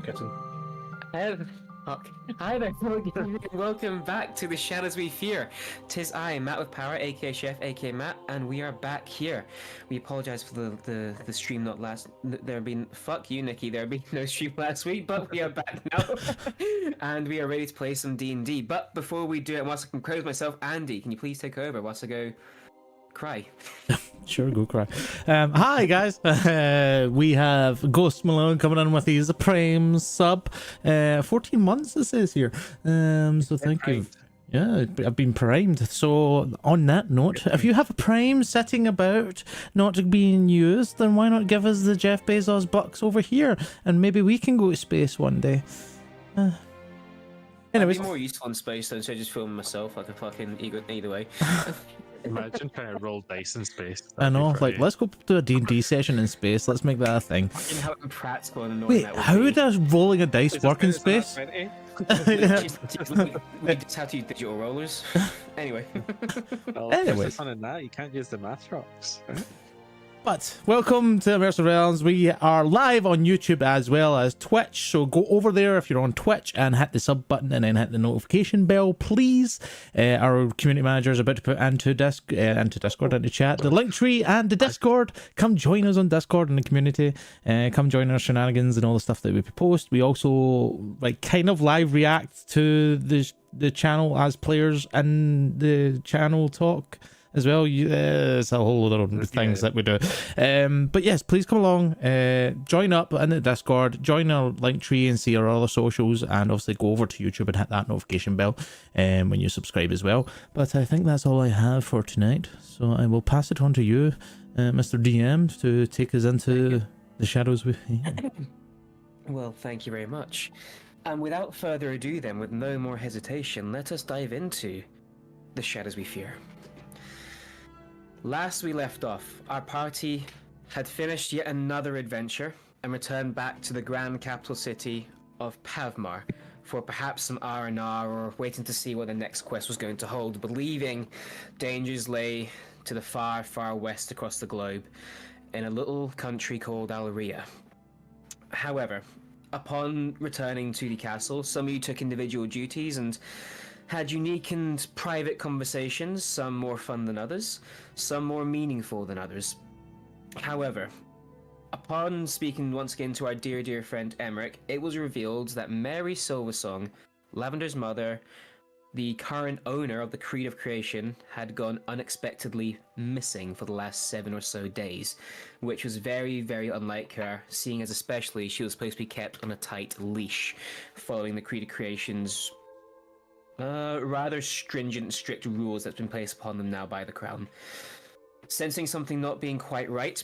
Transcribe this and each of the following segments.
kitchen. Hi there, welcome back to the Shadows We Fear. 'Tis I, Matt with Power, aka Chef, aka Matt, and we are back here. We apologise for the stream not last. There have been fuck you, Nikki. There have been no stream last week, but we are back now, and we are ready to play some D&D. But before we do it, whilst I compose myself, Andy, can you please take over whilst I go cry? Sure, go cry. Hi guys, we have Ghost Malone coming in with his Prime sub. 14 months it says here. So thank you. Yeah, I've been primed. So on that note, if you have a Prime sitting about not being used, then why not give us the Jeff Bezos bucks over here, and maybe we can go to space one day. Anyways, I'd be more useful in space though, so I just film myself like a fucking either way. Imagine trying to roll dice in space. I know, like, let's go do a D&D session in space. Let's make that a thing. Wait, how does rolling a dice work in space? We just have to use digital rollers. Anyway. Well, Anyways. fun in that, you can't use the math rocks. But welcome to Immersive Realms. We are live on YouTube as well as Twitch, so go over there if you're on Twitch and hit the sub button and then hit the notification bell, please. Our community manager is about to put into Discord, into chat, the linktree and the Discord. Come join us on Discord in the community. Come join our shenanigans and all the stuff that we post. We also like kind of live react to the channel as players and the channel talk as well. It's a whole lot of things that we do. But yes, please come along, join up in the Discord, join our link tree and see our other socials, and obviously go over to YouTube and hit that notification bell when you subscribe as well. But I think that's all I have for tonight, so I will pass it on to you, Mr. DM, to take us into the shadows with me. Well, thank you very much. And without further ado then, with no more hesitation, let us dive into the Shadows We Fear. Last we left off, our party had finished yet another adventure and returned back to the grand capital city of Pavmar for perhaps some R&R or waiting to see what the next quest was going to hold, believing dangers lay to the far, far west across the globe in a little country called Alria. However, upon returning to the castle, some of you took individual duties and had unique and private conversations, some more fun than others, some more meaningful than others. However, upon speaking once again to our dear, dear friend Emmerich, it was revealed that Mary Silversong, Lavender's mother, the current owner of the Creed of Creation, had gone unexpectedly missing for the last 7 or so days, which was very, very unlike her, seeing as especially she was supposed to be kept on a tight leash, following the Creed of Creation's rather stringent and strict rules that's been placed upon them now by the Crown. Sensing something not being quite right,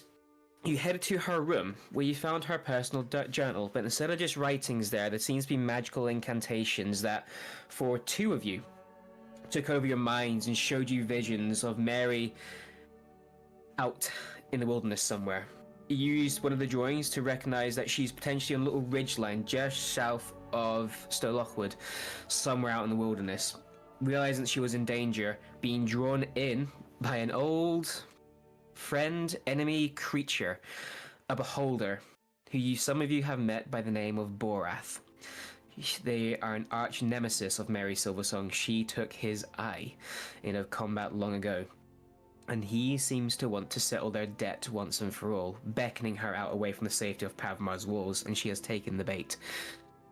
you headed to her room, where you found her personal journal, but instead of just writings there seems to be magical incantations that, for two of you, took over your minds and showed you visions of Mary out in the wilderness somewhere. You used one of the drawings to recognize that she's potentially on a little ridgeline just south of Stolochwood, somewhere out in the wilderness. Realizing that she was in danger, being drawn in by an old friend, enemy creature, a beholder, who some of you have met by the name of Borath. They are an arch nemesis of Mary Silversong. She took his eye in a combat long ago, and he seems to want to settle their debt once and for all, beckoning her out away from the safety of Pavmar's walls, and she has taken the bait.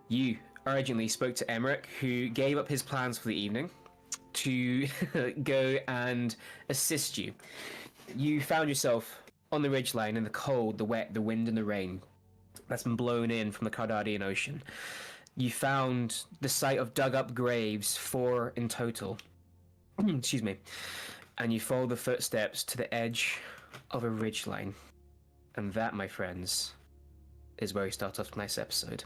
You urgently spoke to Emmerich, who gave up his plans for the evening to go and assist you. You found yourself on the ridgeline in the cold, the wet, the wind and the rain that's been blown in from the Cardardian Ocean. You found the site of dug-up graves, 4 in total. Excuse me. And you followed the footsteps to the edge of a ridgeline. And that, my friends, is where we start off tonight's episode.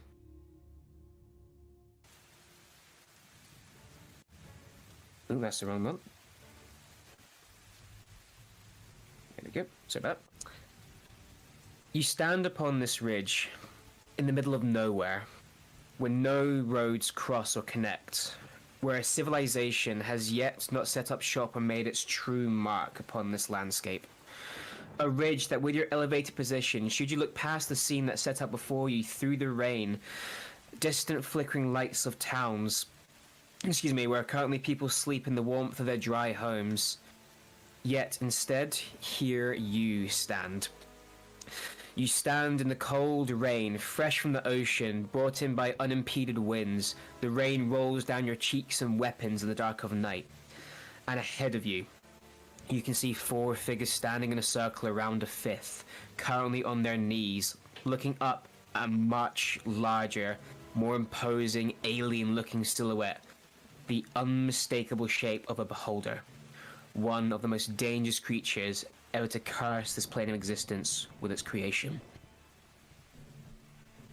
Ooh, that's the wrong one. There we go. Sorry about that. You stand upon this ridge in the middle of nowhere, where no roads cross or connect, where a civilization has yet not set up shop or made its true mark upon this landscape. A ridge that, with your elevated position, should you look past the scene that's set up before you through the rain, distant flickering lights of towns, where currently people sleep in the warmth of their dry homes. Yet instead, here you stand. You stand in the cold rain, fresh from the ocean, brought in by unimpeded winds. The rain rolls down your cheeks and weapons in the dark of night. And ahead of you, you can see 4 figures standing in a circle around a 5th, currently on their knees, looking up at a much larger, more imposing, alien-looking silhouette. The unmistakable shape of a beholder. One of the most dangerous creatures ever to curse this plane of existence with its creation.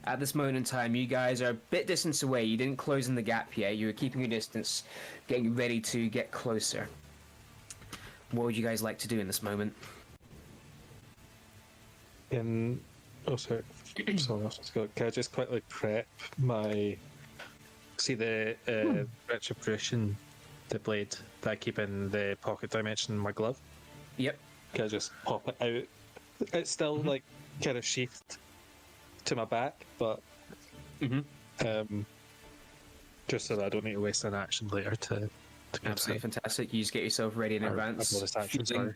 At this moment in time, you guys are a bit distance away. You didn't close in the gap yet. You were keeping your distance, getting ready to get closer. What would you guys like to do in this moment? Oh, sorry. Someone else has got. Can I just quickly prep my... See the retribution, the blade that I keep in the pocket dimension in my glove? Yep. Can I just pop it out? It's still like kind of sheathed to my back, but just so that I don't need to waste an action later to Absolutely fantastic. You just get yourself ready in advance. bonus action, sorry.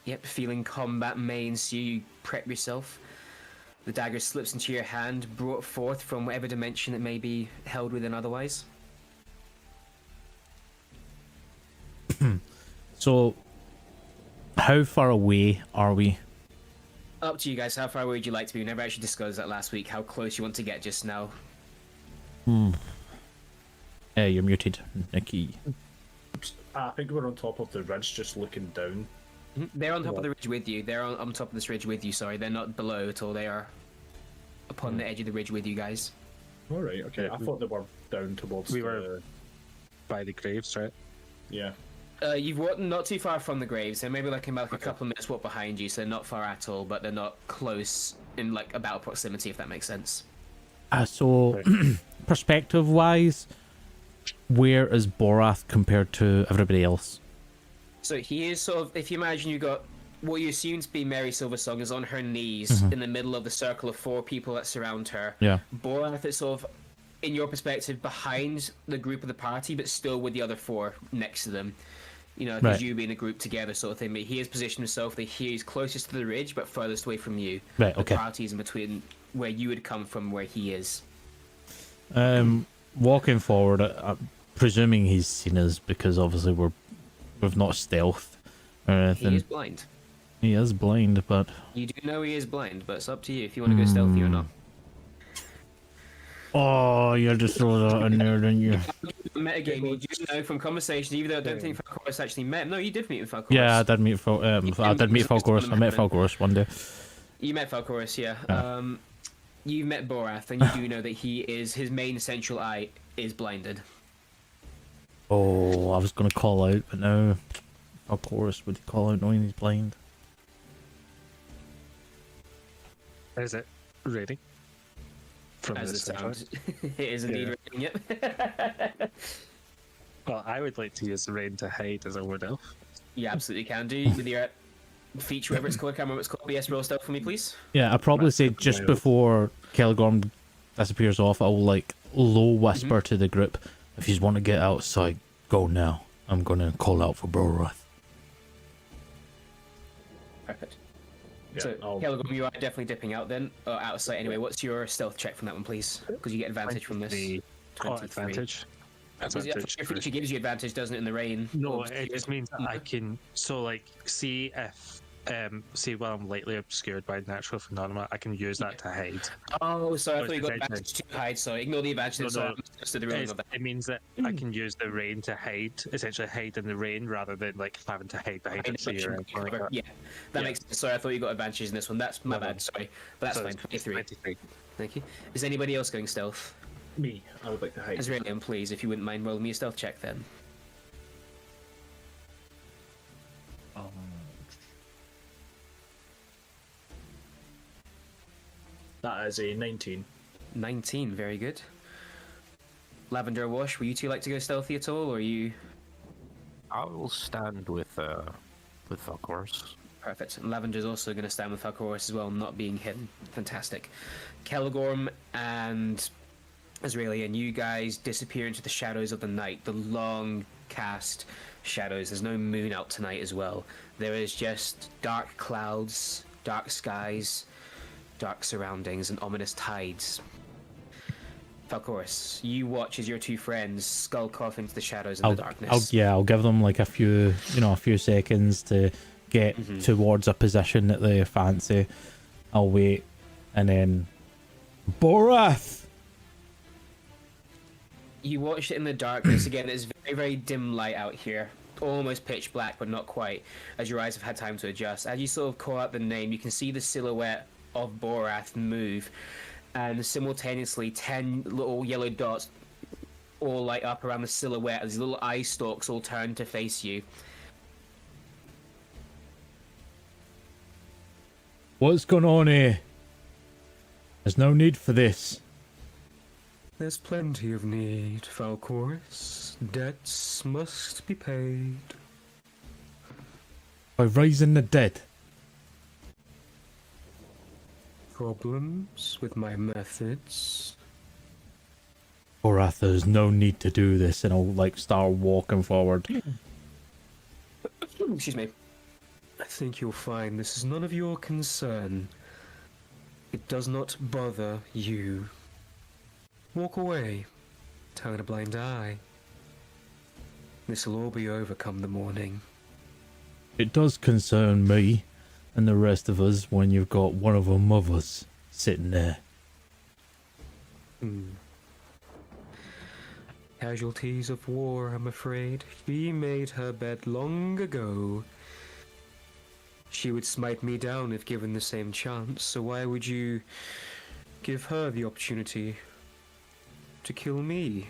Yep, feeling combat may ensue. You prep yourself. The dagger slips into your hand, brought forth from whatever dimension it may be held within otherwise. So, how far away are we? Up to you guys. How far away would you like to be? We never actually disclosed that last week. How close you want to get just now? You're muted, Nikki. I think we're on top of the ridge, just looking down. They're on top of the ridge with you. They're on top of this ridge with you, sorry. They're not below at all. They are upon the edge of the ridge with you guys. Alright, okay. I thought they were down towards We were by the graves, right? Yeah. You've walked not too far from the graves. They're maybe like about a couple of minutes walk behind you, so they're not far at all, but they're not close in like about proximity, if that makes sense. So, perspective-wise, where is Borath compared to everybody else? So he is sort of, if you imagine you got what you assume to be Mary Silversong is on her knees in the middle of the circle of 4 people that surround her. Yeah. Borath is sort of, in your perspective, behind the group of the party, but still with the other 4 next to them. You know, because you being a group together sort of thing. But he has positioned himself that he is closest to the ridge, but furthest away from you. Right, okay. The party is in between where you would come from, where he is. Walking forward, I'm presuming he's seen us because obviously we've not stealthed or anything. He is blind. He is blind, but... You do know he is blind, but it's up to you if you want to go stealthy or not. Oh, you just throw that in there, didn't you? Metagame, you do know from conversations, even though I don't think Falcoris actually met. No, you did meet with Falcoris. Yeah, I did meet Falcoris. I met Falcoris one day. You met Falcoris, yeah. Yeah. You met Borath, and you do know that his main central eye is blinded. Oh, I was going to call out, but no. Falcoris would call out knowing he's blind. Is it ready? From As it this sounds. It is indeed reading it. Well, I would like to use the rain to hide as a wood elf. You absolutely can do. With your feature, whatever it's called, I can't remember what it's called. BS roll stealth for me, please. Yeah, I'd probably say just before Kelgorm disappears off, I'll like low whisper to the group, if you want to get outside, go now. I'm going to call out for Borath. Perfect. Yeah, So, I'll- Kelgorm, you are definitely dipping out then, or out of sight anyway. What's your stealth check from that one, please? Because you get advantage from this. 23. Advantage. Your feature gives you advantage, doesn't it, in the rain? No, Or- it just means that I can. So, like, see if. See while I'm lightly obscured by natural phenomena, I can use that to hide. Oh, sorry, I So thought you got it's advantage to hide, so ignore the advantage. No, Sorry, no, I just did the rolling of that. It means that I can use the rain to hide, essentially hide in the rain, rather than like having to hide behind a tree or anything like that. Yeah, that Yeah. makes sense. Sorry, I thought you got advantage in this one. That's my No, no. bad, sorry. But that's So fine, it's 23. 23. Thank you. Is anybody else going stealth? Me, I would like to hide. Azraelian, please, if you wouldn't mind rolling me a stealth check then. That is a 19. 19, very good. Lavender Wash, will you two like to go stealthy at all, or are you... I will stand with Falcoris. Perfect. And Lavender's also going to stand with Falcoris as well, not being hidden. Fantastic. Kelgorm and Azraeli, and you guys disappear into the shadows of the night, the long cast shadows. There's no moon out tonight as well. There is just dark clouds, dark skies, dark surroundings, and ominous tides. Falcoris, you watch as your two friends skulk off into the shadows in the darkness. I'll give them like a few seconds to get towards a position that they fancy. I'll wait, and then Borath. You watch it in the darkness again. It's very, very dim light out here, almost pitch black, but not quite. As your eyes have had time to adjust, as you sort of call out the name, you can see the silhouette of Borath move, and simultaneously 10 little yellow dots all light up around the silhouette as little eye stalks all turn to face you. What's going on here? There's no need for this. There's plenty of need, Falcoris. Debts must be paid. By raising the dead. Problems with my methods? Borath, there's no need to do this, and I'll like start walking forward. Excuse me. I think you'll find this is none of your concern. It does not bother you. Walk away. Turn a blind eye. This will all be over come the morning. It does concern me and the rest of us when you've got one of our mothers sitting there. Casualties of war, I'm afraid. She made her bed long ago. She would smite me down if given the same chance, so why would you give her the opportunity to kill me?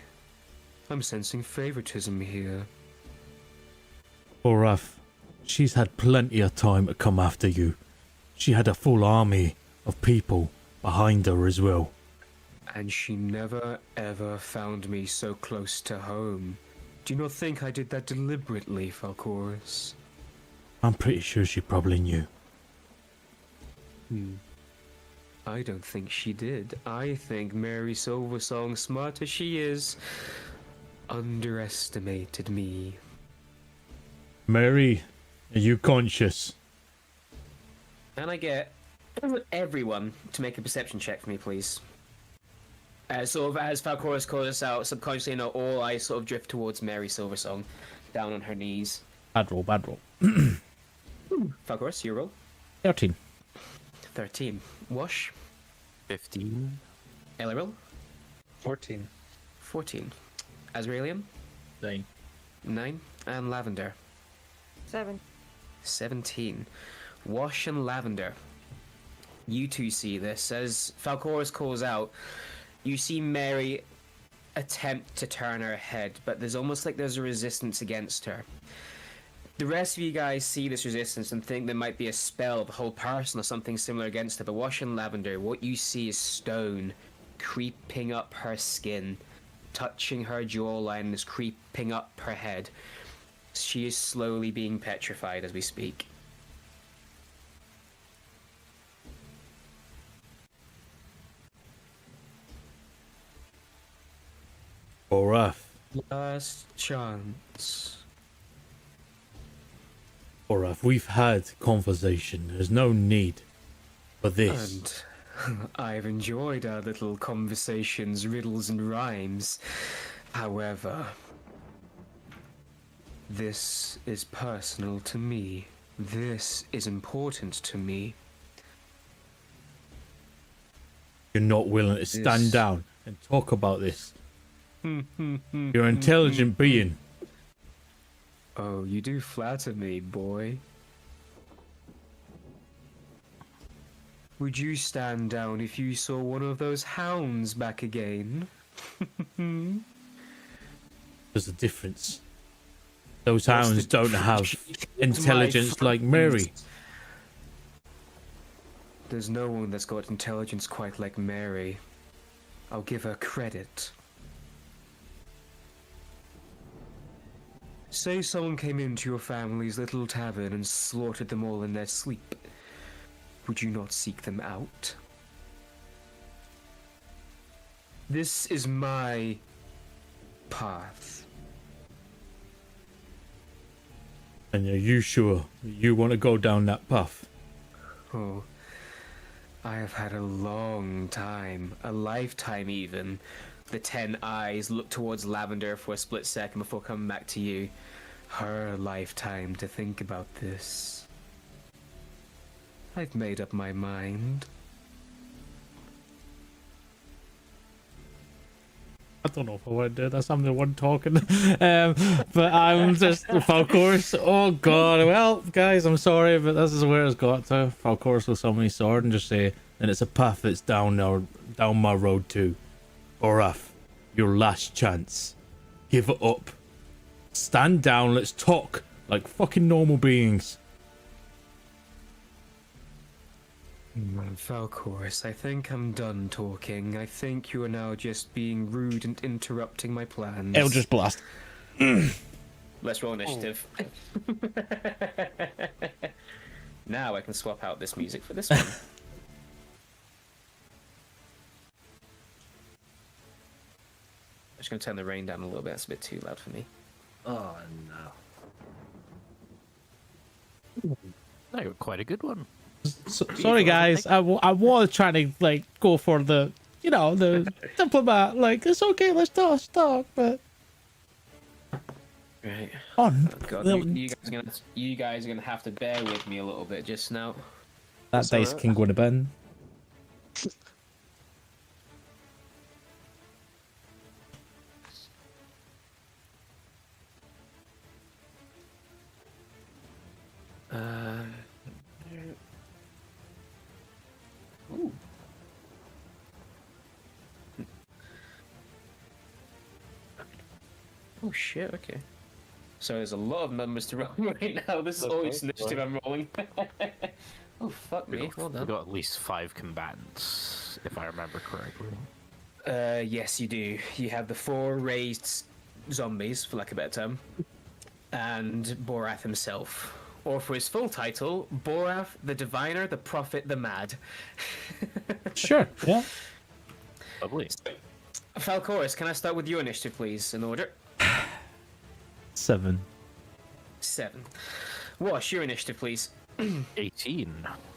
I'm sensing favoritism here. Borath, she's had plenty of time to come after you. She had a full army of people behind her as well. And she never ever found me so close to home. Do you not think I did that deliberately, Falcoris? I'm pretty sure she probably knew. I don't think she did. I think Mary Silversong, smart as she is, underestimated me. Mary, are you conscious? Can I get everyone to make a perception check for me, please? Sort of as Falcoris calls us out, subconsciously, all eyes sort of drift towards Mary Silversong, down on her knees. Bad roll, bad roll. Falcoris, your roll? 13. 13. Wash? 15. Elleril? 14. 14. Azraelium? 9. 9. And Lavender? 7. 17. Wash and Lavender. You two see this. As Falcoris calls out, you see Mary attempt to turn her head, but there's almost like there's a resistance against her. The rest of you guys see this resistance and think there might be a spell of a whole person or something similar against her, but Wash and Lavender, what you see is stone creeping up her skin, touching her jawline, and is creeping up her head. She is slowly being petrified as we speak. Borath. Last chance. Borath, we've had conversation. There's no need for this. And I've enjoyed our little conversations, riddles and rhymes. However, this is personal to me. This is important to me. You're not willing to stand This- down and talk about this. You're an intelligent being. Oh, you do flatter me, boy. Would you stand down if you saw one of those hounds back again? There's a difference. Those What's hounds the don't have difference? intelligence My like Mary. There's no one that's got intelligence quite like Mary. I'll give her credit. Say someone came into your family's little tavern and slaughtered them all in their sleep. Would you not seek them out? This is my path. And are you sure you want to go down that path? Oh, I have had a long time, a lifetime even. The 10 eyes look towards Lavender for a split second before coming back to you. Her lifetime to think about this. I've made up my mind. I don't know if I want to do this. I'm the one talking. But I'm just Falcoris. Oh god. Well, guys, I'm sorry, but this is where it's got to. Falcoris will summon his sword and just say, and it's a path that's down my road to Borath. Your last chance. Give it up. Stand down. Let's talk like fucking normal beings. Falcoris, I think I'm done talking. I think you are now just being rude and interrupting my plans. Eldritch Blast. Let's roll initiative. Now I can swap out this music for this one. I'm just going to turn the rain down a little bit. That's a bit too loud for me. Oh no. No, quite a good one. Sorry, guys. I was trying to like go for the, the diplomat. Like it's okay. Let's talk. But Right. on. Oh, God, you guys are gonna have to bear with me a little bit just now. That dice can go in the bin. Ooh. Oh shit, okay. So there's a lot of numbers to roll right now. This is Okay, always initiative right. I'm rolling. Oh fuck me, well We done. got at least 5 combatants, if I remember correctly. Yes you do. You have the 4 raised zombies, for lack of a better term, and Borath himself. Or for his full title, Borath, the Diviner, the Prophet, the Mad. Sure. Yeah. Lovely. Falcoris, can I start with your initiative, please, in order? 7. 7. Wash, your initiative, please. 18.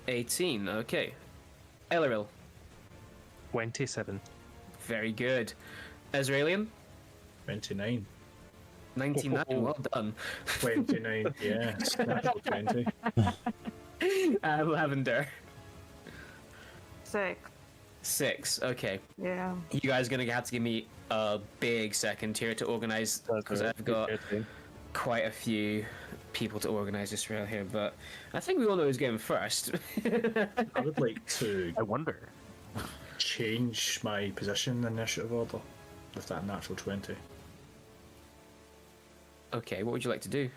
18, okay. Elleril, 27. very good. Azraelian, 29. 99, well done. 29, yes. Natural 20. Lavender, 6. 6, okay. Yeah. You guys are gonna have to give me a big second here to organize, because I've got quite a few people to organize this around here, but I think we all know who's going first. I would like to I wonder. change my position in the initiative order with that natural 20. Okay, what would you like to do?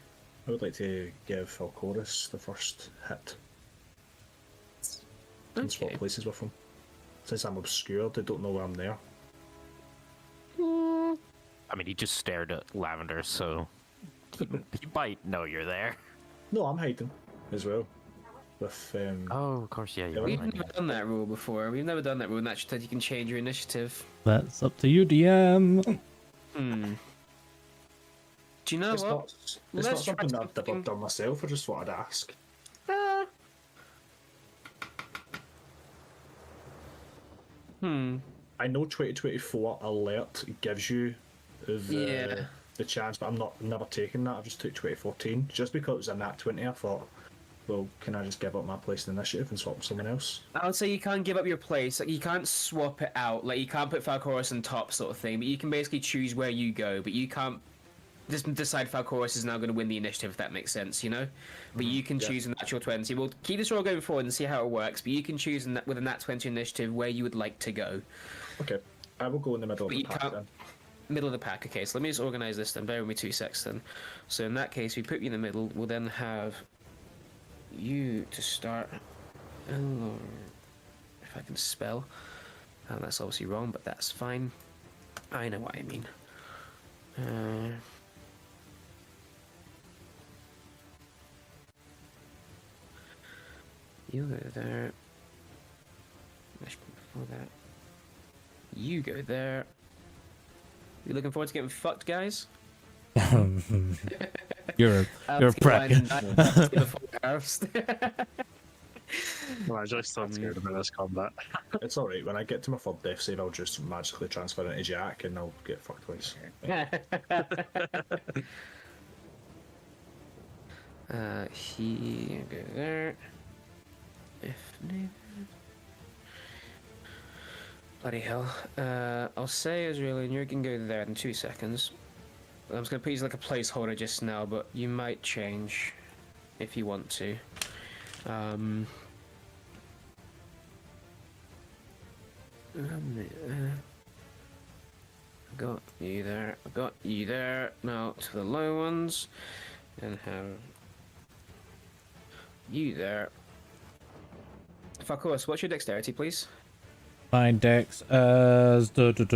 I would like to give Falcoris the first hit and swap Okay. places with him. Since I'm obscured, they don't know where I'm there. I mean, he just stared at Lavender, so he might know you're there. No, I'm hiding as well. With Oh, of course, yeah. Yeah, You're We've right. never done that rule before. We've never done that rule, and actually said you can change your initiative. That's up to you, DM. Hmm. Do you know it's what? not, it's Let's not try something that something- I've done myself. I just thought I'd ask. I know 2024 alert gives you Yeah. the chance, but I'm never taking that. I've just took 2014 just because it was a nat 20. I thought, well, can I just give up my place in the initiative and swap with someone else? I would say you can't give up your place. Like you can't swap it out. Like you can't put Falcoris on top, sort of thing. But you can basically choose where you go. But you can't just decide Falcoris is now going to win the initiative, if that makes sense, you know. But you can choose a natural 20. We'll keep this all going forward and see how it works. But you can choose with a nat 20 initiative where you would like to go. Okay, I will go in the middle of But the you pack can't- then. Middle of the pack. Okay, so let me just organize this then. Bear with me 2 secs then. So in that case, we put you in the middle. We'll then have you to start. If I can spell. That's obviously wrong, but that's fine. I know what I mean. You go there. Before that. You go there. You looking forward to getting fucked, guys? You're a prick. Before harvest. I'm actually still scared about this combat. It's alright, when I get to my third death save, I'll just magically transfer into Jack and I'll get fucked twice. He go there. If needed. Bloody hell. I'll say Azraelian, you can go there in 2 seconds. I'm just gonna put you as like a placeholder just now, but you might change if you want to. Got you there. I got you there. Now to the low ones, and have you there. Falcois, what's your dexterity, please? My dex is it's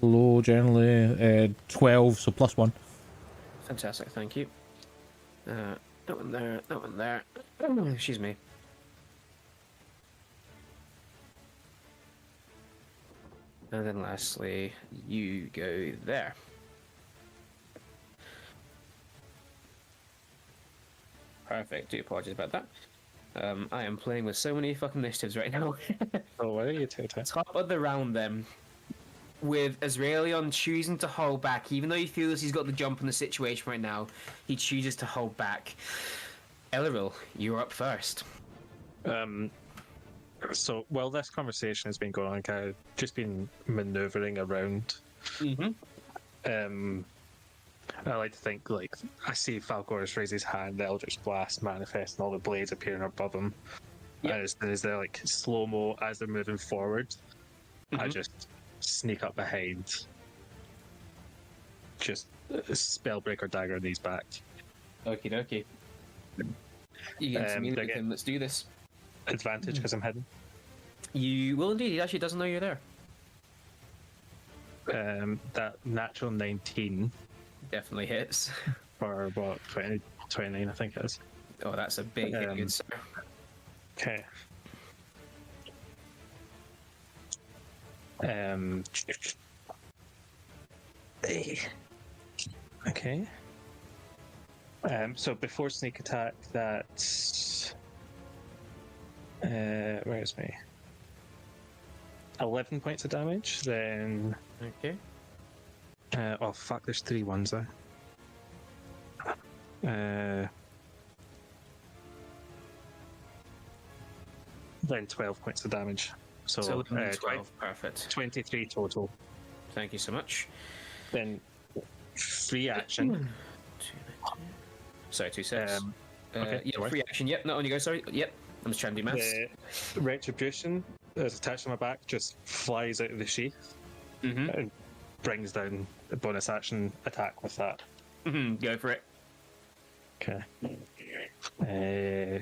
low generally, 12, so +1. Fantastic, thank you. That one there, that one there. Excuse me. And then lastly, you go there. Perfect, do apologize about that. I am playing with so many fucking initiatives right now. Oh, why are you taking it? Top of the round then, with Azraelion choosing to hold back, even though he feels he's got the jump in the situation right now, he chooses to hold back. Elleril, you're up first. So while this conversation has been going on, I've just been manoeuvring around. Mm-hmm. I like to think, like, I see Falcoris raise his hand, the Eldritch Blast manifest, and all the blades appearing above him. Yep. And as they're like slow-mo as they're moving forward, I just sneak up behind. Just Spellbreaker Dagger in his back. Okie dokie. You get to communicate I with get him, let's do this. advantage because I'm hidden. You will indeed, he actually doesn't know you're there. That natural 19 Definitely hits. for what, 29 I think it is. Oh, that's a big hit, good sir. Okay. Okay. So before sneak attack, that's where is me? 11 points of damage. Then Okay. oh fuck, there's 3 ones there. Then 12 points of damage. So, So 11 and 12, perfect. 23 total. Thank you so much. Then free action. Sorry, 2 seconds. okay, Yeah, no worries. free action. Yep, not on you go. Sorry. Yep, I'm just trying to do maths. The retribution that's attached to my back just flies out of the sheath and brings down the bonus action attack with that. Go for it. Okay.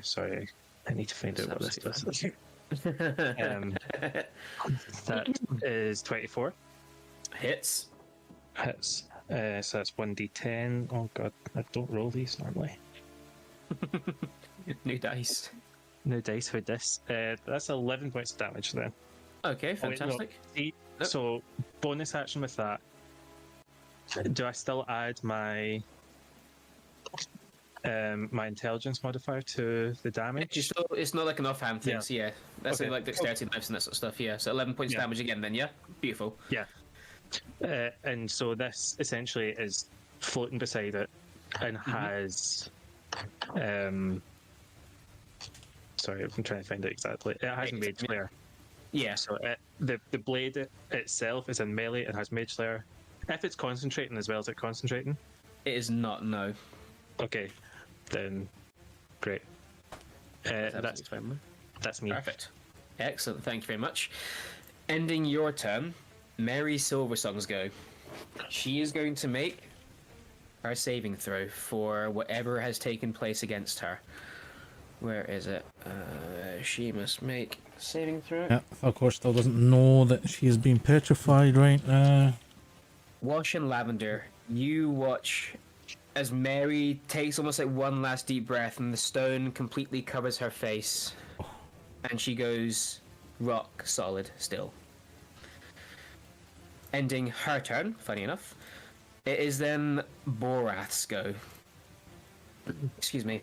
Sorry, I need to find out what this does. That is 24 Hits. hits. So that's 1d10. Oh god, I don't roll these normally. New dice. No dice for this. That's 11 points of damage then. Okay, Oh, wait, no. fantastic. See, Nope. so bonus action with that. Do I still add my my intelligence modifier to the damage? It's not like an offhand thing, Yeah. so yeah. That's Okay. like dexterity knives and that sort of stuff, yeah. So 11 points Yeah. damage again then, yeah? Beautiful. Yeah. And so this essentially is floating beside it and has sorry, I'm trying to find it exactly. It has Mage Slayer. Yeah. So the blade itself is in melee and has Mage Slayer. If it's concentrating as well, is it concentrating? It is not, no. Okay, then great. That's absolutely fine, man. that's me. Perfect. Excellent, thank you very much. Ending your turn, Mary Silversong's go. She is going to make her saving throw for whatever has taken place against her. Where is it? She must make a saving throw. Yeah, of course, still doesn't know that she's been petrified right now. Wash and Lavender, you watch as Mary takes almost like one last deep breath and the stone completely covers her face. And she goes rock solid still. ending her turn, funny enough. It is then Borath's go. Excuse me.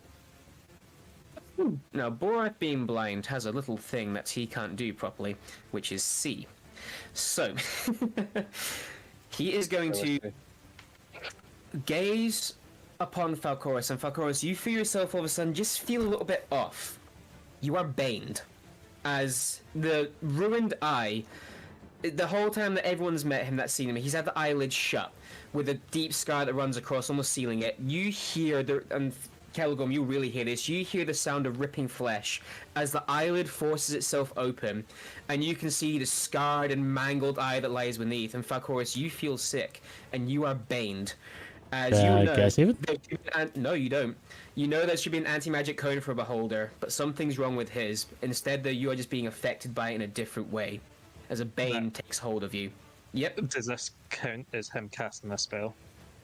Now, Borath being blind has a little thing that he can't do properly, which is see. So, he is going to gaze upon Falcoris, and Falcoris, you feel yourself all of a sudden just feel a little bit off. You are baned. As the ruined eye, the whole time that everyone's met him, that's seen him, he's had the eyelid shut, with a deep scar that runs across, almost sealing it. You hear and Kelgum, you really hear this. You hear the sound of ripping flesh as the eyelid forces itself open, and you can see the scarred and mangled eye that lies beneath. And Falcoris, you feel sick, and you are baned. As you know, guess even? no, you don't. You know there should be an anti-magic cone for a beholder, but something's wrong with his. Instead, though, you are just being affected by it in a different way, as a bane takes hold of you. Yep. Does this count as him casting a spell?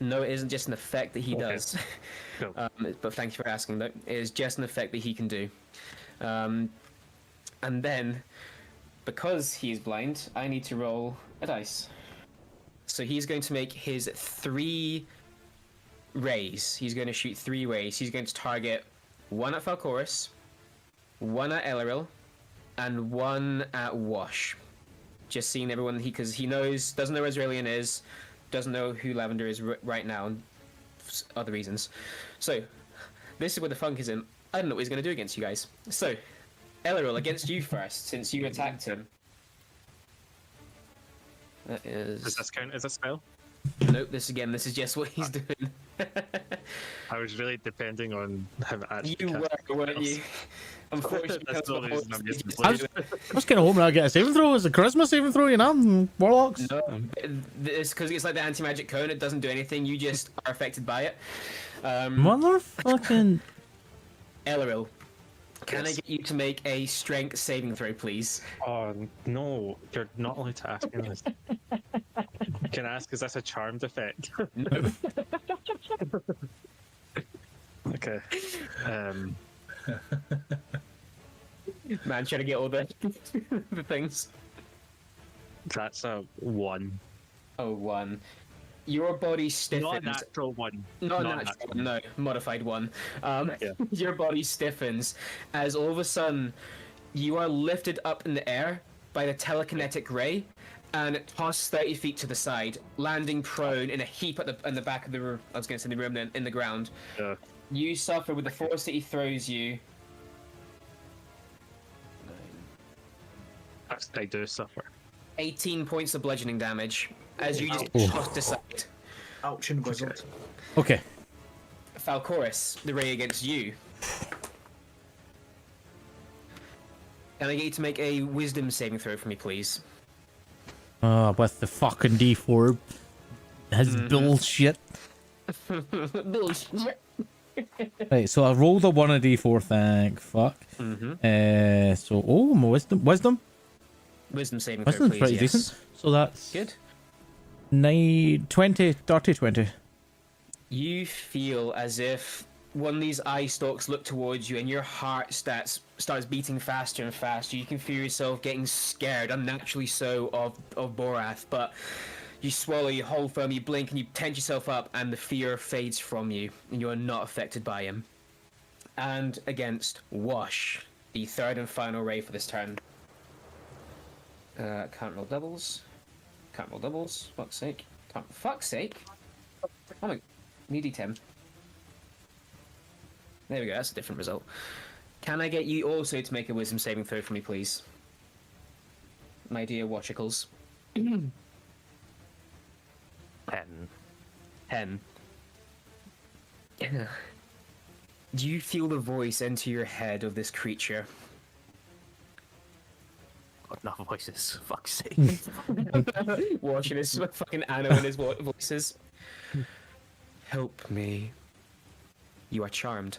No, it isn't just an effect that he does. Cool. But thank you for asking. That it is just an effect that he can do. And then, because he is blind, I need to roll a dice. So he's going to make his 3 rays. He's going to shoot 3 rays. He's going to target 1 at Falcoris, 1 at Eloril, and 1 at Wash. Just seeing everyone, because he knows, doesn't know where Israelian is, doesn't know who Lavender is right now, and other reasons. So, this is where the funk is in. I don't know what he's going to do against you guys. So, Eloril, against you first, since you attacked him. That is... Does this count as a spell? Nope, this is just what he's doing. I was really depending on him actually. You were, weren't you? Unfortunately, That's the only reason I'm using I was kind of hoping I'd get a saving throw. It's a charisma saving throw, you know, warlocks. No, it's because it's like the anti-magic cone. It doesn't do anything. You just are affected by it. Motherfucking Eloril, can I get you to make a strength saving throw, please? Oh no, you're not allowed to ask me this. Can I ask, is this a charmed effect? No. Okay. Man, trying to get all the the things. That's a 1. Oh, 1. Your body stiffens. Not a natural 1. Not a natural one, no. Modified 1. Yeah. Your body stiffens as all of a sudden you are lifted up in the air by the telekinetic ray and tossed 30 feet to the side, landing prone in a heap in the back of the room. I was going to say the room, then in the ground. Yeah. You suffer with the force that he throws you. I do suffer. 18 points of bludgeoning damage as you just tossed aside. Ouch and wizard. Okay. Falcoris, the ray against you. Can I get you to make a wisdom saving throw for me, please? With the fucking D4. His bullshit. Bullshit. Right, so I rolled a 1 a D4, thank fuck. So, my wisdom? Wisdom saving throw, Wisdom's please. pretty Yes. decent. So that's Good. 9, 20, dirty 20. You feel as if one of these eye stalks look towards you and your heart starts beating faster and faster. You can feel yourself getting scared, unnaturally so, of Borath, but you swallow, you hold firm, you blink, and you tense yourself up, and the fear fades from you, and you are not affected by him. And against Wash, the third and final ray for this turn. Can't roll doubles. Can't roll doubles. Fuck's sake. Fuck's sake. Oh my... Need D10. There we go, that's a different result. Can I get you also to make a wisdom saving throw for me, please? My dear Watchicles. 10. 10. Do you feel the voice enter your head of this creature? Got enough voices. Fuck's sake. Watching his fucking Anno and his voices. Help me. You are charmed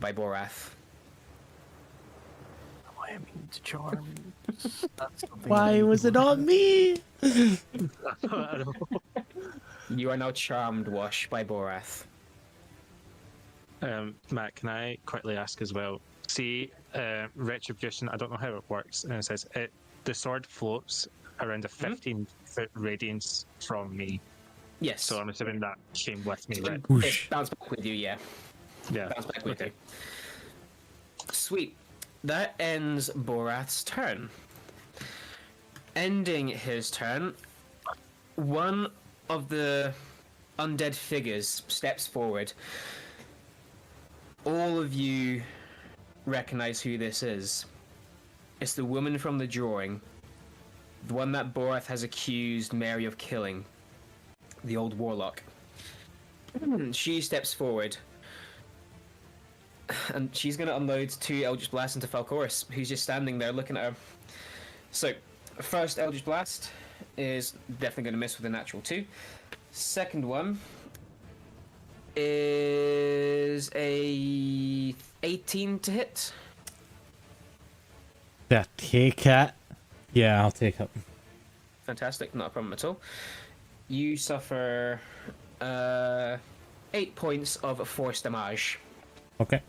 by Borath. Why am I to charm? Why was it not me? You are now charmed, Wash, by Borath. Matt, can I quickly ask as well? See, Retribution, I don't know how it works, and it says the sword floats around a 15 4-foot radiance from me. Yes. So I'm assuming that came with me, right? Whoosh. It bounced back with you, yeah. Yeah. Bounce back with Okay. you. Sweet. That ends Borath's turn. Ending his turn, one of the undead figures steps forward. All of you recognize who this is. It's the woman from the drawing. The one that Borath has accused Mary of killing. The old warlock. She steps forward. And she's going to unload 2 Eldritch Blasts into Falcoris, who's just standing there looking at her. So, first Eldritch Blast is definitely going to miss with a natural 2. Second one is a 18 to hit. Yeah, take it. Yeah, I'll take it. Fantastic, not a problem at all. You suffer 8 points of force damage. Okay.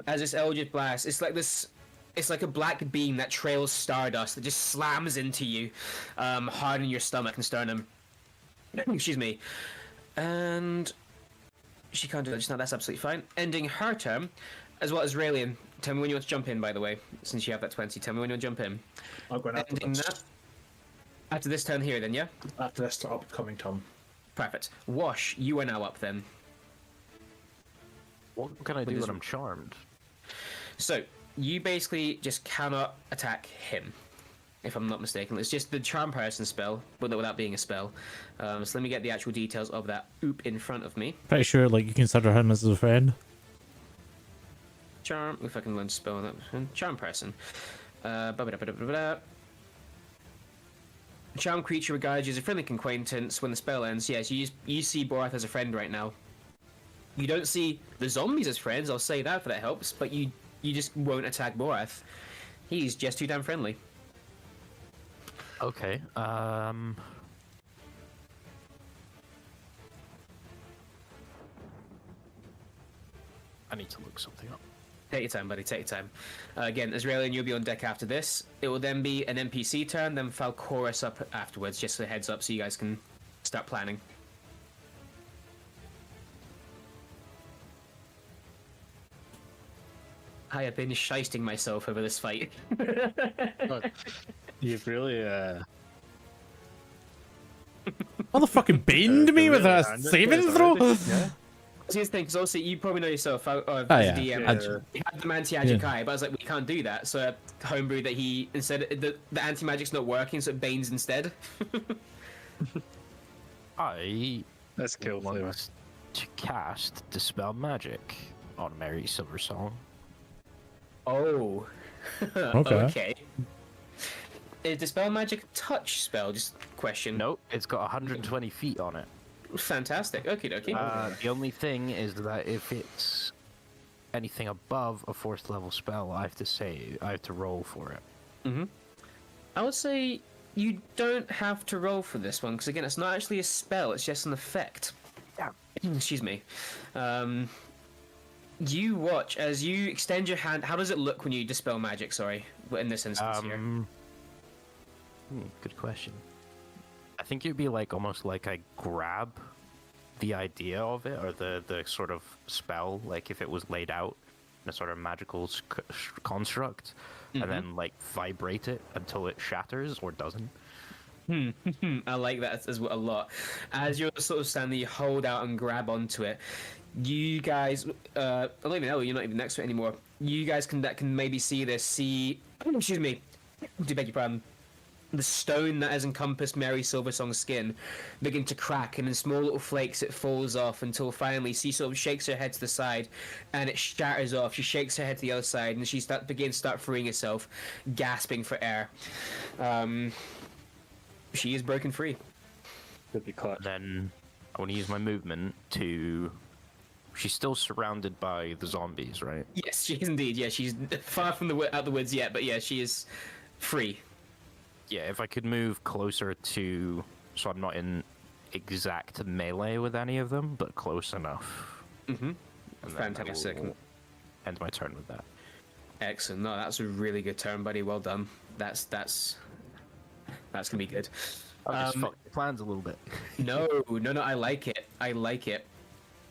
As this Eldritch Blast, it's like a black beam that trails stardust that just slams into you, hard in your stomach and sternum. Excuse me. And she can't do that just now, that's absolutely fine. Ending her turn, as well as Raelian. Tell me when you want to jump in, by the way, since you have that 20. Tell me when you want to jump in. I'm going after Ending this. that. After this turn here, then, yeah? After this upcoming turn. Perfect. Wash, you are now up then. What can I do when I'm charmed? So, you basically just cannot attack him, if I'm not mistaken. It's just the charm person spell, but without being a spell. So let me get the actual details of that oop in front of me. Pretty sure, like, you consider him as a friend. Charm, if I can learn to spell that. Charm person. Ba-ba-da-ba-da-ba-da. Charm creature regards you as a friendly acquaintance when the spell ends. Yes, you see Borath as a friend right now. You don't see the zombies as friends, I'll say that if that helps, but you just won't attack Borath. He's just too damn friendly. Okay. I need to look something up. Take your time, buddy, take your time. Again, Azraelian, you'll be on deck after this. It will then be an NPC turn, then Falcoris up afterwards, just a heads up so you guys can start planning. I have been shysting myself over this fight. God, you've really Motherfucking banned me with a really saving handed throw. it, yeah. See, the thing is also, you probably know yourself, as yeah. a DM, Yeah. you had the anti-magic eye, but I was like, we can't do that, so I homebrewed that he, instead, the anti-magic's not working, so it banes instead. I That's cool. Flavor. want to cast Dispel Magic on Mary Silversong. Oh. Okay. Is Dispel Magic a touch spell? Just question. Nope, it's got 120 feet on it. Fantastic. Okie dokie. The only thing is that if it's anything above a 4th level spell, I have to roll for it. I would say you don't have to roll for this one, because again, it's not actually a spell, it's just an effect. Yeah. Excuse me. You watch as you extend your hand. How does it look when you dispel magic? Sorry, in this instance here. Good question. I think it'd be like almost like I grab the idea of it or the sort of spell, like if it was laid out in a sort of magical construct, and then like vibrate it until it shatters or doesn't. I like that as well a lot. As you're sort of standing, you hold out and grab onto it. You guys, I don't even know, you're not even next to it anymore. You guys can maybe see this. Excuse me. Do beg your pardon. The stone that has encompassed Mary Silversong's skin begin to crack, and in small little flakes it falls off until finally she sort of shakes her head to the side and it shatters off. She shakes her head to the other side and she begins to start freeing herself, gasping for air. She is broken free. Could be caught. Then I want to use my movement to. She's still surrounded by the zombies, right? Yes, she is indeed. Yeah, she's far from out the woods yet, but yeah, she is free. Yeah, if I could move closer to, so I'm not in exact melee with any of them, but close enough. Mm-hmm. And then Fantastic. I will end my turn with that. Excellent. No, that's a really good turn, buddy. Well done. That's gonna be good. I've just fucked your plans a little bit. No, I like it. I like it.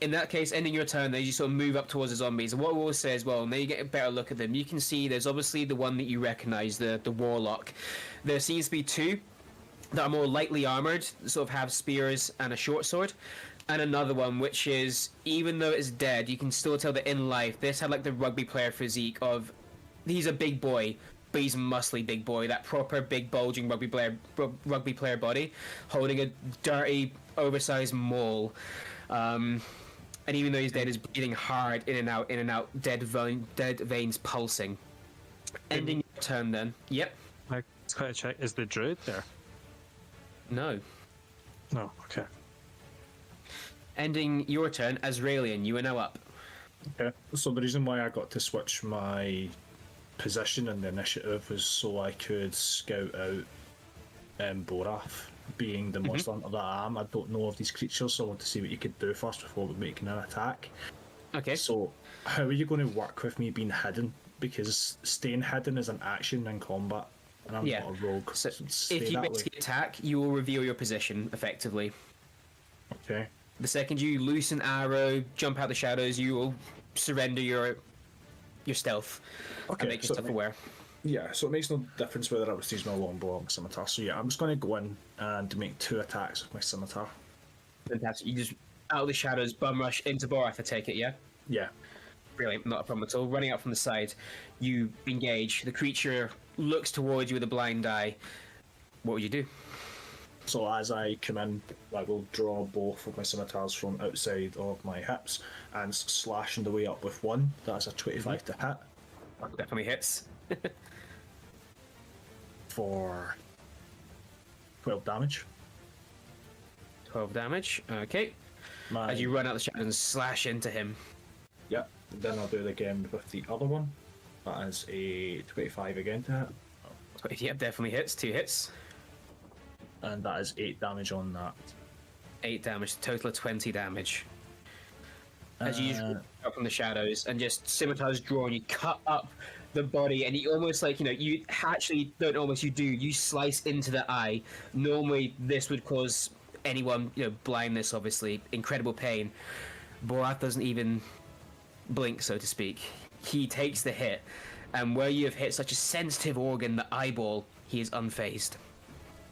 In that case, ending your turn, then you sort of move up towards the zombies. And what I will say as well, now you get a better look at them, you can see there's obviously the one that you recognize, the warlock. There seems to be two that are more lightly armored, sort of have spears and a short sword. And another one, which is, even though it's dead, you can still tell that in life, this had like the rugby player physique of, he's a big boy, but he's a muscly big boy, that proper big bulging rugby player body, holding a dirty, oversized maul. And even though he's dead, he's breathing hard, in and out, dead veins pulsing. Ending your turn then. Yep. I just gotta check. Is the druid there? No. No. Okay. Ending your turn, Azraelian, you are now up. Okay. So the reason why I got to switch my position in the initiative was so I could scout out Borath. Being the monster hunter that I am, I don't know of these creatures, so I want to see what you could do first before making an attack. Okay. So, how are you going to work with me being hidden? Because staying hidden is an action in combat, and I'm not a rogue. So stay if you that basically way. attack, you will reveal your position effectively. Okay. The second you loose an arrow, jump out the shadows, you will surrender your stealth and make yourself aware. Yeah, so it makes no difference whether I was using my longbow or my scimitar. So yeah, I'm just going to go in and make 2 attacks with my scimitar. Fantastic. You just out of the shadows, bum rush into Borath, I take it, yeah? Yeah. Brilliant, not a problem at all. Running out from the side, you engage. The creature looks towards you with a blind eye. What would you do? So as I come in, I will draw both of my scimitars from outside of my hips and slashing the way up with one. That's a 25 to hit That definitely hits. for 12 damage. 12 damage, okay. My, As you run out the shadows and slash into him. Yep. Then I'll do it again with the other one. That is a 25 again to hit. Yep, definitely hits. 2 hits. And that is 8 damage on that. 8 damage, total of 20 damage. As you just run out from the shadows and just scimitars drawn, you cut up the body and you almost like, you actually don't almost, you do, you slice into the eye. Normally this would cause anyone, blindness obviously, incredible pain. Borath doesn't even blink, so to speak. He takes the hit, and where you have hit such a sensitive organ, the eyeball, he is unfazed.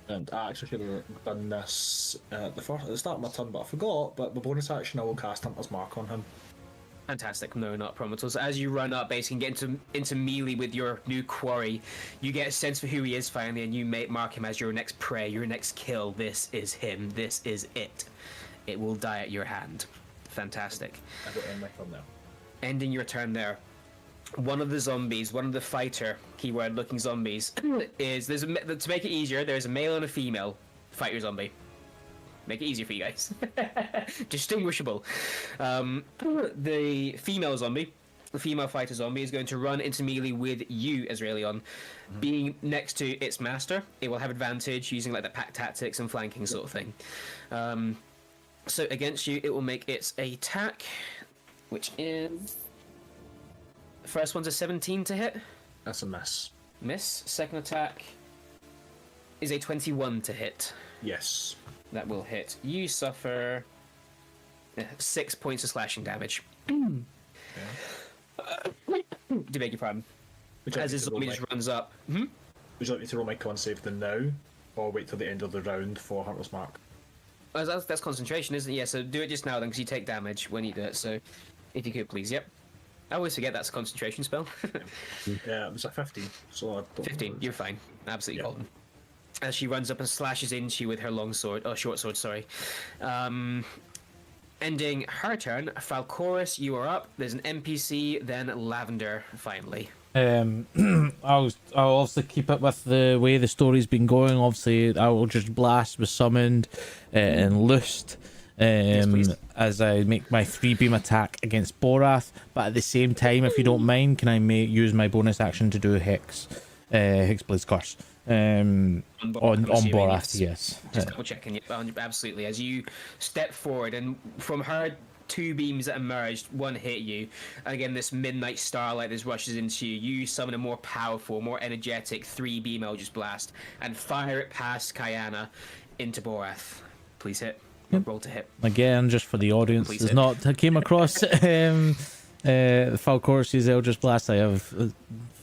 And I actually should have done this at the start of my turn, but I forgot. But my bonus action, I will cast Hunter's Mark on him. Fantastic, no, not a problem at all. So as you run up, basically get into melee with your new quarry, you get a sense for who he is finally, and you mark him as your next prey, your next kill. This is him. This is it. It will die at your hand. Fantastic. I got end my turn now. Ending your turn there. One of the zombies, one of the fighter keyword-looking zombies, is to make it easier. There's a male and a female fighter zombie. Make it easier for you guys. Distinguishable. The female zombie, the female fighter zombie, is going to run into melee with you, Azraelion. Being next to its master, it will have advantage using like the pack tactics and flanking sort of thing. So against you, it will make its attack, which is... First one's a 17 to hit. That's a miss. Miss. Second attack is a 21 to hit. Yes. That will hit. You suffer 6 points of slashing damage. To beg your pardon. As his zombie just runs up. Would you like me to roll my con save then now, or wait till the end of the round for Hunter's Mark? That's concentration, isn't it? Yeah, so do it just now then, because you take damage when you do it. So, if you could please, yep. I always forget that's a concentration spell. Yeah, it was a 15, so I don't 15, you're fine. Absolutely Yeah. golden. As she runs up and slashes into you with her short sword, sorry. Ending her turn, Falcorus, you are up. There's an NPC, then Lavender, finally. I'll obviously keep it with the way the story's been going. Obviously, I will just blast was summoned and loosed. Please. As I make my 3-beam attack against Borath, but at the same time, if you don't mind, can I use my bonus action to do Hexblade's Curse on Borath? Yes. Just double checking, absolutely. As you step forward, and from her 2 beams that emerged, one hit you. Again, this midnight starlight that rushes into you. You summon a more powerful, more energetic 3-beam Eldritch Blast and fire it past Kayana. into Borath. Please hit. Roll to hit. Again, just for the audience, Please does hit. not came across Falcorsi's Eldritch Blast. I have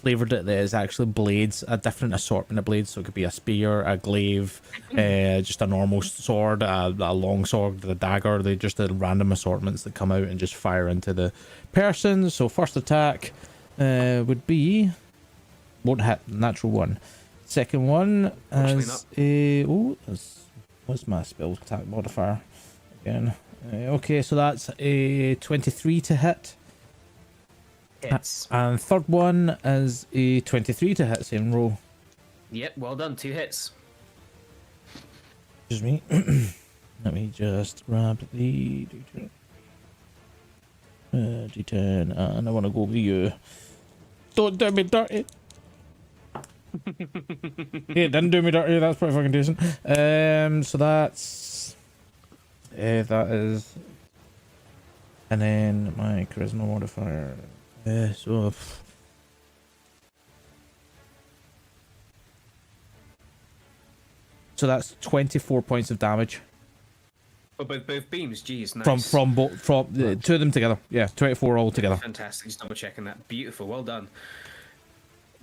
flavoured it that it's actually blades, a different assortment of blades. So it could be a spear, a glaive, just a normal sword, a long sword, a dagger. They just the random assortments that come out and just fire into the person. So first attack would be won't hit, natural one. Second one is a what's my spell attack modifier again? Okay, so that's a 23 to hit. Hits. And third one is a 23 to hit, same roll. Yep, well done. 2 hits. Excuse me. Let me just grab the D10, and I want to go with you. Don't do me dirty. It didn't do me dirty, that's pretty fucking decent. So that's... that is... And then my charisma modifier... so that's 24 points of damage Oh, both beams. Jeez, nice. from the two of them together. Yeah, 24 all together. Fantastic. Just double checking that. Beautiful. Well done.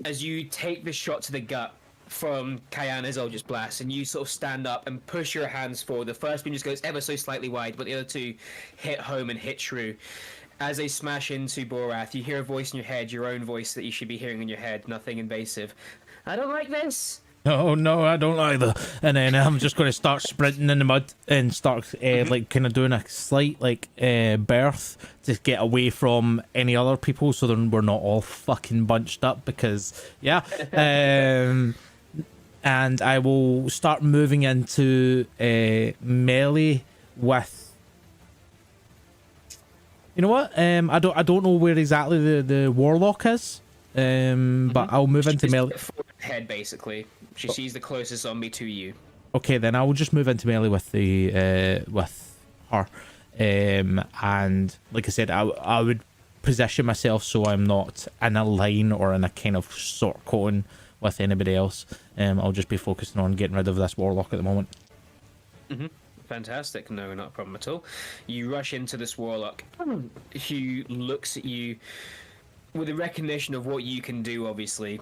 As you take the shot to the gut from Kayana's Eldritch Blast, and you sort of stand up and push your hands forward. The first beam just goes ever so slightly wide, but the other two hit home and hit true. As they smash into Borath, you hear a voice in your head, your own voice that you should be hearing in your head, nothing invasive. I don't like this. Oh no, I don't either. And then I'm just going to start sprinting in the mud and start like kind of doing a slight like berth to get away from any other people, so then we're not all fucking bunched up. Because yeah, and I will start moving into melee with. You know what? I don't know where exactly the warlock is. But I'll move into melee. Head basically. She sees the closest zombie to you. Okay, then I will just move into melee with the with her. And like I said, I would position myself so I'm not in a line or in a kind of sort cone with anybody else. I'll just be focusing on getting rid of this warlock at the moment. Fantastic. No, not a problem at all. You rush into this warlock who looks at you with a recognition of what you can do, obviously,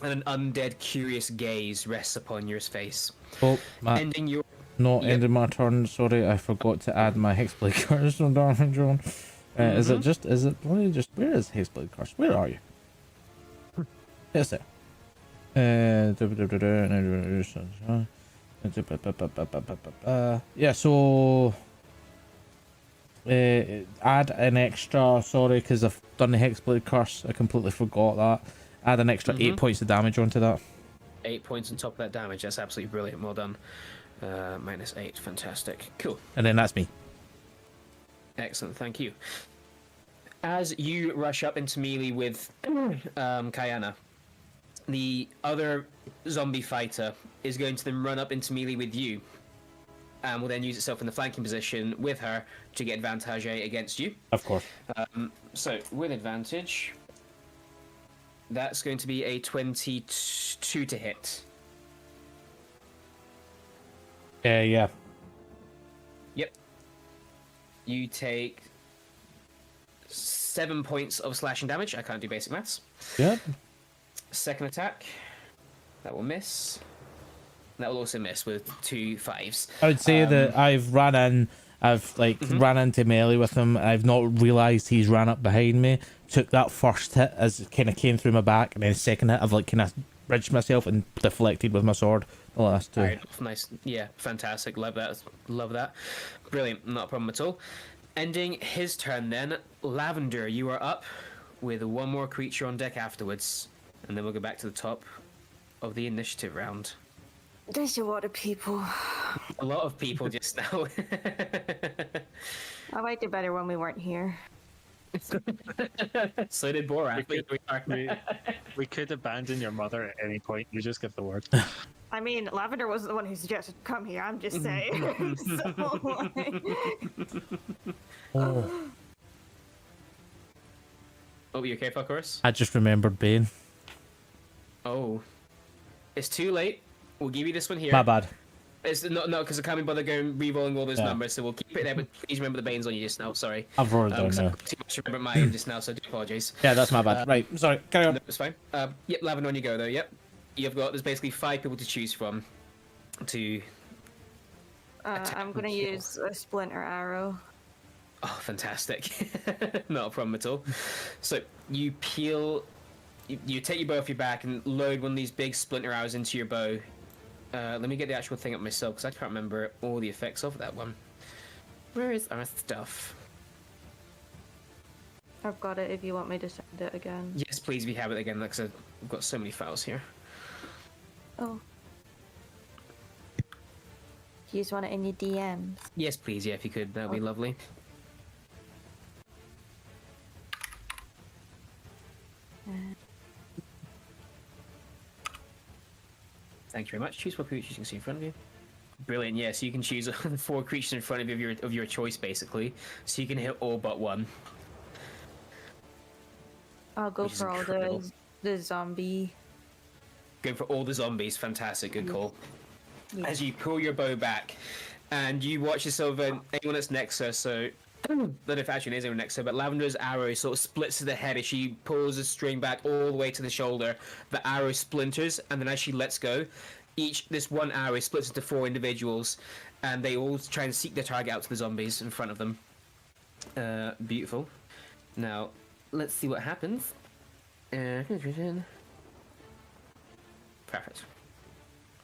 and an undead, curious gaze rests upon your face. Oh, Ending your... ending my turn. Sorry, I forgot to add my hexblade curse on damage on. Where is hexblade curse? Where are you? Yes, there. Yeah, so add an extra, sorry, because I've done the hexblade curse, I completely forgot that. Add an extra 8 points of damage onto that. 8 points on top of that damage. That's absolutely brilliant. Well done. -8. Fantastic. Cool. And then that's me. Excellent. Thank you. As you rush up into melee with Kayana, the other zombie fighter is going to then run up into melee with you, and will then use itself in the flanking position with her to get advantage against you. Of course. So with advantage, that's going to be a 22 to hit. Yeah. Yep. You take 7 points of slashing damage. I can't do basic maths. Yep. Second attack, that will miss. That will also miss with 2 5s. I would say that I've ran into melee with him. I've not realised he's ran up behind me. Took that first hit as it kind of came through my back, and then second hit I've like kind of bridged myself and deflected with my sword. The last two. Right, nice. Yeah, fantastic. Love that. Love that. Brilliant. Not a problem at all. Ending his turn then. Lavender, you are up with one more creature on deck afterwards. And then we'll go back to the top of the initiative round. There's a lot of people. A lot of people just now. I liked it better when we weren't here. So did Borath. We could abandon your mother at any point. You just give the word. I mean, Lavender wasn't the one who suggested come here. I'm just saying. So, Oh, you okay, Falcorus? I just remembered Bane. Oh. It's too late. We'll give you this one here. My bad. It's not because I can't be bothered going re-rolling all those Yeah. numbers, so we'll keep it there. But please remember the Bane's on you just now. Sorry. I've wrote it down 'Cause now. I've too much to remember my end just now, so I do apologise. Yeah, that's my bad. Right, sorry, carry on. No, it's fine. Yep, Lavender, on you go though. Yep. There's basically 5 people to choose from. To I'm gonna use a splinter arrow. Oh, fantastic. Not a problem at all. So you peel, you take your bow off your back and load one of these big splinter arrows into your bow. Let me get the actual thing up myself because I can't remember all the effects of that one. Where is our stuff? I've got it if you want me to send it again. Yes, please, we have it again because I've got so many files here. Oh. Do you just want it in your DMs? Yes, please, yeah, if you could, that'd be lovely. Thank you very much. Choose 4 creatures you can see in front of you. Brilliant, yeah, so you can choose 4 creatures in front of you of your choice, basically. So you can hit all but one. I'll go Which is for all incredible. the zombie. Go for all the zombies. Fantastic, good call. Yeah. As you pull your bow back, and you watch yourself and anyone that's next to her, so I don't know if actually there's anyone next to her, but Lavender's arrow sort of splits to the head as she pulls the string back all the way to the shoulder. The arrow splinters, and then as she lets go, this one arrow splits into 4 individuals, and they all try and seek their target out to the zombies in front of them. Beautiful. Now, let's see what happens. Perfect.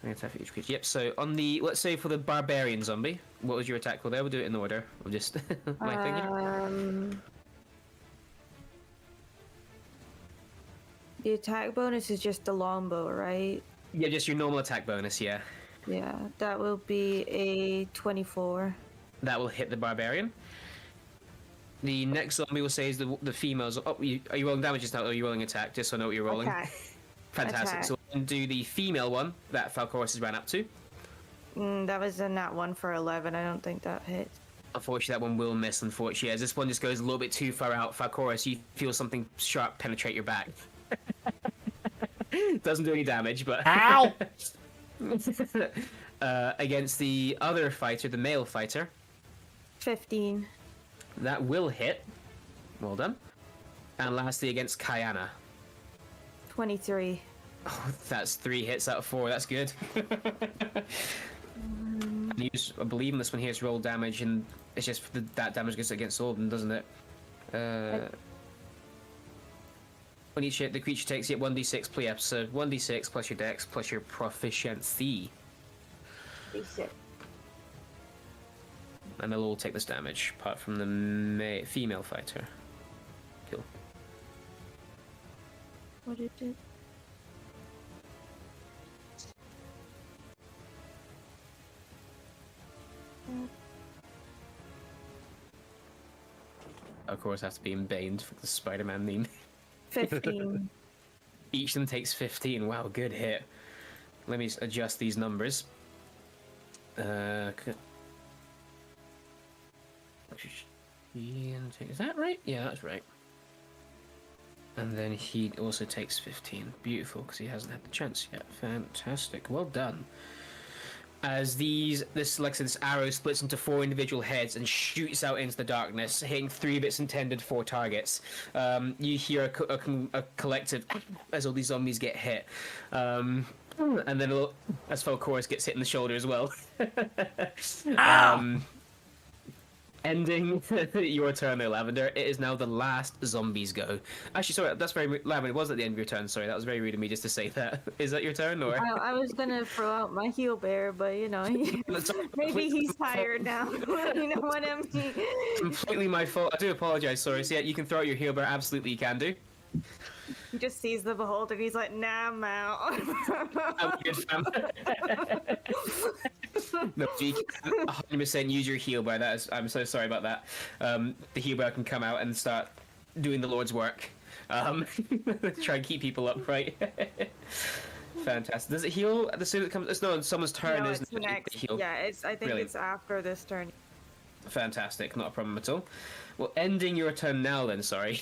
I'm gonna attack for each creature. Yep. So on the, let's say for the barbarian zombie, what was your attack roll there? We'll do it in order. We'll just my thing here. The attack bonus is just the longbow, right? Yeah, just your normal attack bonus. Yeah, Yeah, that will be a 24. that will hit the barbarian. The next zombie we'll say is the females. Oh, are you rolling damage just now? Or are you rolling attack? Just so I know what you're rolling. Attack. Fantastic. Attack. So we'll do the female one that Falcorus has ran up to. That was a nat 1 for 11. I don't think that hits. Unfortunately, that one will miss, unfortunately, as this one just goes a little bit too far out. Falcorus, you feel something sharp penetrate your back. Doesn't do any damage, but... Ow! Against the other fighter, the male fighter, 15. that will hit. Well done. And lastly, against Kayana. 23. Oh, that's 3 hits out of 4. That's good. And I believe in this one here it's roll damage, and it's just that damage goes against all of them, doesn't it? When each hit, the creature takes 1d6 per episode. 1d6 plus your dex plus your proficiency. And they'll all take this damage, apart from the female fighter. Cool. What did it? Of course, have to be embaned for the Spider-Man meme. 15. Each of them takes 15. Wow, good hit. Let me adjust these numbers. Is that right? Yeah, that's right. And then he also takes 15. Beautiful, because he hasn't had the chance yet. Fantastic. Well done. As this arrow splits into 4 individual heads and shoots out into the darkness, hitting 3 of its intended 4 targets. You hear a collective as all these zombies get hit. And then as Falcorus gets hit in the shoulder as well. Ending your turn there, Lavender. It is now the last zombies go. Actually, sorry, that's very Lavender. It was at the end of your turn. Sorry, that was very rude of me just to say that. Is that your turn, or? I was gonna throw out my heal bear, but you know, maybe he's tired now. You know what I mean? Completely my fault. I do apologize. Sorry. So yeah, you can throw out your heal bear. Absolutely, you can do. He just sees the beholder. He's like, nah, I'm out. I'm good, fam. No, you can 100% use your heal bear. I'm so sorry about that. The heal bear can come out and start doing the Lord's work. Try and keep people upright. Fantastic. Does it heal as soon as it comes? It's not on someone's turn, No, isn't it's it? next. Heal. Yeah, I think Brilliant. it's after this turn. Fantastic, not a problem at all. Well, ending your turn now then, sorry.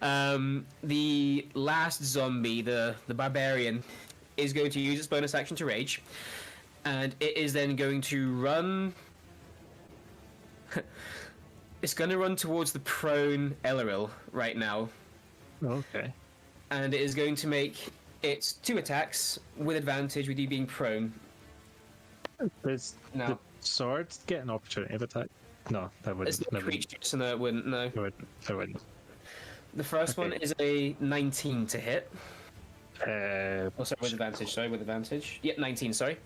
The last zombie, the barbarian, is going to use its bonus action to rage. and it is then going to run. It's going to run towards the prone Elleril right now, Okay. and it is going to make its 2 attacks with advantage with you being prone. Does No. the sword get an opportunity of attack? No, that It's wouldn't. not creature, so no, it wouldn't. No. I wouldn't. The first one Okay. is a 19 to hit. Uh, Oh, sorry, with advantage. Sorry, with advantage. Yep, 19. Sorry.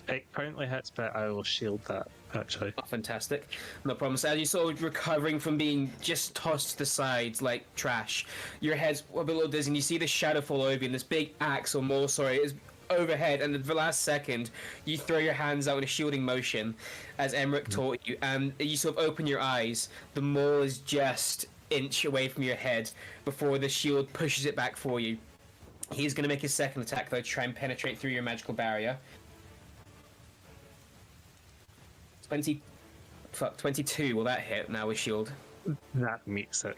it currently hits, but I will shield that actually. Oh, fantastic. No problem. So as you're sort of recovering from being just tossed to the sides like trash, your head's a little dizzy, and you see the shadow fall over you, and this big axe or maul, sorry, is overhead, and at the last second, you throw your hands out in a shielding motion, as Emmerich taught you, and you sort of open your eyes. The maul is just inch away from your head before the shield pushes it back for you. He's going to make his second attack, though, to try and penetrate through your magical barrier. 22, will that hit now with shield? That meets it.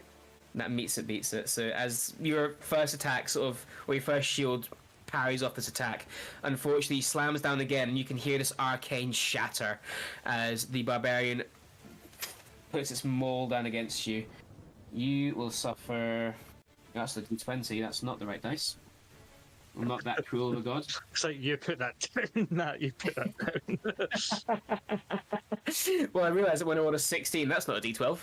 That meets it, beats it. So as your first attack or your first shield parries off this attack, unfortunately he slams down again, and you can hear this arcane shatter as the barbarian puts its maul down against you. You will suffer... That's the d20, that's not the right dice. I'm not that cruel of a god. So you put that down. Nah, you put that down. Well, I realised that when I rolled a 16, that's not a d12.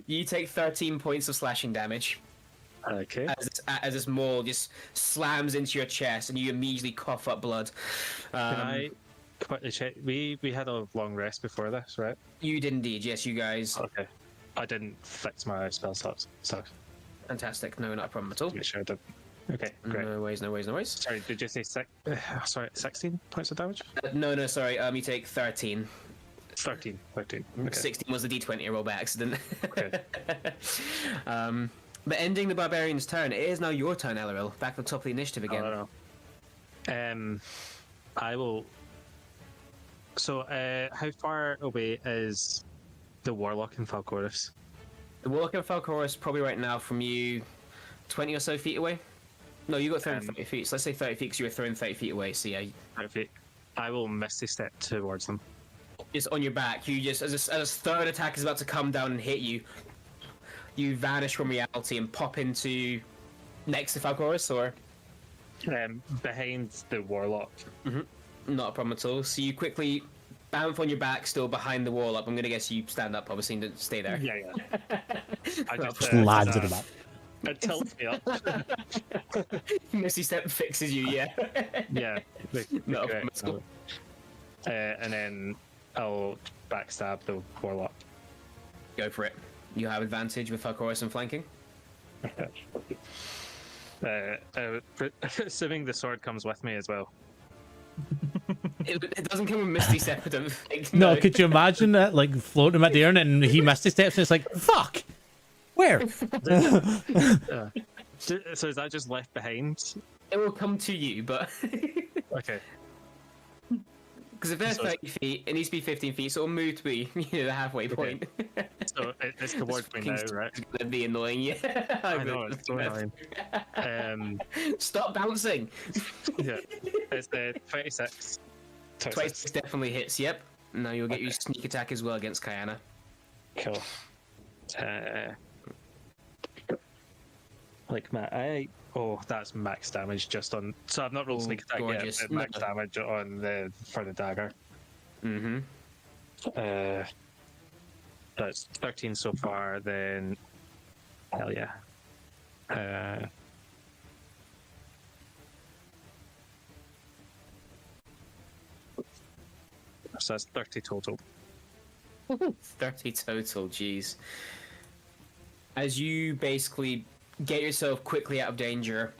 You take 13 points of slashing damage Okay. as this maul just slams into your chest, and you immediately cough up blood. Can I quickly check? We had a long rest before this, right? You did indeed, yes, you guys. Okay. I didn't fix my spell slots, so Fantastic. No, not a problem at all. make sure I did. Okay, great. No worries, no worries, no worries. Sorry, did you say 16 points of damage? No, sorry. You take 13. 13. Okay. 16 was the d20 I rolled by accident. Okay. But ending the barbarian's turn, it is now your turn, Elleril. Back at the top of the initiative again. I will. So, how far away is the Warlock in Falcoris? The Warlock and Falcoris probably right now from you 20 or so feet away. No, you got thrown 30 feet. So let's say 30 feet because you were thrown 30 feet away. So yeah, Okay. I will Misty Step towards them. just on your back. You just, as a third attack is about to come down and hit you, you vanish from reality and pop into next to Falcoris, or Behind the Warlock. not a problem at all. So you quickly bounce on your back, still behind the wall up. I'm gonna guess you stand up, obviously, and stay there. Yeah. I Just lands at the back. It tilts me up. Misty Step fixes you, yeah. Yeah. Not a correct. problem And then I'll backstab the Warlock. Go for it. You have advantage with Falcoris and flanking. Assuming the sword comes with me as well. It doesn't come with Misty Step, I don't think. No, could you imagine that, like, floating him at the air and he misty steps and it's like, fuck! Where? So is that just left behind? It will come to you, but... Okay. Because if there's 30 feet, it needs to be 15 feet, so it'll move to be the halfway point. So it's towards me now, right? It's going to be annoying, yeah. I know, it's so annoying. Stop bouncing! Yeah. It's the 26. 26 definitely hits, yep. Now you'll get your sneak attack as well against Kayana. Cool. That's max damage just on. So I've not rolled Oh, sneak attack gorgeous. yet, but max damage on for the dagger. Mm-hmm. That's 13 so far. Then, hell yeah. So that's 30 total. 30 total, jeez. As you basically get yourself quickly out of danger,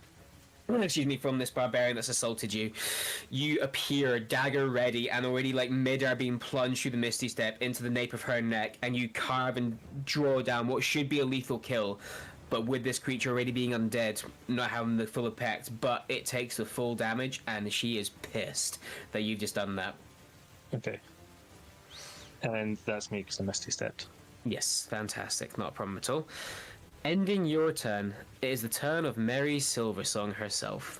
excuse me, from this barbarian that's assaulted you, you appear dagger ready and already like mid-air being plunged through the Misty Step into the nape of her neck, and you carve and draw down what should be a lethal kill, but with this creature already being undead, not having the full effect, but it takes the full damage, and she is pissed that you've just done that. Okay. And that's me because I Misty Stepped. Yes, fantastic, not a problem at all. Ending your turn, it is the turn of Mary Silversong herself.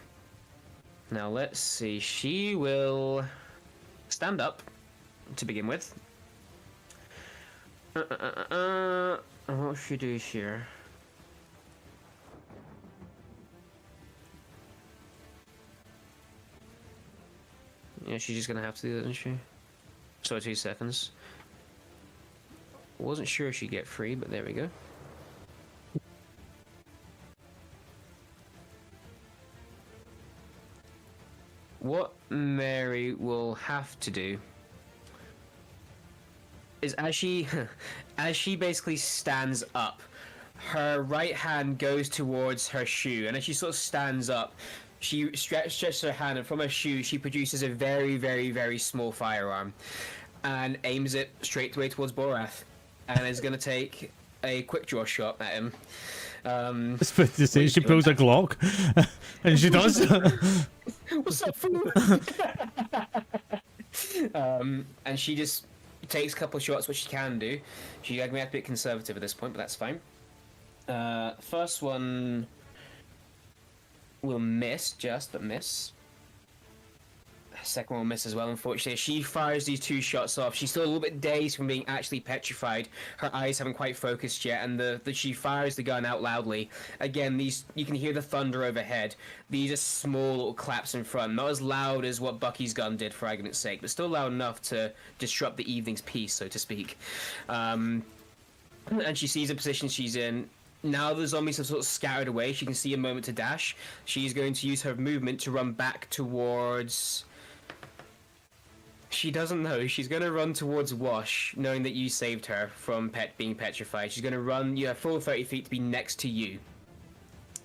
Now let's see. She will stand up to begin with. And what should she do here? Yeah, she's just gonna have to do that, isn't she? So 2 seconds. Wasn't sure she'd get free, but there we go. What Mary will have to do is as she basically stands up, her right hand goes towards her shoe, and as she sort of stands up, she stretches her hand, and from her shoe she produces a very, very, very small firearm and aims it straight away towards Borath, and is going to take a quick draw shot at him. It's supposed to say she pulls a Glock, and she does. What's up, fool? And she just takes a couple of shots, which she can do. She's going to have to be a bit conservative at this point, but that's fine. First one will miss, but miss. Second one will miss as well, unfortunately. She fires these 2 shots off. She's still a little bit dazed from being actually petrified. Her eyes haven't quite focused yet, and she fires the gun out loudly. Again, you can hear the thunder overhead. These are small little claps in front, not as loud as what Bucky's gun did, for argument's sake, but still loud enough to disrupt the evening's peace, so to speak. And she sees the position she's in. Now the zombies have sort of scattered away. She can see a moment to dash. She's going to use her movement to run back towards... She doesn't know. She's going to run towards Wash, knowing that you saved her from being petrified. She's going to run full 30 feet to be next to you.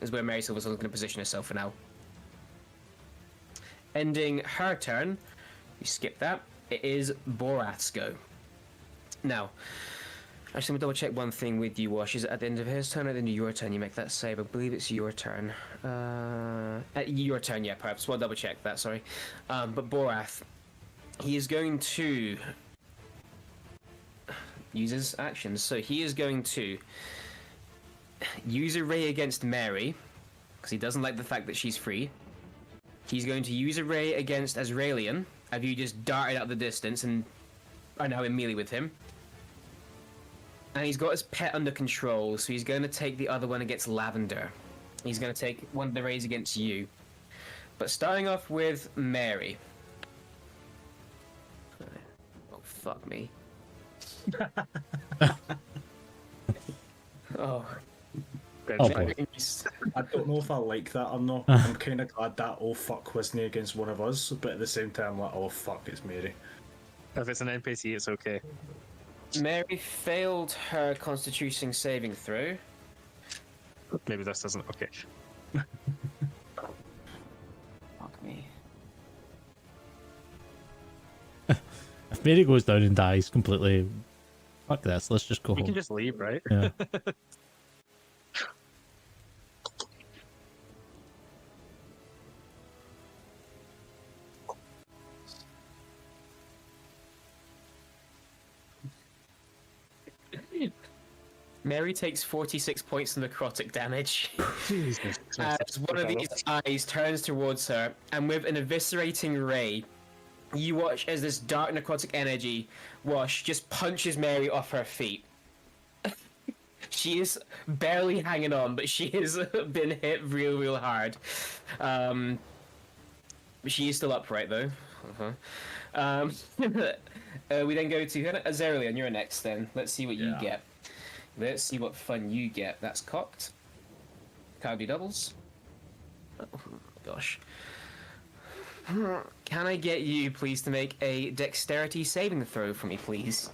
Is where Mary Silverstone's going to position herself for now. Ending her turn, you skip that. It is Borath's go. Now, actually, I'm going to double check one thing with you, Wash. Is it at the end of his turn or at the end of your turn you make that save? I believe it's your turn. At your turn, yeah, perhaps. Well, double check that, sorry. But Borath, he is going to use his actions. So he is going to use a ray against Mary, because he doesn't like the fact that she's free. He's going to use a ray against Azraelian. Have you just darted out the distance and are now in melee with him? And he's got his pet under control, so he's going to take the other one against Lavender. He's going to take one of the rays against you. But starting off with Mary. Oh, fuck me. Oh. Oh, boy. I don't know if I like that or not. I'm kind of glad that oh fuck wasn't against one of us, but at the same time, I'm like, oh fuck, it's Mary. If it's an NPC, it's okay. Mary failed her Constitution saving throw. Maybe this doesn't. Okay. Fuck me. If Mary goes down and dies completely, fuck this. Let's just go You home. can just leave, right? Yeah. Mary takes 46 points of necrotic damage. Jesus. As one of these eyes turns towards her, and with an eviscerating ray, you watch as this dark necrotic energy wash just punches Mary off her feet. She is barely hanging on, but she has been hit real hard. But she is still upright though. We then go to Azarian. You're next then. Let's see what you get. Let's see what fun you get. That's cocked. Can't do doubles. Oh gosh. Can I get you, please, to make a dexterity saving throw for me, please?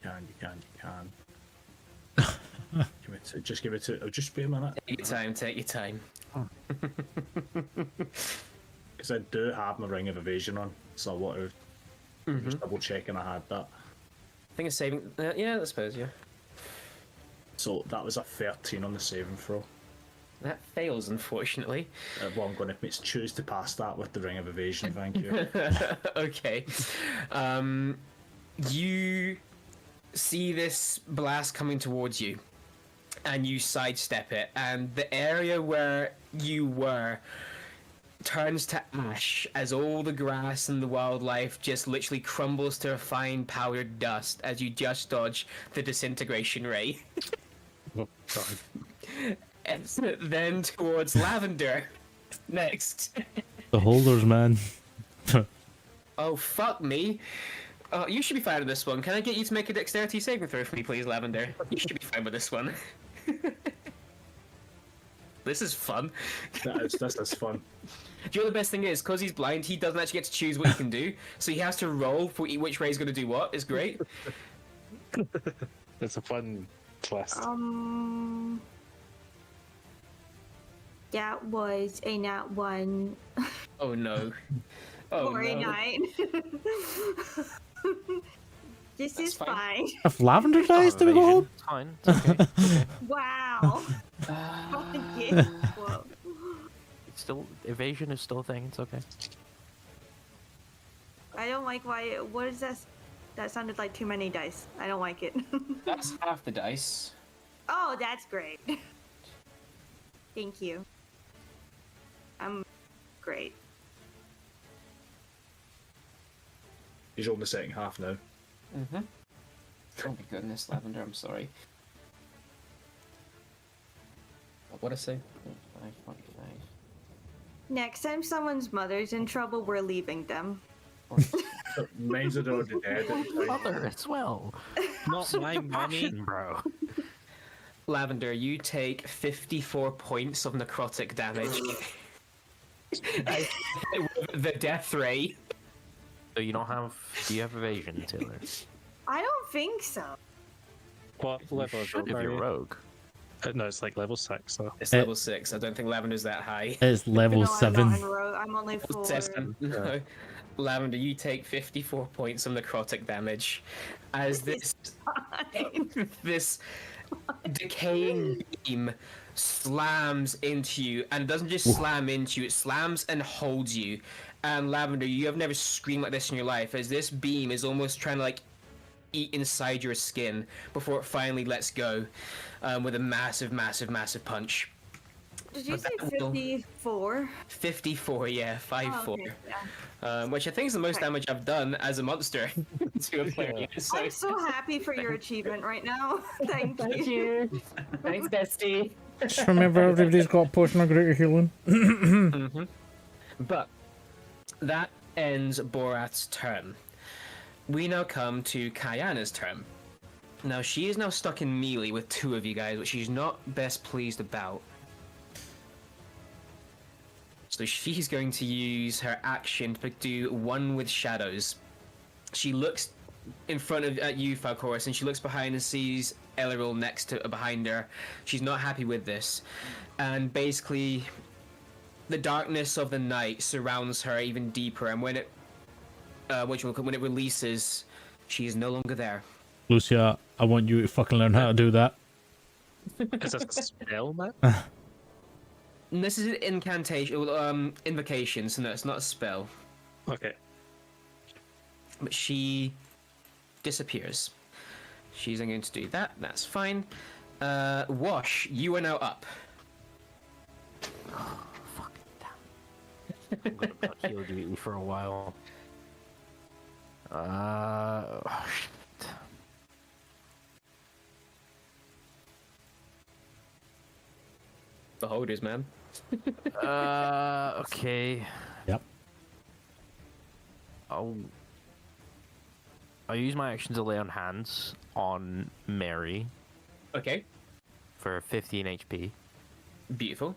You can. Just give it to. Oh, just wait a minute. Take your time. Because I do have my ring of evasion on, so I want to just double check and I had that. I think it's saving. Yeah, I suppose, yeah. So that was a 13 on the saving throw. That fails, unfortunately. Well, I'm going to choose to pass that with the ring of evasion, thank you. Okay. You see this blast coming towards you, and you sidestep it, and the area where you were turns to ash as all the grass and the wildlife just literally crumbles to a fine powdered dust as you just dodge the disintegration ray. Oh, God. And then towards Lavender. Next. The holders, man. Oh, fuck me. You should be fine with this one. Can I get you to make a dexterity saving throw for me, please, Lavender? You should be fine with this one. This is fun. This is fun. Do you know the best thing is? Because he's blind, he doesn't actually get to choose what he can do, so he has to roll for which way he's going to do what. It's great. It's a fun twist. That was a nat 1 Oh no. Oh or a no. 9. This That's is fine. fine. If Lavender dies, do we go home? It's fine. It's okay. It's okay. Wow. Yeah. Whoa. It's still evasion is still a thing. It's okay. I don't like why. What is that? That sounded like too many dice. I don't like it. That's half the dice. Oh, that's great. Thank you. I'm great. He's on the second half now. Mm-hmm. Oh my goodness, Lavender, I'm sorry. What'd I say? 45. Next time someone's mother's in trouble, we're leaving them. Mine's already dead. Mother as well. Not my money. Bro. Lavender, you take 54 points of necrotic damage. The death ray. So you don't have? Do you have evasion, Taylor? I don't think so. What level is Should it? if you're rogue. No, it's like level 6, so. It's level 6. I don't think Lavender's that high. It's level No, 7. I'm not in row. I'm only 4. 7. No. Lavender, you take 54 points of necrotic damage as this this decaying beam slams into you, and it doesn't just slam into you, it slams and holds you. And Lavender, you have never screamed like this in your life, as this beam is almost trying to like eat inside your skin before it finally lets go with a massive punch. Did you But say that will- 54? 54, yeah, 5-4. Okay, yeah. Which I think is the most Okay. damage I've done as a monster to a player. So, I'm so happy for your achievement right now. Thank you. thank you. Thanks, Bestie. Just remember, everybody's got a potion of greater healing. But that ends Borath's turn. We now come to Kayana's turn. Now, she is now stuck in melee with 2 of you guys, which she's not best pleased about. So she's going to use her action to do one with shadows. She looks in front of at you, Falcoris, and she looks behind and sees Eliril next to behind her. She's not happy with this, and basically, the darkness of the night surrounds her even deeper. And when it releases, she is no longer there. Lucia, I want you to fucking learn how to do that. Is this a spell, man? And this is an incantation, invocation, so no, it's not a spell. Okay. But she disappears. She's going to do that. That's fine. Wash, you are now up. Fuck damn. I'm gonna put heal duty for a while. Shit. The holders, man. Okay. Yep. I'll use my action to lay on hands on Mary Okay, for 15 HP. beautiful.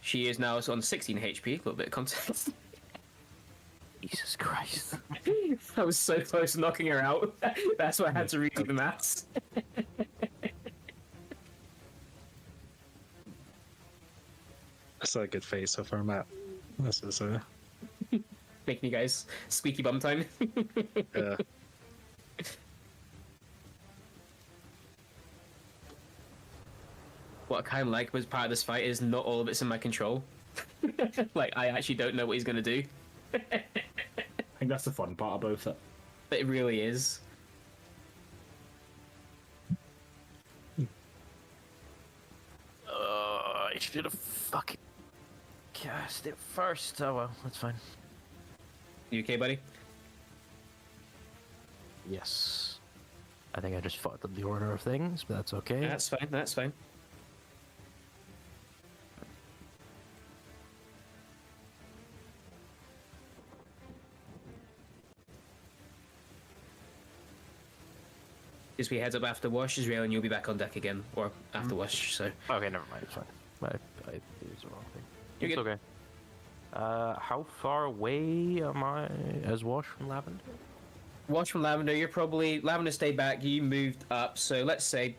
She is now on 16 HP. A little bit of context. Jesus Christ. I was so close to knocking her out. That's why I had to redo the maths. That's a good face so far, Matt. This is Making you guys squeaky bum time. yeah. What I kind of like was part of this fight is not all of it's in my control. Like, I actually don't know what he's going to do. I think that's the fun part about it. But it really is. I should have fucking. cast it first. Oh well, that's fine. You okay, buddy? Yes. I think I just fucked up the order of things, but that's okay. That's fine. That's fine. Just be heads up after wash, Israel, and you'll be back on deck again, or after wash. So Okay, never mind. It's fine. I used the wrong thing. You're It's good. okay. How far away am I as Wash from Lavender? wash from Lavender. You're probably Lavender stayed back. You moved up, so let's say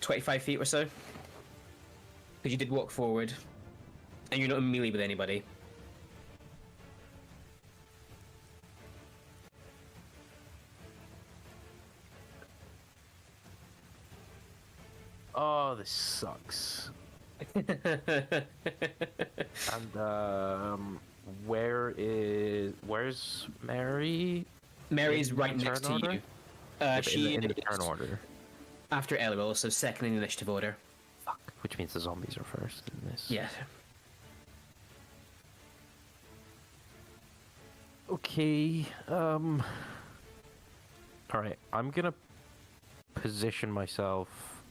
25 feet or so, because you did walk forward, and you're not in melee with anybody. Oh, this sucks. And where's Mary? Mary's In right turn next to order? you. Yeah, but She in the is turn order. after Elwell, so second in initiative order. Fuck. Which means the zombies are first in this. Yeah. Okay. All right. I'm gonna position myself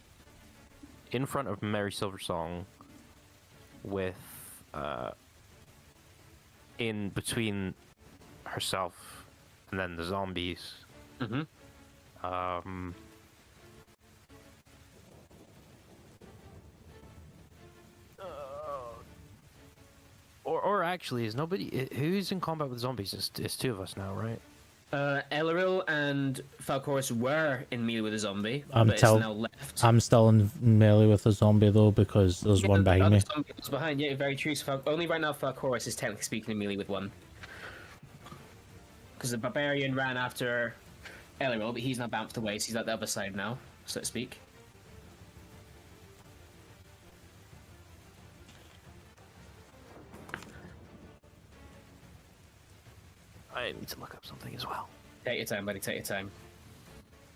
in front of Mary Silversong, with in between herself and then the zombies. Mm-hmm. Or actually, is nobody who's in combat with zombies? It's two of us now, right? Elleril and Falcoris were in melee with a zombie, I'm but it's tell- now left. I'm still in melee with the zombie though because there's Yeah, one the behind other me. zombie was behind. Yeah, very true. So only right now Falcoris is technically speaking in melee with one. Because the barbarian ran after Elleril, but he's now bounced away, so he's at the other side now, so to speak. I need to look up something as well. Take your time, buddy. Take your time.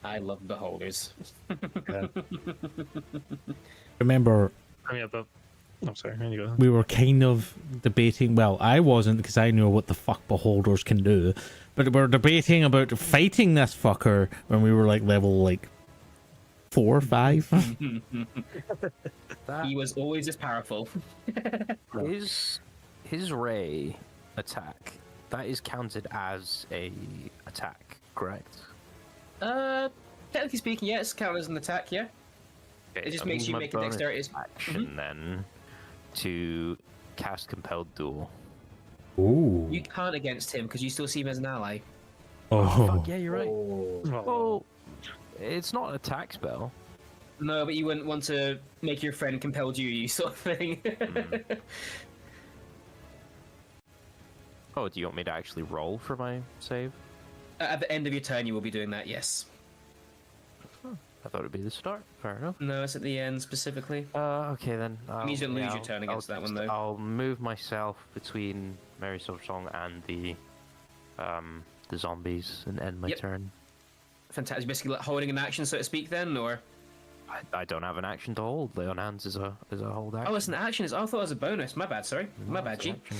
I love beholders. Remember, I mean, but I'm sorry. Here you go. we were kind of debating. Well, I wasn't because I knew what the fuck beholders can do, but we were debating about fighting this fucker when we were like level 4 or 5. He was always as powerful. His ray attack, that is counted as a attack, correct? Technically speaking, yeah, it's counted as an attack. Yeah. Okay, It just I'm makes using you my make a bonus dexterity. action then to cast compelled duel. Ooh. You can't against him because you still see him as an ally. Oh. Fuck yeah, you're right. Oh, Well, it's not an attack spell. No, but you wouldn't want to make your friend compelled you sort of thing. Oh, do you want me to actually roll for my save? At the end of your turn, you will be doing that. Yes. I thought it'd be the start. Fair enough. No, it's at the end specifically. Okay then. means you don't lose your I'll- turn against that one, though. I'll move myself between Mary Silversong and the zombies and end my Yep. turn. Fantastic. Basically, like holding an action, so to speak. Then, or I don't have an action to hold. Lay on hands is a hold action. oh, it's an action. I thought it was a bonus. My bad. Sorry. My No, bad, it's G. an action.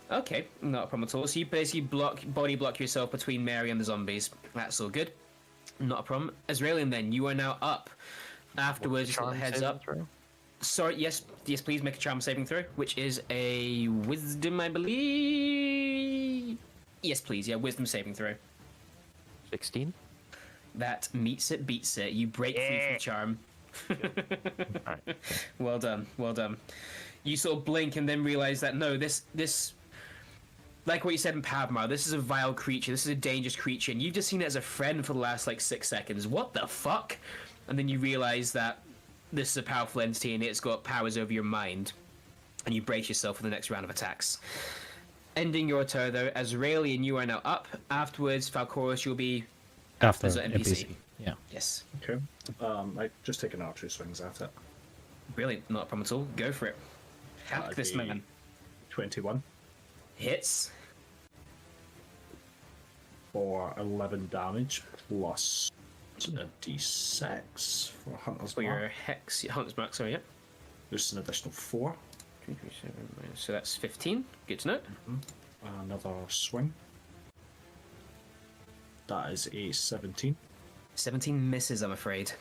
Okay, not a problem at all. So you basically body block yourself between Mary and the zombies. That's all good. Not a problem. Azraelian, then you are now up. Afterwards, just a little Charm heads saving up. throw? Sorry, yes, please make a charm saving throw, which is a wisdom, I believe. Yes, please. Yeah, wisdom saving throw. 16. That meets it, beats it. You break free from charm. Alright. Well done, well done. You sort of blink and then realize that no, this, like what you said in Pavmar, this is a vile creature. This is a dangerous creature, and you've just seen it as a friend for the last 6 seconds. What the fuck? And then you realize that this is a powerful entity and it's got powers over your mind, and you brace yourself for the next round of attacks. Ending your turn though, Azraelian, you are now up. Afterwards, Falcoris, you'll be After the NPC. Yeah. Yes, okay. I just take an archery swings at it. brilliant. Not a problem at all. Go for it. Hack That'd this be man. 21 Hits. for 11 damage plus a d6 for Hunter's For your Mark. hex, Hunter's Mark, sorry, yeah. There's an additional 4. So that's 15. Good to know. Another swing. That is a 17. 17 misses, I'm afraid.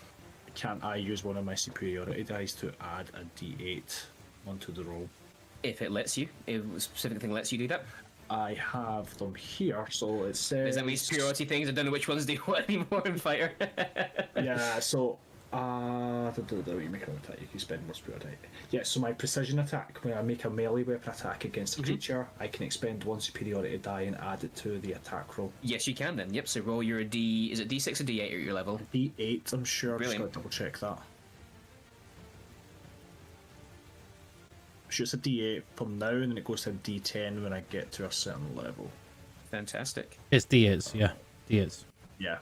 Can I use one of my superiority dice to add a d8 onto the roll? If it lets you. If a specific thing lets you do that. I have them here, so it says... Does that mean superiority things? I don't know which ones do what anymore in Fighter. Yeah, so... you make an attack, you can spend more superiority. Yeah, so my precision attack, when I make a melee weapon attack against a creature, I can expend one superiority die and add it to the attack roll. Yes, you can then. Yep, so roll your D... Is it D6 or D8 at your level? D8, I'm sure. Brilliant. Just gotta double check that. So it's a D8 from now, and then it goes to a D10 when I get to a certain level. Fantastic. It's D8s, yeah. D8s. Yeah.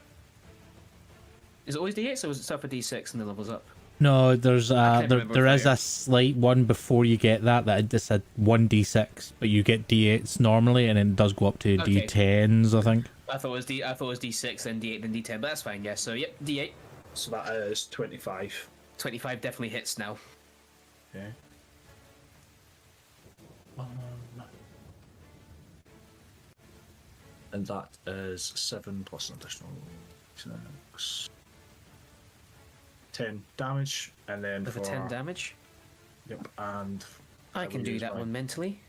Is it always D8, or was it start for D6 and then levels up? No, there's can't remember there is Fire. a slight one before you get that it's a 1d6, but you get d8s normally, and then it does go up to Okay. d10s, I think. I thought it was D6, then D8, then D10, but that's fine, yeah. So, yep, D8. So that is 25. 25 definitely hits now. Okay. And that is 7 plus an additional 6. 10 damage, and then With for a 10 damage. Yep, and I will can do use that my- one mentally.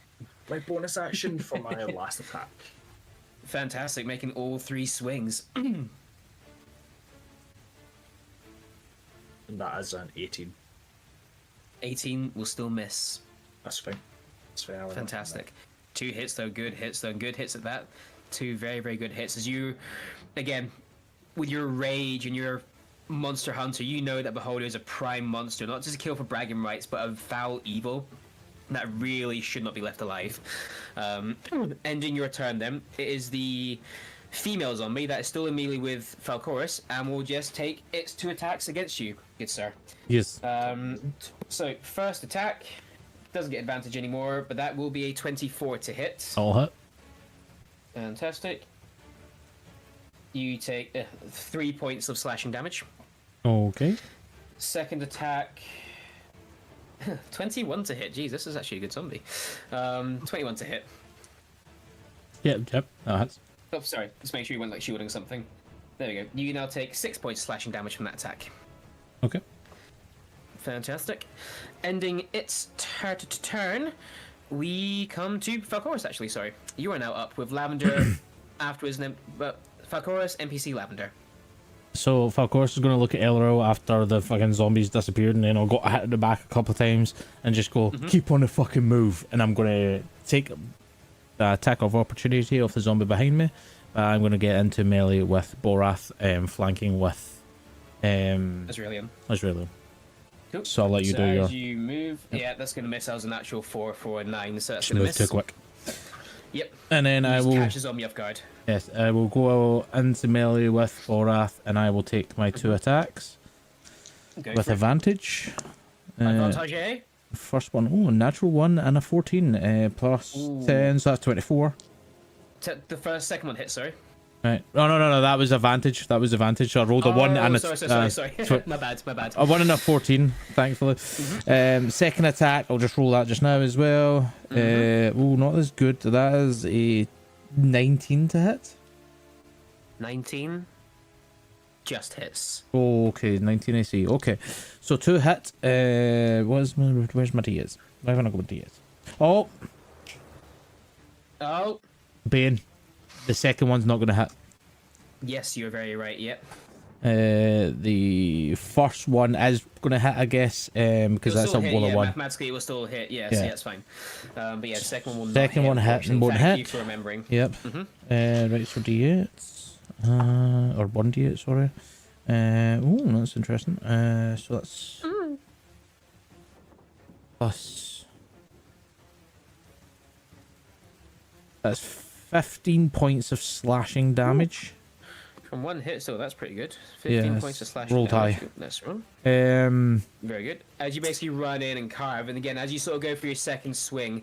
My bonus action for my last attack. Fantastic, making all 3 swings. And that is an 18. 18 will still miss. That's fine. That's fine. I will Fantastic. 2 hits though, good hits though, good hits at that. 2 very, very good hits. As you, again, with your rage and your monster hunter, you know that Beholder is a prime monster, not just a kill for bragging rights, but a foul evil that really should not be left alive. Ending your turn then, it is the female zombie that is still in melee with Falcorus and will just take its 2 attacks against you, good sir. Yes. So, first attack, doesn't get advantage anymore, but that will be a 24 to hit. All hit. Fantastic. You take 3 points of slashing damage. Okay. Second attack, 21 to hit. Jeez, this is actually a good zombie. 21 to hit. Yep. That hits. Oh, sorry. Just make sure you weren't like shielding something. There we go. You now take 6 points of slashing damage from that attack. Okay. Fantastic. Ending its turn, we come to Falcorus, actually, sorry. You are now up with Lavender afterwards, and then Falcorus, NPC Lavender. So Falcorus is going to look at Elro after the fucking zombies disappeared, and then I'll go hit the back a couple of times and just go, keep on the fucking move. And I'm going to take the attack of opportunity of the zombie behind me. I'm going to get into melee with Borath, flanking with Azraelian. Cool. So I'll let you do your... As you move, yeah, that's going to miss. That was a natural 4 for a 9, so that's Just going to move miss. too quick. Yep. And then I Just will... catch a zombie off guard. Yes, I will go into melee with Borath, and I will take my 2 attacks Go with for it. advantage. Advantage, eh? First one, a natural 1 and a 14, plus Ooh. 10, so that's 24. The second one hit, sorry. Right. No, that was advantage. That was advantage. So I rolled a 1 and a... Sorry. My bad. A 1 and a 14, thankfully. Second attack, I'll just roll that just now as well. Not as good. That is a 19 to hit. 19 just hits. Okay, 19 AC. Okay, so 2 hit. Where's my D8s? Why haven't I got my D8s? Oh, Bane. The second one's not going to hit. Yes, you're very right. Yep. The first one is going to hit, I guess, because that's a roll of 1. Mathematically, it will still hit. Yes, Yeah. yeah, it's fine. But yeah, the second one will Second not one hit and unfortunately. won't Thank hit. you for remembering. Yep. Right, so D8s. Or 1d8, sorry. That's interesting. So that's... Plus... That's 15 points of slashing damage. From 1 hit, so that's pretty good. 15 Yes, points of slash rolled damage. high. That's wrong. Very good. As you basically run in and carve, and again, as you sort of go for your second swing,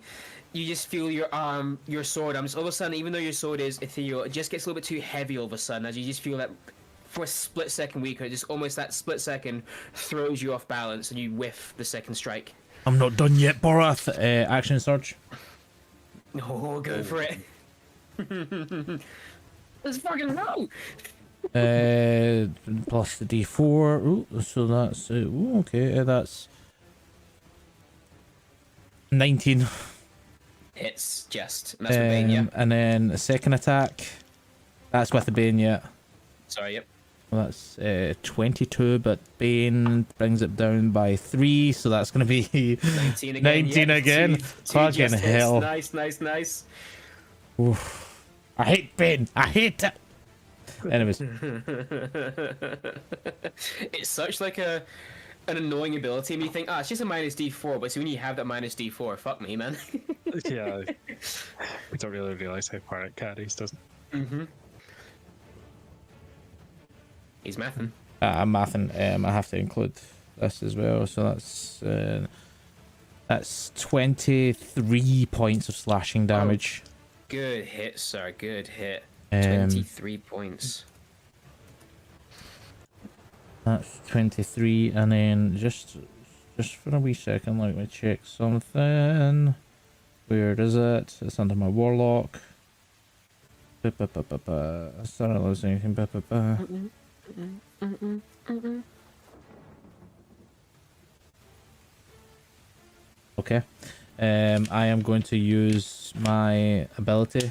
you just feel your arm, your sword arm, just all of a sudden, even though your sword is ethereal, it just gets a little bit too heavy all of a sudden, as you just feel that for a split second weaker, just almost that split second throws you off balance, and you whiff the second strike. I'm not done yet, Borath. Action surge. Oh, go for it. Let's fucking go. Plus the D4. Ooh, so that's ooh, okay. That's 19. Hits just. And that's with Bane, yeah. And then a second attack. That's with the Bane, yeah. Sorry, yep. Well, that's 22, but Bane brings it down by 3, so that's going to be 19 again. 19 yeah. again. Two Fucking just hits. hell. Nice. Oof. I hate Bane. I hate it. Anyways. It's such like an annoying ability, and you think, it's just a minus D4, but see when you have that minus D4, fuck me, man. Yeah, we don't really realise how far it carries, doesn't it? Mm-hmm. He's mathing. I'm mathing. I have to include this as well, so that's 23 points of slashing damage. Good hit, sir. Good hit. 23 points. That's 23, and then just for a wee second, let me check something. Where is it? It's under my warlock. I started losing anything. Okay. I am going to use my ability.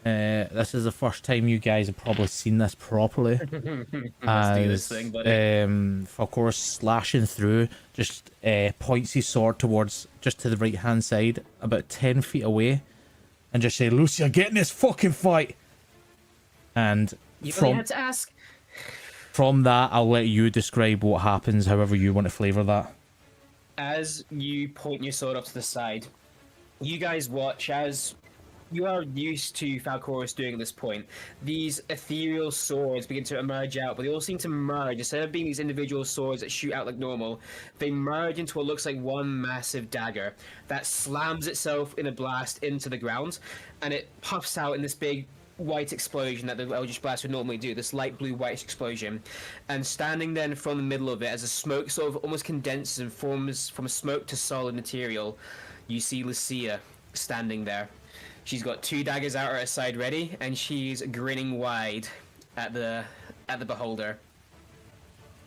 This is the first time you guys have probably seen this properly. Let's do this thing, buddy. Of course, slashing through, just points his sword towards, just to the right hand side, about 10 feet away, and just say, Lucia, get in this fucking fight! And You only had to ask. From that, I'll let you describe what happens, however you want to flavour that. As you point your sword up to the side, you guys watch as you are used to Falcorus doing at this point. These ethereal swords begin to emerge out, but they all seem to merge. Instead of being these individual swords that shoot out like normal, they merge into what looks like one massive dagger that slams itself in a blast into the ground, and it puffs out in this big white explosion that the Eldritch Blast would normally do, this light blue white explosion. And standing then from the middle of it, as the smoke sort of almost condenses and forms from smoke to solid material, you see Lucia standing there. She's got 2 daggers out at her side ready, and she's grinning wide at the beholder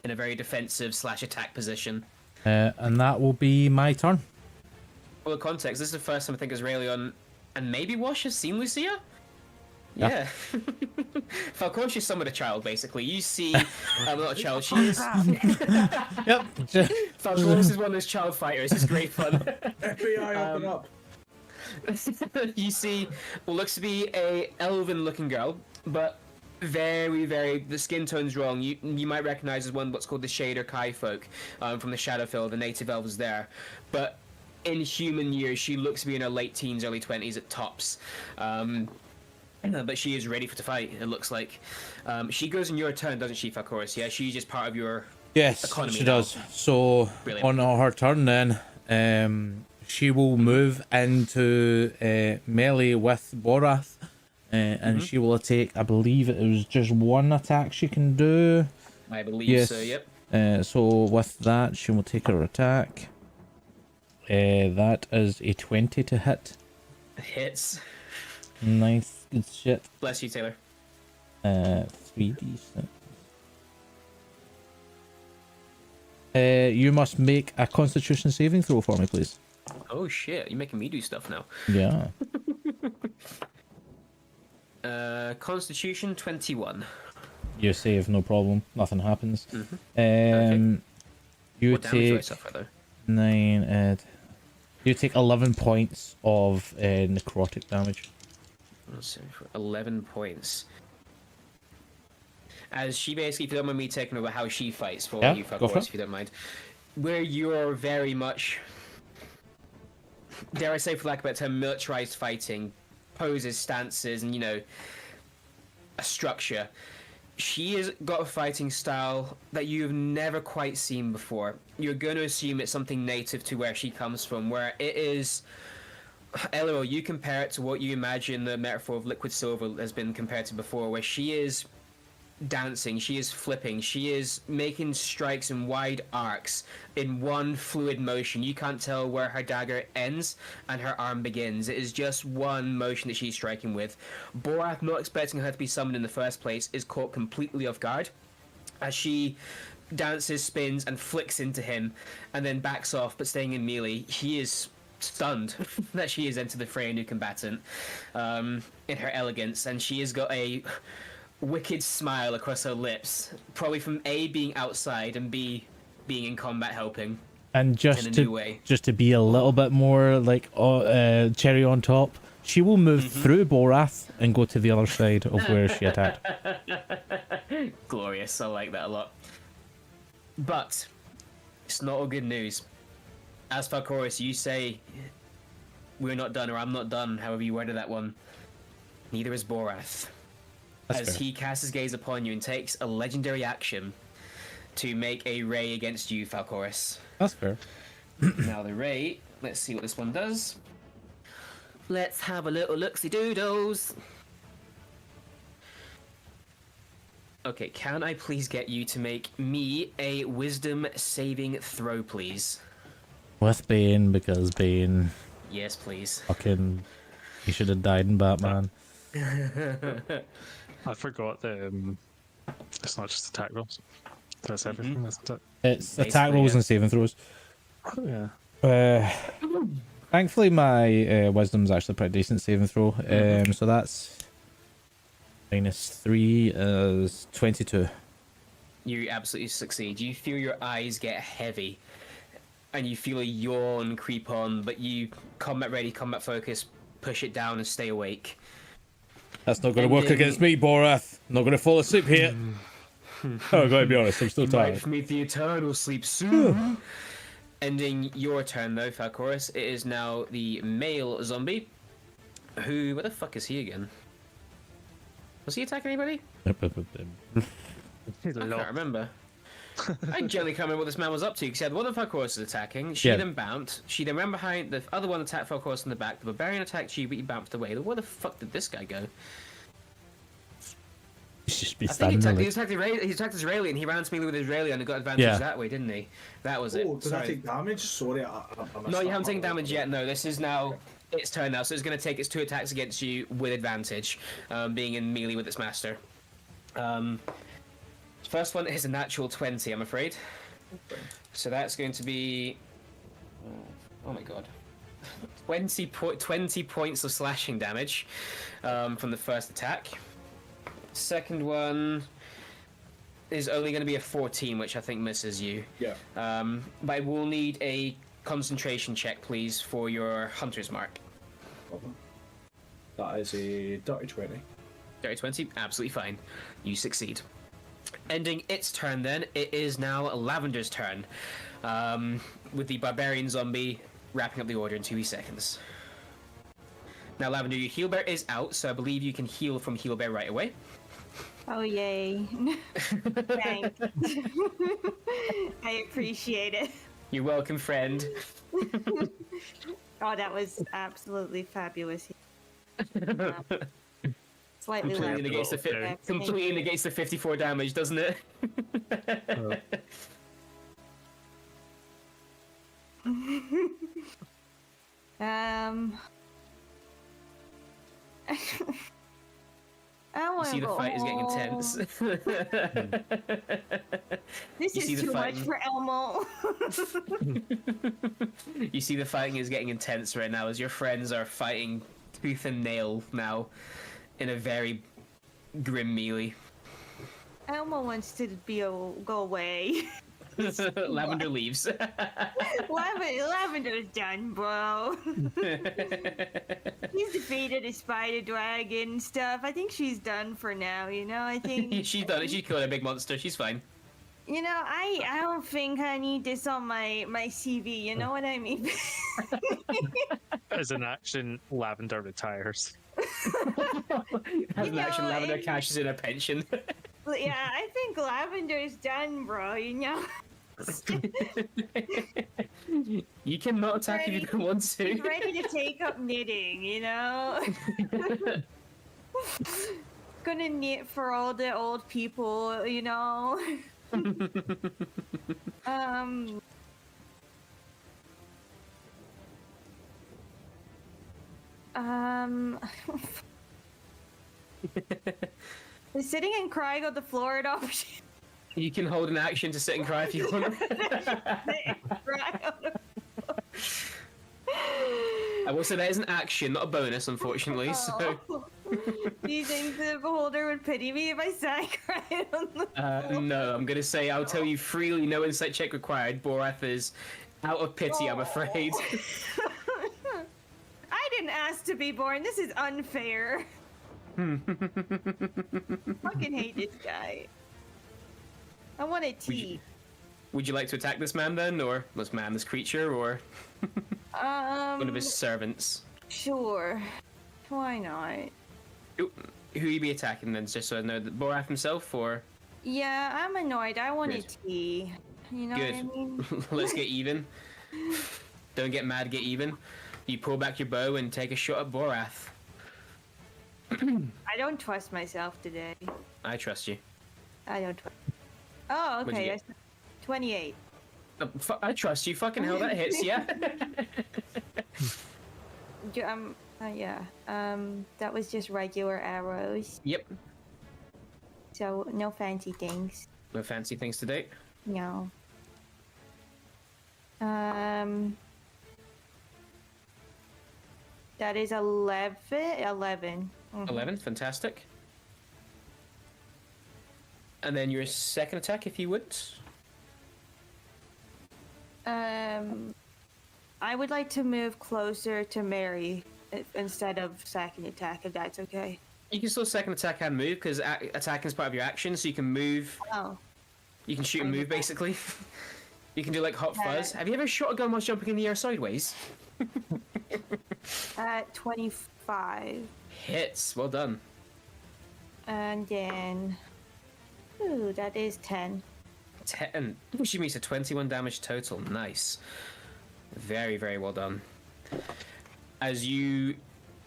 in a very defensive / attack position. And that will be my turn. For the context, this is the first time I think Israelion and maybe Wash has seen Lucia. Yeah. Falcon, she's somewhat a child, basically. You see, not a child, she is. Yep. Falcon is one of those child fighters. It's great fun. FBI, open up. You see what looks to be a elven-looking girl, but very, the skin tone's wrong. You might recognize as one what's called the Shader Kai folk from the Shadowfield, the native elves there. But in human years, she looks to be in her late teens, early 20s at tops. But she is ready to fight, it looks like. She goes in your turn, doesn't she, Falcorus? Yeah, she's just part of your economy she now. does. So, Brilliant. on her turn then, she will move into melee with Borath, and she will take, I believe it was just 1 attack she can do. I believe so, yep. So, with that, she will take her attack. That is a 20 to hit. Hits. Nice. Good shit. Bless you, Taylor. 3d6. You must make a Constitution saving throw for me, please. Oh shit, you're making me do stuff now. Yeah. Constitution 21. You save, no problem. Nothing happens. Okay. You What damage do I take suffer though? 9. You take 11 points of necrotic damage. Let's see, for 11 points. As she basically, if you don't mind me taking over how she fights for you, go for it. if you don't mind. Where you're very much, dare I say, for lack of a better term, militarized fighting, poses, stances, and, a structure. She has got a fighting style that you've never quite seen before. You're going to assume it's something native to where she comes from, where it is... Elro, you compare it to what you imagine the metaphor of liquid silver has been compared to before, where she is dancing, she is flipping, she is making strikes in wide arcs in one fluid motion. You can't tell where her dagger ends and her arm begins. It is just one motion that she's striking with. Borath, not expecting her to be summoned in the first place, is caught completely off guard as she dances, spins, and flicks into him, and then backs off, but staying in melee. He is stunned that she has entered the fray, a new combatant, in her elegance, and she has got a wicked smile across her lips, probably from A, being outside, and B, being in combat helping. And in a new way. just to be a little bit more like cherry on top, she will move through Borath and go to the other side of where she attacked. Glorious, I like that a lot. But it's not all good news. As Falcoris, you say we're not done, or I'm not done, however you worded that one. Neither is Borath. That's as fair. he casts his gaze upon you and takes a legendary action to make a ray against you, Falcoris. That's fair. Now the ray, let's see what this one does. Let's have a little look-see-doodles. Okay, can I please get you to make me a wisdom saving throw, please? With Bane, because Bane, Yes, please. fucking, he should have died in Batman. I forgot that it's not just attack rolls. That's everything, isn't it? It's attack Basically, rolls yeah. and saving throws. Yeah. Thankfully, my wisdom's actually pretty decent saving throw. So that's -3 is 22. You absolutely succeed. You feel your eyes get heavy, and you feel a yawn creep on, but you combat ready, combat focus, push it down and stay awake. That's not going to work Ending- against me, Borath. I'm not going to fall asleep here. Oh, I gotta be honest, I'm still You tired. might meet the eternal sleep soon. Ending your turn though, Falcoris. It is now the male zombie. Who? Where the fuck is he again? Was he attacking anybody? I can't remember. I generally can't remember what this man was up to, because he had one of Falcoris was attacking. She Yeah. then bounced. She then ran behind. The other one attacked Falcoris in the back. The barbarian attacked you, but you bounced away. Where the fuck did this guy go? He's just be I think he standing attacked, there. he attacked Israeli, and he ran to me with Israeli and got advantage Yeah. that way, didn't he? That was it. Oh, did I Sorry. take damage? Sorry, I missed No, you that haven't taken part. damage yet. No, this is now its turn now, so it's going to take its 2 attacks against you with advantage, being in melee with its master. First one is a natural 20, I'm afraid. So that's going to be, oh my god, 20 points of slashing damage from the first attack. Second one is only going to be a 14, which I think misses you. Yeah. But I will need a concentration check, please, for your hunter's mark. That is a dirty 20. Dirty 20, absolutely fine. You succeed. Ending its turn then, it is now Lavender's turn. With the barbarian zombie wrapping up the order in 2 seconds. Now Lavender, your heal bear is out, so I believe you can heal from heal bear right away. Oh, yay. Thanks. I appreciate it. You're welcome, friend. Oh, that was absolutely fabulous. Slightly Completely left. negates the completely negates the 54 damage, doesn't it? I You want see the fight is getting intense. This You see is the too much fighting. for Elmo. You see the fighting is getting intense right now as your friends are fighting tooth and nail now in a very grim melee. Elmo wants to go away. Lavender leaves. Lavender's done, bro. He's defeated a spider dragon and stuff. I think she's done for now, you know? I think, She's done it. She killed a big monster. She's fine. you know, I don't think I need this on my CV, you know what I mean? As an action, Lavender retires. As an action, know, Lavender and- cashes in a pension. Yeah, I think Lavender's done, bro, you know? You cannot attack if you don't want She's to. ready to take up knitting, you know? gonna knit for all the old people, you know. um. Sitting and crying on the floor an option. You can hold an action to sit and cry if you want. I will say that is an action, not a bonus, unfortunately. So. Do you think the beholder would pity me if I sat crying on the floor? No, I'm gonna say I'll tell you freely, no insight check required. Borath is out of pity, I'm afraid. I didn't ask to be born. This is unfair. Fucking hate this guy. I want a tea. Would you like to attack this man then, or this creature, or one of his servants? Sure. Why not? Who you be attacking then, just so I know? Borath himself, or? Yeah, I'm annoyed. I want a Good. tea. You know Good. what I mean? Let's get even. Don't get mad, get even. You pull back your bow and take a shot at Borath. I don't trust myself today. I trust you. I don't trust. Oh, What'd you okay. get? 28. I trust you. Fucking hell, that hits, yeah. Yeah. That was just regular arrows. Yep. So no fancy things. No fancy things to do. No. That is 11. 11. Mhm. 11, fantastic. And then your second attack, if you would. I would like to move closer to Mary instead of second attack, if that's okay. You can still second attack and move, because attacking is part of your action, so you can move. Oh. You can shoot and move, basically. You can do like hot fuzz. Have you ever shot a gun while jumping in the air sideways? 25. Hits, well done. And then... Ooh, that is 10. 10. Which means a 21 damage total. Nice. Very, very well done. As you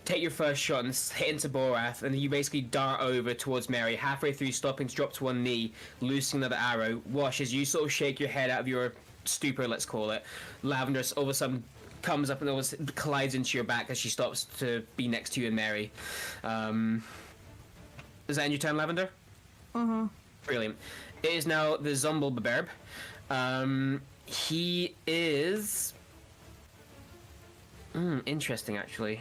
take your first shot and hit into Borath, and you basically dart over towards Mary, halfway through stopping to drop to one knee, loosing another arrow. Wash, as you sort of shake your head out of your stupor, let's call it, Lavender all of a sudden comes up and almost collides into your back as she stops to be next to you and Mary. Does that end your turn, Lavender? Mm-hmm. Brilliant. It is now the Zumbleberb. He is... interesting, actually.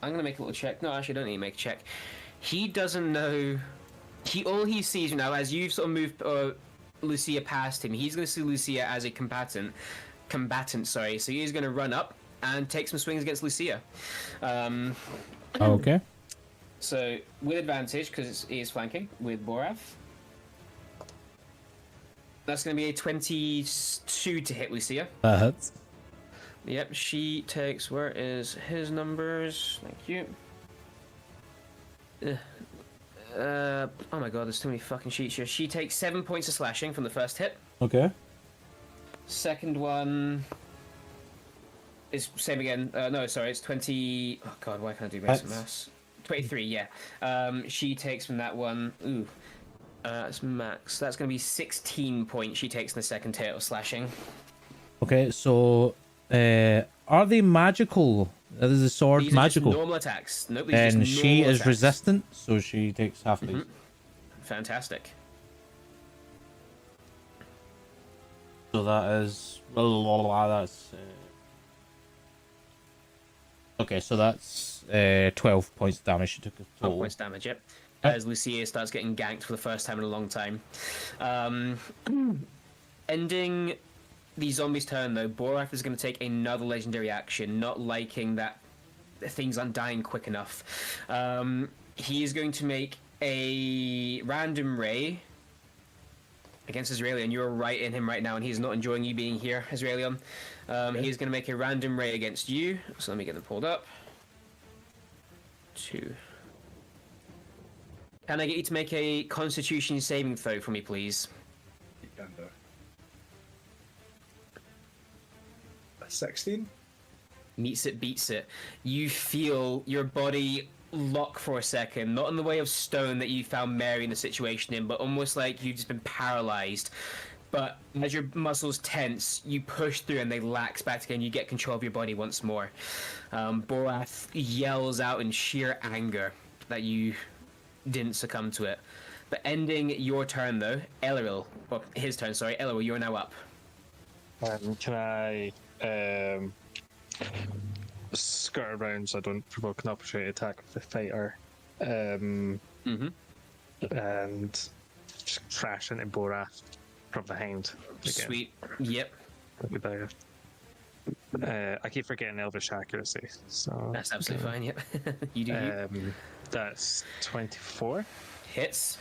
I'm going to make a little check. No, actually, I don't need to make a check. He doesn't know... All he sees now, as you've sort of moved Lucia past him, he's going to see Lucia as a combatant, sorry. So he's going to run up and take some swings against Lucia. Okay. So, with advantage, because he is flanking, with Borath. That's going to be a 22 to hit Lucia. That hits. Yep, she takes... Where is his numbers? Thank you. Oh my god, there's too many fucking sheets here. She takes 7 points of slashing from the first hit. Okay. Second one... is same again. No, sorry, it's 20... Oh god, why can't I do basic maths? 23, yeah. She takes from that one... Ooh. That's max. That's going to be 16 points she takes in the second hit of slashing. Okay, so... are they magical? Is the sword These magical? Are just normal attacks. Nope, these are just And she normal is attacks. resistant, so she takes half of these. Fantastic. So that is... That's... Okay, so that's 12 points of damage she took. 12 points damage, yep. As Lucia starts getting ganked for the first time in a long time. Ending the zombie's turn, though, Borath is going to take another legendary action, not liking that things aren't dying quick enough. He is going to make a random ray against Azraelion. You're right in him right now, and he's not enjoying you being here, Azraelion. He's going to make a random ray against you. So let me get them pulled up. 2. Can I get you to make a Constitution saving throw for me, please? You can do. 16? Meets it, beats it. You feel your body lock for a second, not in the way of stone that you found Mary in the situation in, but almost like you've just been paralyzed. But as your muscles tense, you push through and they lax back again. You get control of your body once more. Borath yells out in sheer anger that you didn't succumb to it. But ending your turn, though, Elleril, well, his turn, sorry, Elleril, you're now up. Can I skirt around so I don't provoke an opportunity attack with the fighter? And just crash into Borath from behind. Again. Sweet. Yep. I keep forgetting Elvish accuracy, so That's absolutely fine, yep. You do you. That's 24. Hits.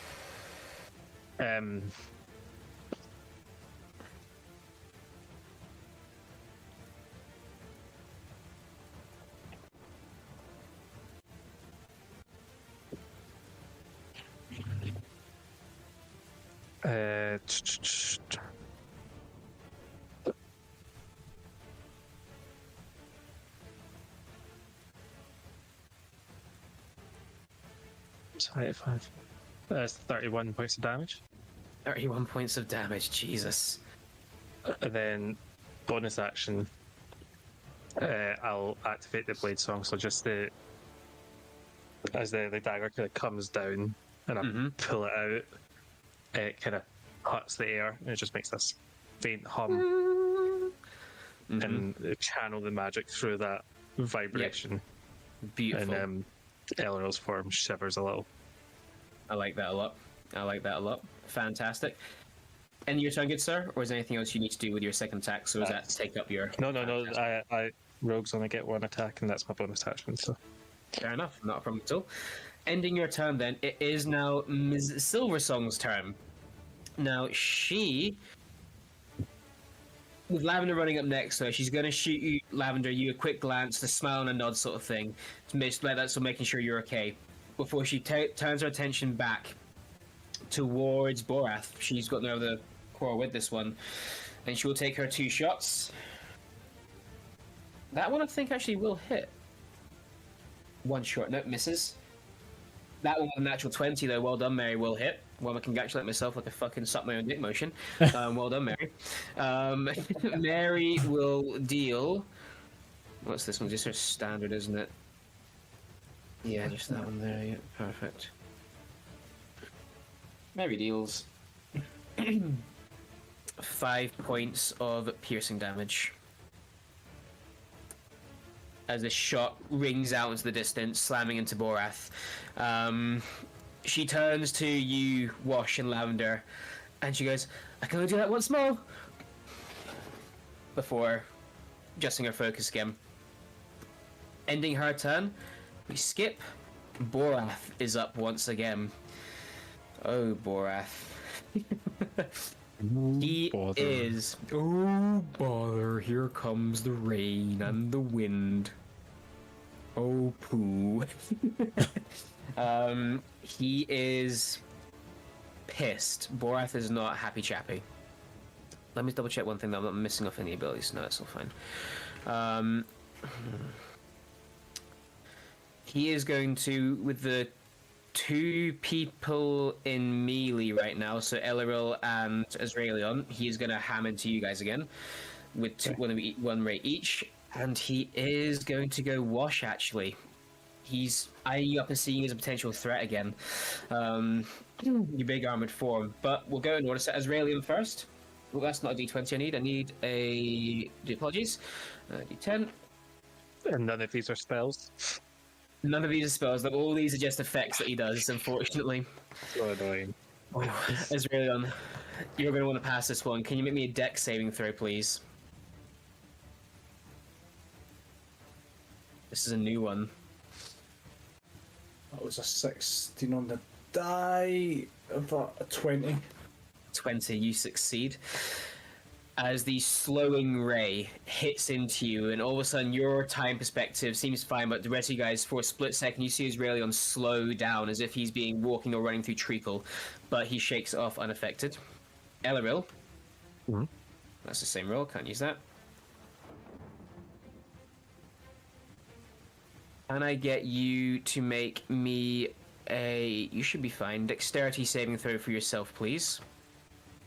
That's 31 points of damage. 31 points of damage, Jesus. And then, bonus action, I'll activate the blade song. So just as the dagger kind of comes down and I pull it out, it kind of cuts the air and it just makes this faint hum and channel the magic through that vibration. Yep. Beautiful. And Eleanor's form shivers a little. I like that a lot. Fantastic. And your turn, good sir? Or is there anything else you need to do with your second attack? So is that to take up your... No. I rogues only get one attack, and that's my bonus attachment. So fair enough. Not a problem at all. Ending your turn, then, it is now Ms. Silversong's turn. Now, she... With Lavender running up next to her, she's going to shoot you, Lavender, you a quick glance, a smile and a nod sort of thing. So making sure you're okay. Before she turns her attention back towards Borath. She's got no other quarrel with this one. And she will take her 2 shots. That one I think actually will hit. One shot, no, misses. That one with a natural 20 though, well done Mary, will hit. Well, I congratulate myself like a fucking suck my own dick motion. Well done Mary. Mary will deal... What's this one? Just her standard, isn't it? Yeah, just that one there, yeah, perfect. Mary deals 5 points of piercing damage. As a shot rings out into the distance, slamming into Borath. She turns to you, Wash and Lavender, and she goes, I can only do that once more! Before adjusting her focus again. Ending her turn, we skip. Borath is up once again. Oh, Borath. He is... Oh, bother, here comes the rain and the wind. Oh, poo. He is pissed. Borath is not happy chappy. Let me double check one thing that I'm not missing off any abilities. No, that's all fine. He is going to, with the 2 people in melee right now, so Elleril and Azraelion, he is going to ham into you guys again with one rate each, and he is going to go Wash, actually. He's eyeing you up and seeing you as a potential threat again. Your big armored form, but we'll go in order. So Azraelion first. Well, that's not a D20 I need. I need a... Apologies. D10. And none of these are spells. None of these are spells. All these are just effects that he does, unfortunately. So annoying. Oh, Azraelion, you're going to want to pass this one. Can you make me a dex saving throw, please? This is a new one. That was a 16 on the die, but a 20. 20, you succeed. As the slowing ray hits into you, and all of a sudden your time perspective seems fine, but the rest of you guys, for a split second, you see Azraelion slow down as if he's being walking or running through treacle, but he shakes it off unaffected. Elleril. That's the same roll, can't use that. Can I get you to make me a... You should be fine. Dexterity saving throw for yourself, please.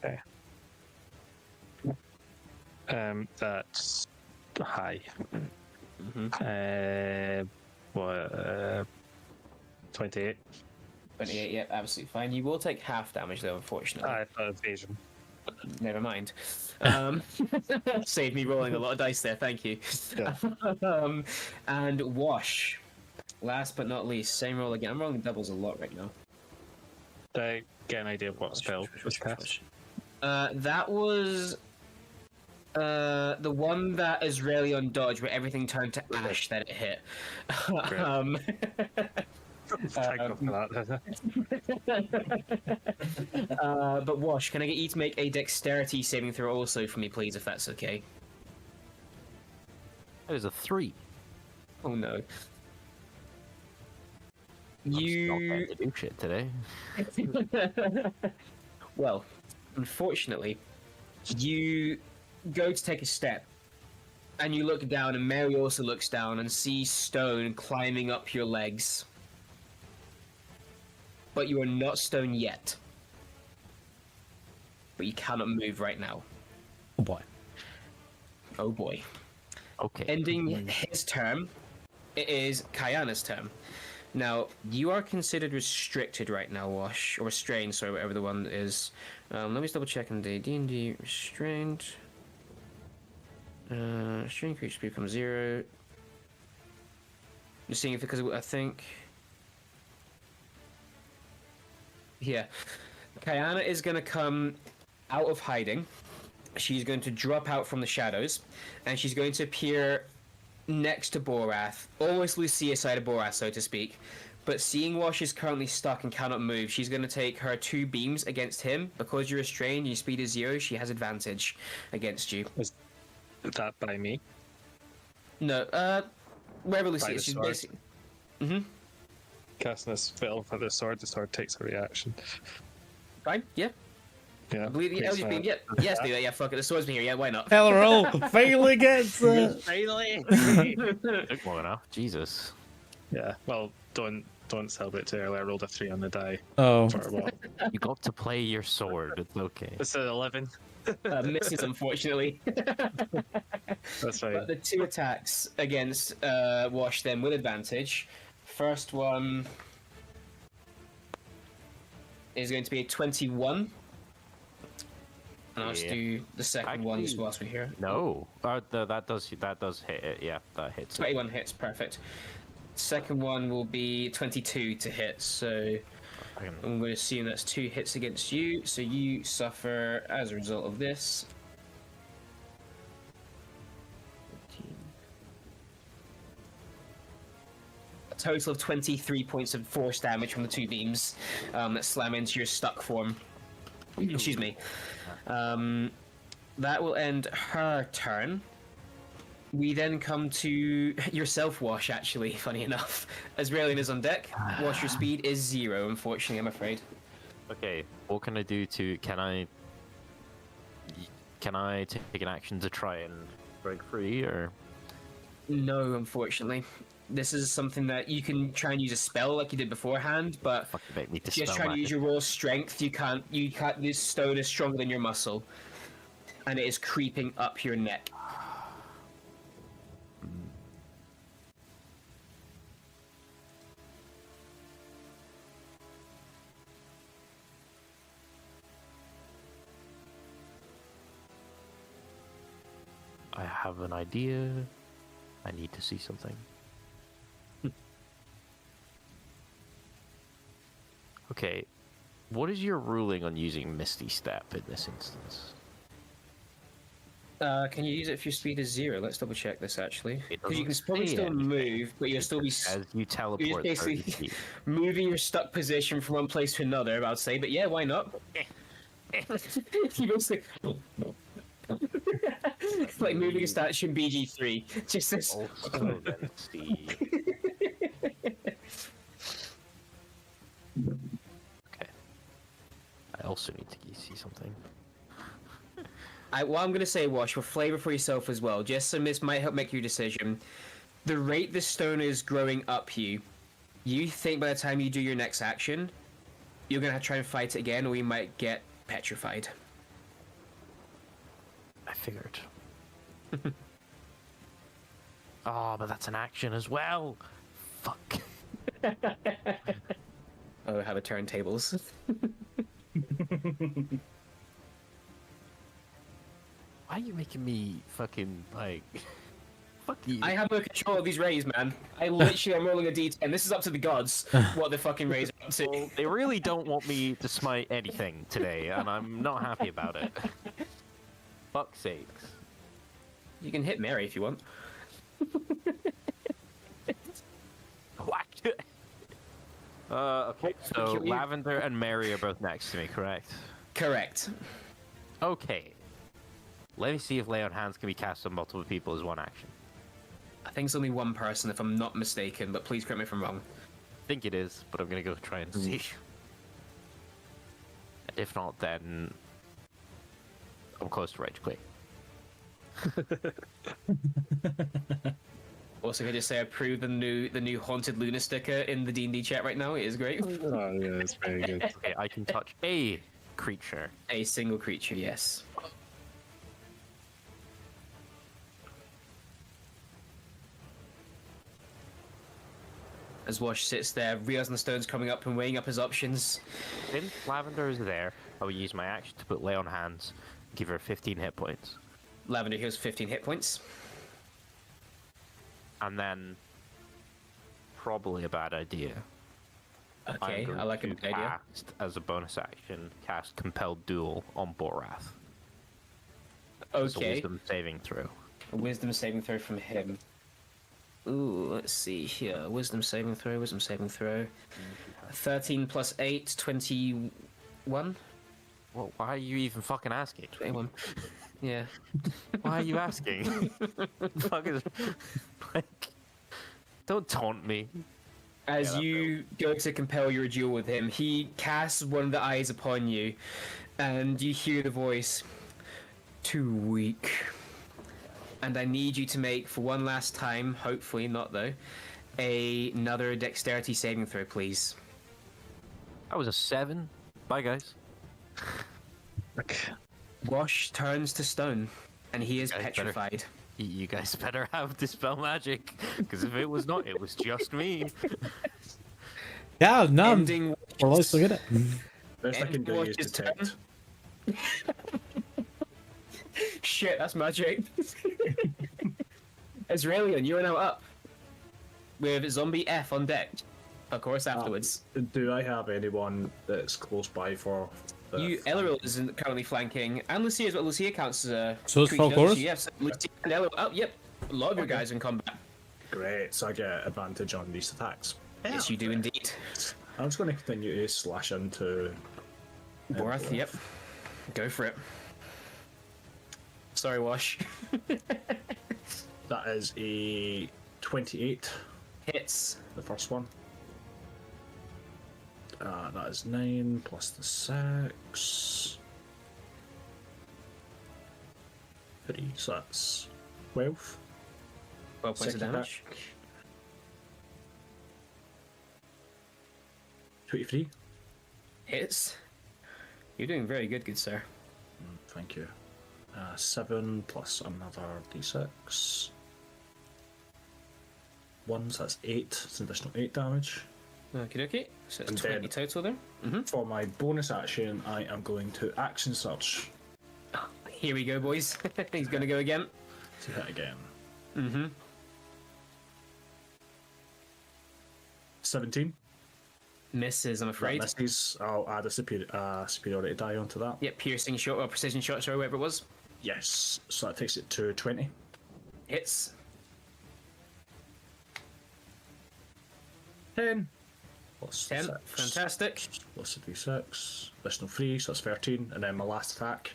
Okay. That's high. What? 28. 28, yep, absolutely fine. You will take half damage, though, unfortunately. I thought evasion. Never mind. Saved me rolling a lot of dice there, thank you. Yeah. And Wash. Last but not least, same roll again. I'm rolling doubles a lot right now. Do I get an idea of what spell was cast? That was the one that is rarely on dodge, where everything turned to ash that it hit. Thank God for that. But Wash, can I get you to make a dexterity saving throw also for me, please, if that's okay? That is a 3. Oh no. I'm not You... going to do shit today. Well, unfortunately, you go to take a step, and you look down, and Mary also looks down and sees stone climbing up your legs. But you are not stone yet. But you cannot move right now. Oh boy. Oh boy. Okay. Ending his term, it is Kayana's turn. Now, you are considered restricted right now, Wash. Or restrained, sorry, whatever the one is. Let me just double check in the D&D. Restrained. Restrained creature becomes 0. Just seeing if, because I think... Yeah. Kayana is going to come out of hiding. She's going to drop out from the shadows. And she's going to appear next to Borath. Almost Lucia side of Borath, so to speak. But seeing Wash is currently stuck and cannot move, she's going to take her 2 beams against him. Because you're restrained, your speed is 0, she has advantage against you. Is that by me? No, wherever Lucia By is, the she's sword? basically... Mm-hmm. Casting a spell for the sword takes a reaction. Fine, yeah. Yeah. I believe the please, LG beam, yeah. Yes, do that, yeah, fuck it, the sword's been here, yeah, why not? Hell roll finally gets Finally! Took long enough. Jesus. Yeah, well, don't celebrate too early. I rolled a 3 on the die Oh. for what? You got to play your sword. It's okay. It's an 11. Misses, unfortunately. That's right. But the 2 attacks against Wash then with advantage. First one is going to be a 21. And I'll just Yeah. do the second one just Actually, whilst we're here. No. That does hit it. Yeah, that hits it. 21 hits, perfect. Second one will be 22 to hit, so I can- I'm going to assume that's 2 hits against you, so you suffer as a result of this. 15. A total of 23 points of force damage from the 2 beams that slam into your stuck form. Excuse me. That will end her turn. We then come to yourself, Wash, actually, funny enough. As Raelian is on deck, Wash, your speed is 0, unfortunately, I'm afraid. Okay. What can I do to? Can I take an action to try and break free, or? No, unfortunately. This is something that you can try and use a spell like you did beforehand, but Fucking make me to just spell trying to magic. use your raw strength, you can't, this stone is stronger than your muscle. And it is creeping up your neck. I have an idea. I need to see something. Okay, what is your ruling on using Misty Step in this instance? Can you use it if your speed is 0? Let's double check this actually. It Because you can doesn't probably say still anything. move, but you'll still be As you teleport You're 30 basically feet. moving your stuck position from one place to another, I would say, but yeah, why not? You basically... It's like moving a statue in BG3. Just this... Also, then see. Okay. I also need to see something. What I'm going to say, Wash, for flavor for yourself as well, just so this might help make your decision. the rate the stone is growing up you think by the time you do your next action, you're gonna have to try and fight it again, or you might get petrified. I figured. Oh, but that's an action as well. Fuck. Oh, how the turntables. Why are you making me fucking like? Fuck you. I have no control of these rays, man. I literally am rolling a d10. This is up to the gods what the fucking rays are up to. Well, they really don't want me to smite anything today, and I'm not happy about it. Fuck's sakes. You can hit Mary if you want. Whack. Okay, so Kill you. Lavender and Mary are both next to me, correct? Correct. Okay. Let me see if Lay on Hands can be cast on multiple people as one action. I think it's only one person, if I'm not mistaken, but please correct me if I'm wrong. I think it is, but I'm gonna go try and see. And if not, then I'm close to rage quit. Also, can I just say I approve the new Haunted Luna sticker in the D&D chat right now? It is great. Oh yeah, it's very good. Okay, I can touch a creature. A single creature, yes. As Wash sits there, realizing the stone's coming up and weighing up his options. Since Lavender is there, I will use my action to put Lay on Hands, give her 15 hit points. Lavender heals 15 hit points. And then, probably a bad idea. Okay, I'm going I like a to good idea. cast, as a bonus action, cast Compelled Duel on Borath. It's a Okay. wisdom saving throw. A wisdom saving throw from him. Ooh, let's see here. Wisdom saving throw, wisdom saving throw. 13 plus 8, 21? Well, why are you even fucking asking? 21. Yeah. Why are you asking? Fuck is, like, don't taunt me. As you go to compel your duel with him, he casts one of the eyes upon you, and you hear the voice. Too weak. And I need you to make, for one last time, hopefully not though, another dexterity saving throw, please. That was a 7. Bye, guys. Okay. Wash turns to stone, and he is Guys, better- petrified. You guys better have Dispel Magic, because if it was not, it was just me. Yeah, no, Ending we're allowed to get it. Best I can do is Watch's detect. Shit, that's magic. Azraelian, you are now up. With Zombie F on deck. Of course, afterwards. Do I have anyone that's close by for the Elril is currently flanking, and Lucia as well. Lucia counts as a. So is creature, doesn't Falcoris? she? Yes, Lucia and Elril. Oh, yep. A lot of your guys are in combat. Great, so I get advantage on these attacks. Yes, you do indeed. I'm just going to continue to slash into Borath, yep. Go for it. Sorry, Wash. That is a 28, Hits. the first one. That is 9 plus the 6. 3, so that's 12. 12 points of Second damage. attack. 23. Hits. You're doing very good, good sir. Thank you. 7 plus another d6. 1, so that's 8. It's an additional 8 damage. Okay, okay. So it's And 20 then- total there. For my bonus action, I am going to action search Here we go, boys. He's gonna go again. to hit again. Mm-hmm. 17. Misses, I'm That afraid. misses. I'll add a superiority die onto that. Yep, piercing shot or precision shot, sorry, whatever it was. Yes, so that takes it to 20. Hits. 10. Plus 10. 6. Fantastic. Plus a d6. Additional 3, so that's 13. And then my last attack.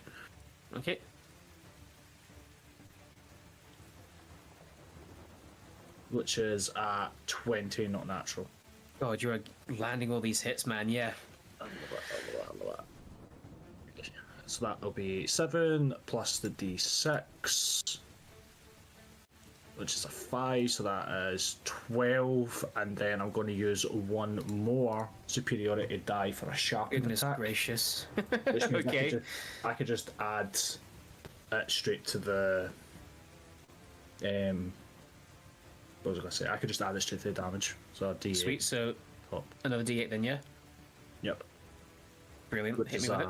Okay. Which is at 20, not natural. God, you're landing all these hits, man. Yeah. So that'll be 7 plus the d6. which is a 5, so that is 12, and then I'm going to use one more superiority die for a sharpened Goodness attack. gracious. Which means Okay. I could just add it straight to the. What was I going to say? I could just add it straight to the damage. So a D8. Sweet. So Top. another D8 then, yeah. Yep. Brilliant. Which Hit me is with it.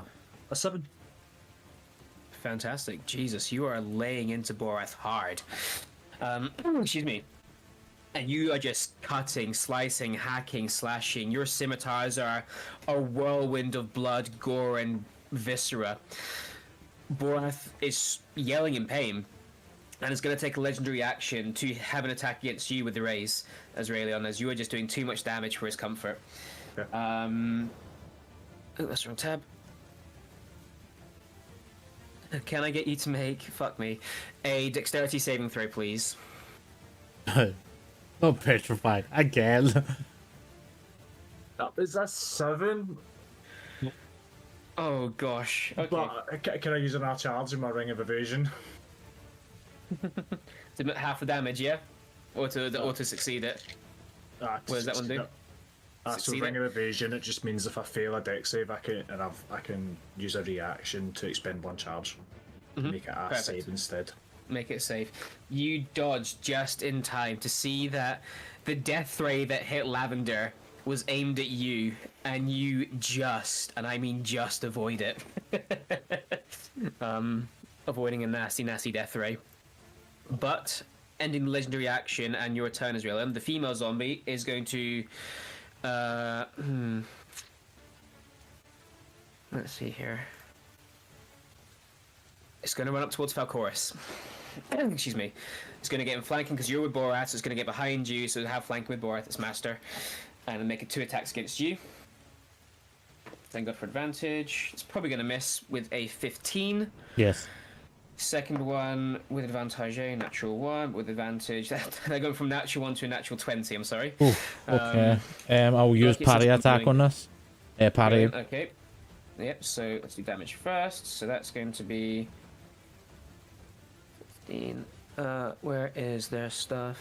a 7. Fantastic. Jesus, you are laying into Borath hard. Excuse me. And you are just cutting, slicing, hacking, slashing. Your scimitars are a whirlwind of blood, gore, and viscera. Borath is yelling in pain, and is going to take a legendary action to have an attack against you with the raise, Azraelion, as you are just doing too much damage for his comfort. Okay. Oh, that's the wrong tab. Can I get you to make, fuck me, a dexterity saving throw, please? Oh, petrified again. Is that 7? Oh gosh. Okay. But can I use an arch charge in my ring of evasion? To half the damage, yeah? Or to succeed it. What does that one do? So Succeed ring it? of evasion, it just means if I fail a dex save, I can use a reaction to expend one charge, and make it a Perfect. save instead. Make it safe. You dodged just in time to see that the death ray that hit Lavender was aimed at you, and you just, and I mean just, avoid it. Avoiding a nasty, nasty death ray. But ending the legendary action and your turn as well. The female zombie is going to. Let's see here. It's going to run up towards Falcoris. Excuse me. It's going to get in flanking because you're with Borath, so it's going to get behind you, so it'll have flanking with Borath, its master. And it'll make it 2 attacks against you. Thank God for advantage. It's probably going to miss with a 15. Yes. Second one with advantage, natural 1 with advantage. They're going from natural 1 to a natural 20, I'm sorry. Ooh, okay. I'll use lucky parry it's attack doing- on this. Parry. Brilliant, okay. Yep, so let's do damage first. So that's going to be 15. Where is their stuff?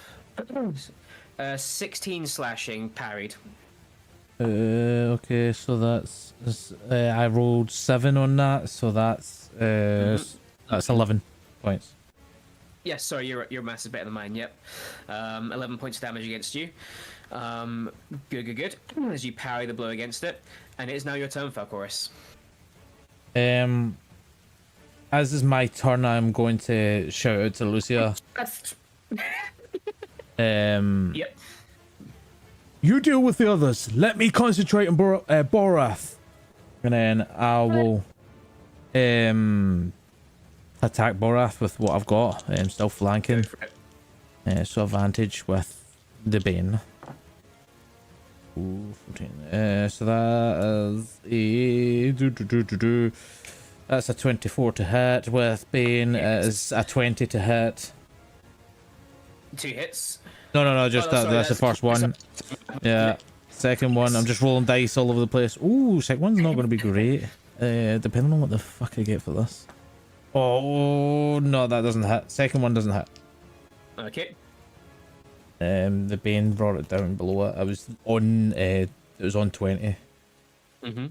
16 slashing parried. Okay, so that's I rolled 7 on that, so that's 11 points. Yes, sorry, your math is better than mine. Yep, 11 points of damage against you. Good. As you parry the blow against it, and it is now your turn, Falcoris. As is my turn, I'm going to shout out to Lucia. Yep. You deal with the others. Let me concentrate on Borath, and then I will attack Borath with what I've got. I'm still flanking, so advantage with the Bane. Ooh, 14. So that is that's a 24 to hit. With Bane, it is a 20 to hit. 2 hits. No, just Oh, sorry, that's the first one. Yeah. Second one, I'm just rolling dice all over the place. Ooh, second one's not going to be great. Depending on what the fuck I get for this. Oh, no, that doesn't hit. Second one doesn't hit. Okay. The Bane brought it down below it. I was on, it was on 20. Mm-hmm.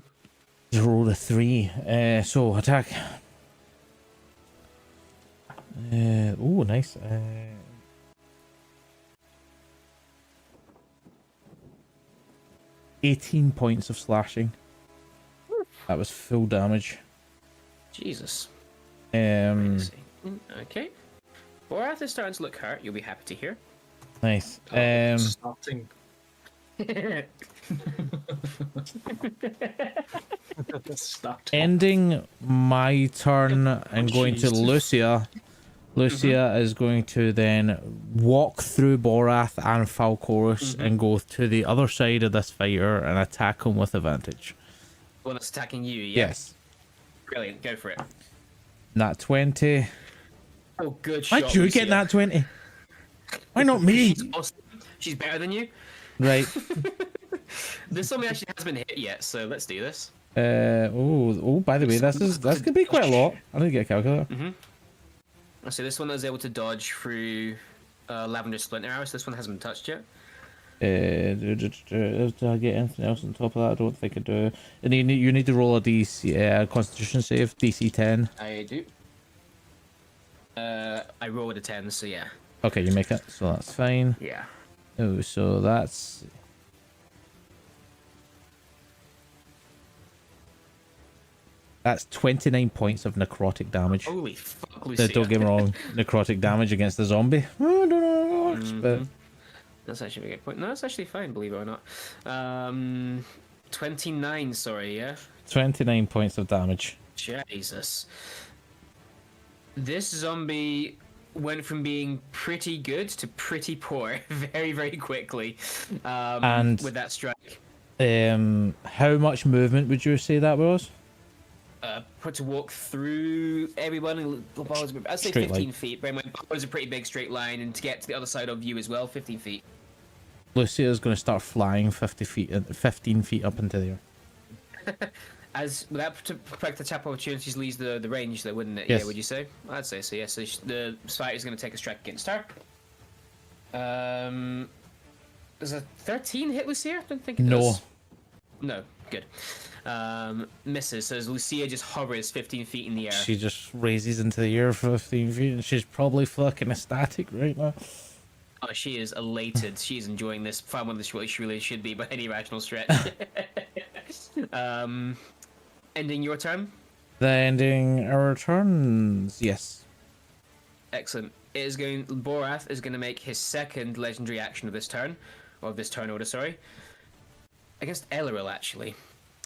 Just rolled a 3. So, attack. Oh, nice. 18 points of slashing. That was full damage. Jesus. Nice. Okay. Borath is starting to look hurt. You'll be happy to hear. Starting. Ending my turn and going to Jesus. Lucia. Lucia is going to then walk through Borath and Falcoris and go to the other side of this fighter and attack him with advantage. One that's attacking you, yeah? Yes. Brilliant, go for it. Nat 20. Oh, good shot. Why'd you get Lucia. nat 20? Why not me? She's awesome. She's better than you. Right. This zombie actually hasn't been hit yet, so let's do this. Oh, by the way, that's gonna be quite a lot. I need to get a calculator. So this one is able to dodge through Lavender Splinter Arrow, so this one hasn't been touched yet. Do I get anything else on top of that? I don't think I do. And you need to roll a DC Constitution save, DC 10. I do. I rolled a 10, so yeah. Okay, you make it, so that's fine. Yeah. Oh, so that's... That's 29 points of necrotic damage. Holy fuck, Lucia. Don't get me wrong, necrotic damage against the zombie. I don't know how it works, but... That's actually a good point. No, that's actually fine, believe it or not. 29, sorry, yeah? 29 points of damage. Jesus. This zombie went from being pretty good to pretty poor very, very quickly And with that strike. How much movement would you say that was? Put to walk through everyone. I'd say Straight 15 line. feet. But it was a pretty big straight line, and to get to the other side of you as well, 15 feet. Lucia's going to start flying 15 feet up into the air. As that to protect the tap opportunities leaves the range, though, wouldn't it? Yes. Yeah, would you say? I'd say so. Yes. Yeah, so the fighter's going to take a strike against her. Does a 13 hit Lucia? I don't think it does. No. Good. Misses. So as Lucia just hovers 15 feet in the air. She just raises into the air 15 feet, and she's probably fucking ecstatic right now. Oh, she is elated. She's enjoying this far more than she really should be by any rational stretch. Ending your turn. The ending our turns, yes. Excellent. Borath is going to make his second legendary action of this turn, or of this turn order, sorry, against Elleril, actually.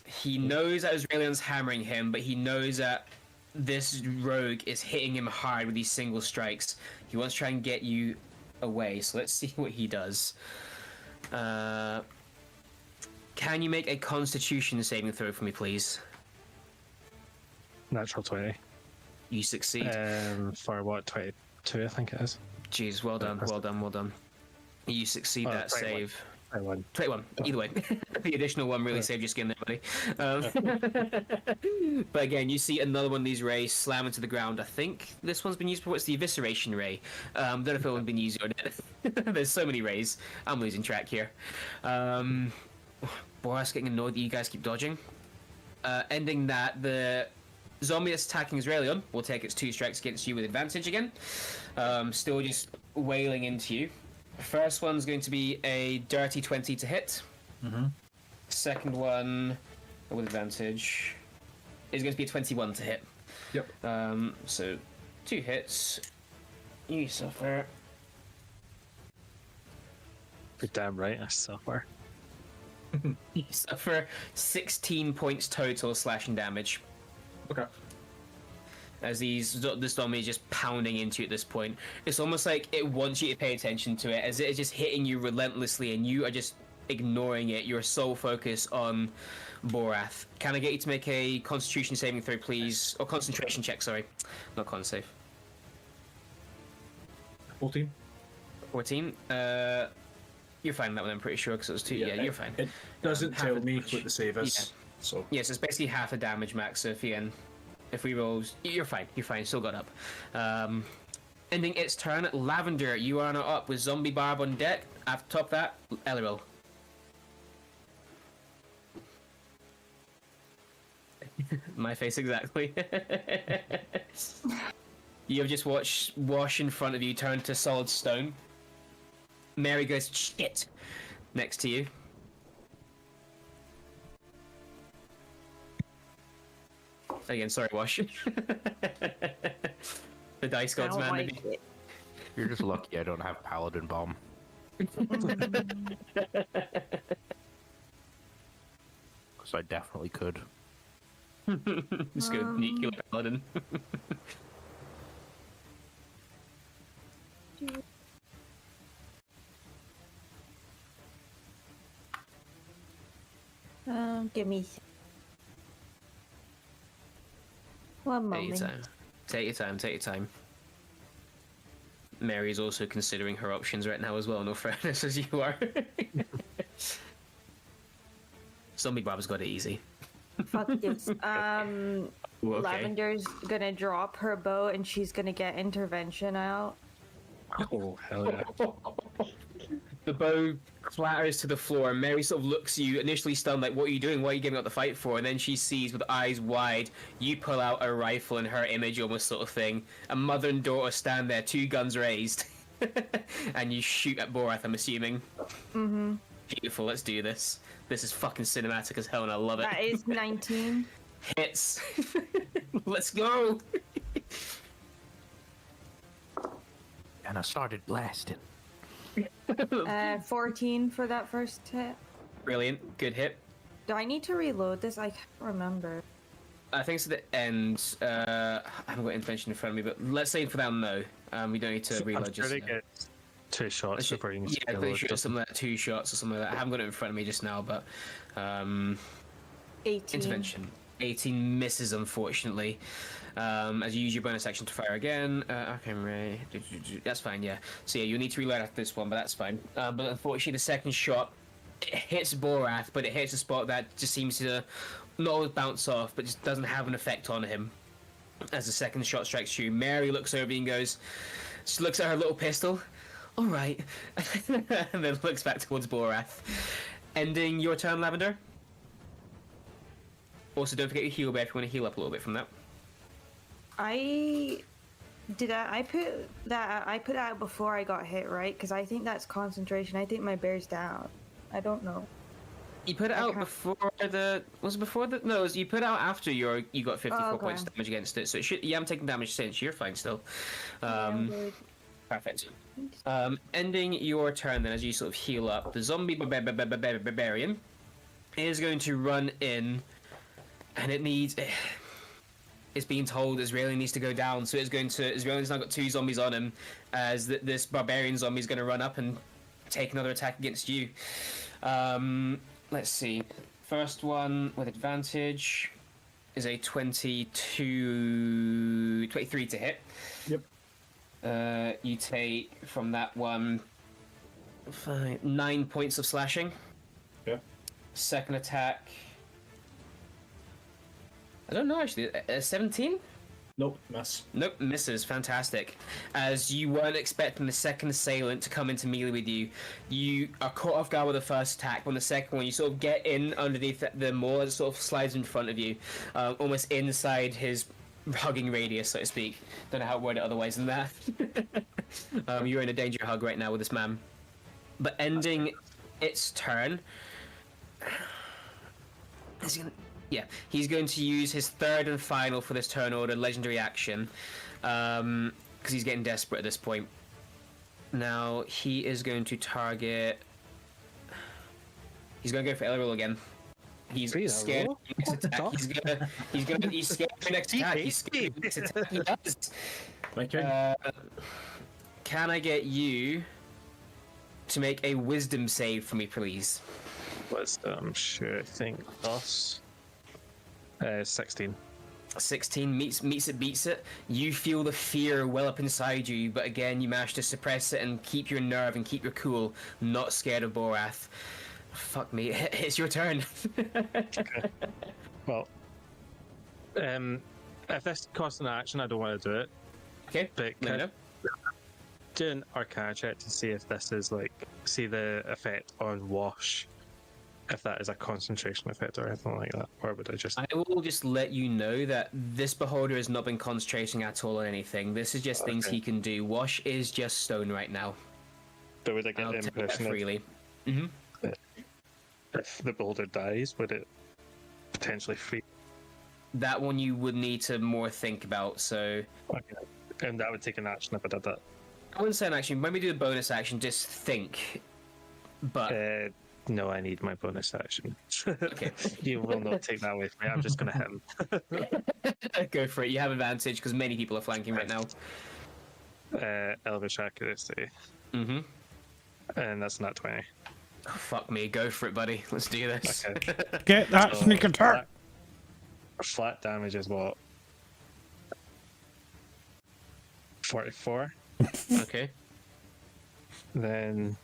He knows that Israelian's hammering him, but he knows that this rogue is hitting him hard with these single strikes. He wants to try and get you away, so let's see what he does. Can you make a Constitution saving throw for me, please? Natural 20. You succeed. For what, 22, I think it is. Jeez, well done, well done, well done. You succeed that 21. save. 21. 21, either way. The additional one really saved your skin there, buddy. But again, you see another one of these rays slam into the ground. I think this one's been used before. It's the Evisceration Ray. Don't know if it one's been used or not. There's so many rays. I'm losing track here. Boris getting annoyed that you guys keep dodging. Ending that, the zombie that's attacking Israelion will take its 2 strikes against you with advantage again. Still just wailing into you. First one's going to be a dirty 20 to hit. Second one, with advantage, is going to be a 21 to hit. Yep. So 2 hits. You suffer. You're damn right, I suffer. You suffer 16 points total slashing damage. Okay. As this zombie is just pounding into you at this point. It's almost like it wants you to pay attention to it, as it is just hitting you relentlessly, and you are just ignoring it. Your sole focus on Borath. Can I get you to make a Constitution saving throw, please? Or concentration check, sorry. Not con save. 14. 14. You're fine on that one, I'm pretty sure, because it was 2. Yeah, you're fine. It doesn't Half tell the me damage. what the save is. Yeah. So Yes, it's basically half the damage max, so if we roll, you're fine, still got up. Ending its turn, Lavender, you are now up with Zombie Barb on deck. After top that, Elleril. My face exactly. You have just watched Wash in front of you turn to solid stone. Mary goes, shit, next to you. Again, sorry, Wash. The dice gods, I man. don't maybe. like it. You're just lucky I don't have Paladin Bomb. Because I definitely could. Just go nuclear paladin. Give me 1 Take your moment. time. Take your time. Take your time. Mary's also considering her options right now as well. No fairness as you are. Zombie Barb's got it easy. Fuck this. Ooh, okay. Lavender's gonna drop her bow and she's gonna get intervention out. Oh, hell yeah. The bow clatters to the floor. Mary sort of looks at you, initially stunned, like, what are you doing? What are you giving up the fight for? And then she sees, with eyes wide, you pull out a rifle in her image, almost sort of thing. A mother and daughter stand there, 2 guns raised. And you shoot at Borath, I'm assuming. Mm-hmm. Beautiful, let's do this. This is fucking cinematic as hell, and I love it. That is 19. Hits. Let's go. And I started blasting. 14 for that first hit. Brilliant, good hit. Do I need to reload this? I can't remember. I think it's at the end. I haven't got intervention in front of me, but let's say for that, no. We don't need to reload. I'm sure they get 2 shots before you need to yeah, reload. pretty sure it's something like 2 shots or something like that. I haven't got it in front of me just now, but 18. intervention. 18 misses, unfortunately. As you use your bonus action to fire again. Okay, Ray. That's fine, yeah. So yeah, you'll need to reload after this one, but that's fine. But unfortunately, the second shot, it hits Borath, but it hits a spot that just seems to not always bounce off, but just doesn't have an effect on him. As the second shot strikes you, Mary looks over and goes, she looks at her little pistol. All right. And then looks back towards Borath. Ending your turn, Lavender. Also, don't forget your heal bear if you want to heal up a little bit from that. I put that out before I got hit, right? Because I think that's concentration. I think my bear's down. I don't know. You put it out Okay. before the... Was it before the... No, you put it out after you got 54 Oh, okay. points damage against it. So it should... Yeah, I'm taking damage since. You're fine still. I'm good. Perfect. Ending your turn then as you sort of heal up, the zombie barbarian is going to run in, and it needs... It's being told Israeli needs to go down, so it's going to... Israeli's now got 2 zombies on him, as this barbarian zombie is going to run up and take another attack against you. Let's see. First one with advantage is a 23 to hit. Yep. You take from that one 9 points of slashing. Yeah. Second attack, I don't know actually. 17? Nope, miss. Nope, misses. Fantastic. As you weren't expecting the second assailant to come into melee with you, you are caught off guard with the first attack. But on the second one, you sort of get in underneath the maul that sort of slides in front of you, almost inside his hugging radius, so to speak. Don't know how to word it otherwise than that. You're in a danger hug right now with this man. But ending its turn, he's going to use his third and final for this turn order legendary action, because he's getting desperate at this point. Now he is going to target. He's going to go for Elril again. He's scared of the next attack. He's scared of the next attack. He's scared of the next attack he does. Okay. Can I get you to make a wisdom save for me, please? Sure, I think us. 16. 16 meets it, beats it. You feel the fear well up inside you, but again, you manage to suppress it and keep your nerve and keep your cool. Not scared of Borath. Fuck me, it's your turn. Okay. Well, if this costs an action, I don't want to do it. Okay, But let me know. do an Arcana check to see if this is see the effect on Wash, if that is a concentration effect or anything like that, or would I just? I will just let you know that this beholder has not been concentrating at all on anything. This is just things he can do. Wash is just stone right now. But would I get I'll the take that impression freely. if the beholder dies, would it potentially free? That one you would need to more think about. So Okay. And that would take an action if I did that. I wouldn't say an action. When we do the bonus action, just think. But No, I need my bonus action. okay. You will not take that away from me. I'm just going to hit him. Go for it. You have advantage because many people are flanking right now. Elvish accuracy. Mm-hmm. And that's not 20. Oh, fuck me. Go for it, buddy. Let's do this. Okay. Get that So, sneak attack. Flat damage is what? 44. Okay. Then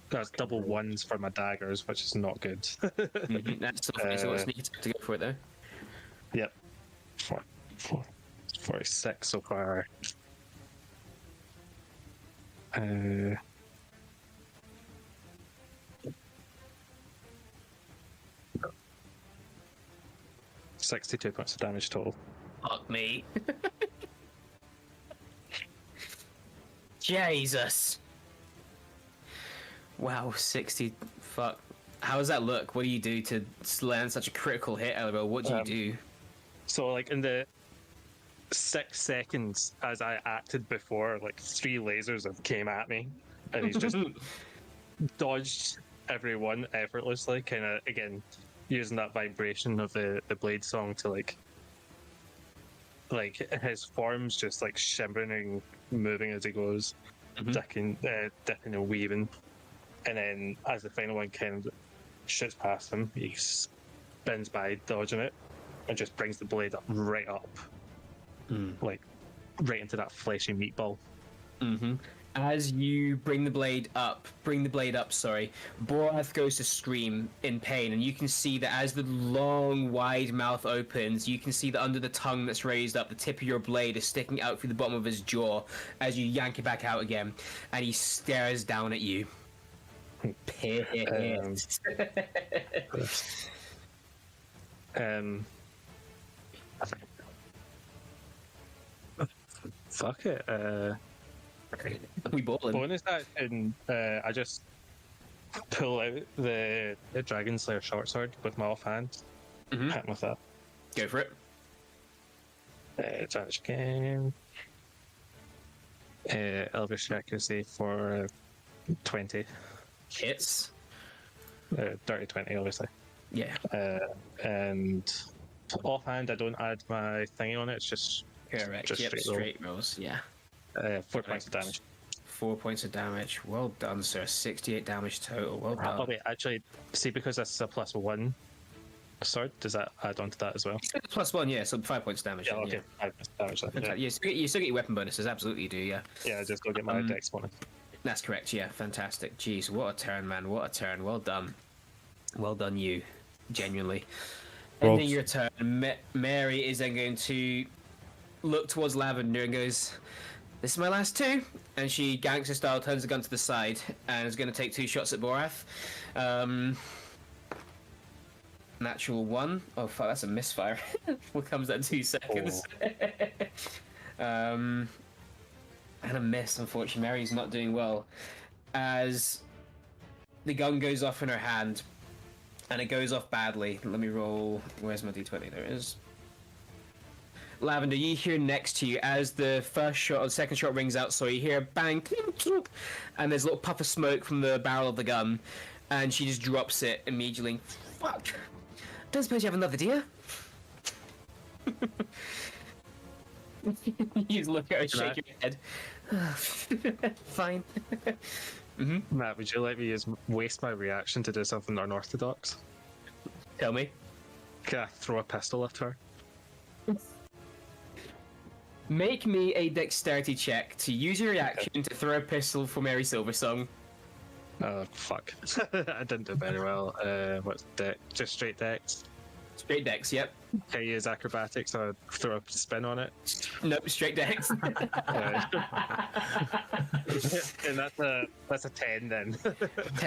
that's double ones for my daggers, which is not good. Mm-hmm. That's so funny. So let's sneak attack to go for it, though. Yep. 46 so far. Uh, 62 points of damage total. Fuck me. Jesus. Wow, 60. Fuck. How does that look? What do you do to land such a critical hit, Elbow? What do you do? So, like, in the 6 seconds as I acted before, like, 3 lasers have came at me, and he's just dodged every one effortlessly, kind of, again, using that vibration of the blade song to, like his form's just, like, shimmering, moving as he goes, dipping and weaving. And then, as the final one kind of shoots past him, he spins by, dodging it, and just brings the blade up right up. Like, right into that fleshy meatball. As you bring the blade up, Borath goes to scream in pain, and you can see that as the long, wide mouth opens, you can see that under the tongue that's raised up, the tip of your blade is sticking out through the bottom of his jaw as you yank it back out again, and he stares down at you. Pissed. Fuck it. We bowling. Bonus action, I just pull out the Dragon Slayer short sword with my offhand. Hit him with that. Go for it. Advantage game. Elvish accuracy for 20. Hits. Dirty 20, obviously. Yeah. And offhand, I don't add my thingy on it. It's just Correct. Just Yep, straight straight rolls. Yeah. 4 points of damage. 4 points of damage. Well done, sir. 68 damage total. Well done. Oh wait, actually, see, because that's a +1 sword, does that add on to that as well? +1, yeah, so 5 points damage. Yeah, okay. 5 points of damage then, yeah. You still get your weapon bonuses, absolutely you do, yeah. Yeah, just go get my dex bonus. That's correct, yeah, fantastic. Jeez, what a turn, man, what a turn. Well done. Well done, you. Genuinely. Ending your turn, Mary is then going to look towards Lavender and goes, "This is my last 2." And she gangster style turns the gun to the side and is going to take 2 shots at Borath. Natural 1. Oh fuck, that's a misfire. What comes at 2 seconds? And a miss, unfortunately. Mary's not doing well. As the gun goes off in her hand, and it goes off badly. Let me roll. Where's my d20? There it is. Lavender, you hear next to you as the first shot or the second shot rings out, so you hear a bang, and there's a little puff of smoke from the barrel of the gun, and she just drops it immediately. Fuck! Don't suppose you have another, do you? You just look at her, shake your head. Fine. Matt, would you let me waste my reaction to do something unorthodox? Tell me. Can I throw a pistol at her? Make me a dexterity check to use your reaction to throw a pistol for Mary Silversong. Oh, fuck. I didn't do very well. What's dex? Just straight dex? Straight dex, yep. Can I use acrobatics or throw a spin on it? Nope, straight dex. And that's a 10 then.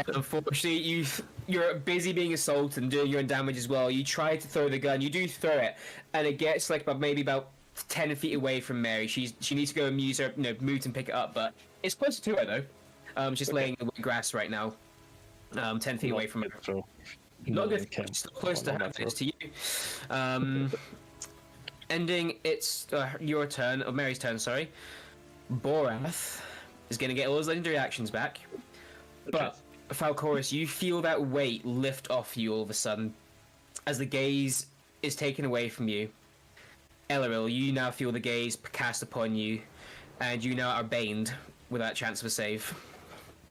Unfortunately, you're busy being assaulted and doing your own damage as well. You try to throw the gun, you do throw it, and it gets like maybe about 10 feet away from Mary. She needs to go and use her move and pick it up, but it's closer to her though. She's laying in the grass right now. 10 feet away from her. So, Not good. Still close to her. It's to you. Ending it's your turn, or Mary's turn. Sorry. Borath is going to get all his legendary actions back, but Falcorus, you feel that weight lift off you all of a sudden as the gaze is taken away from you. Elleril, you now feel the gaze cast upon you, and you now are baned without chance of a save.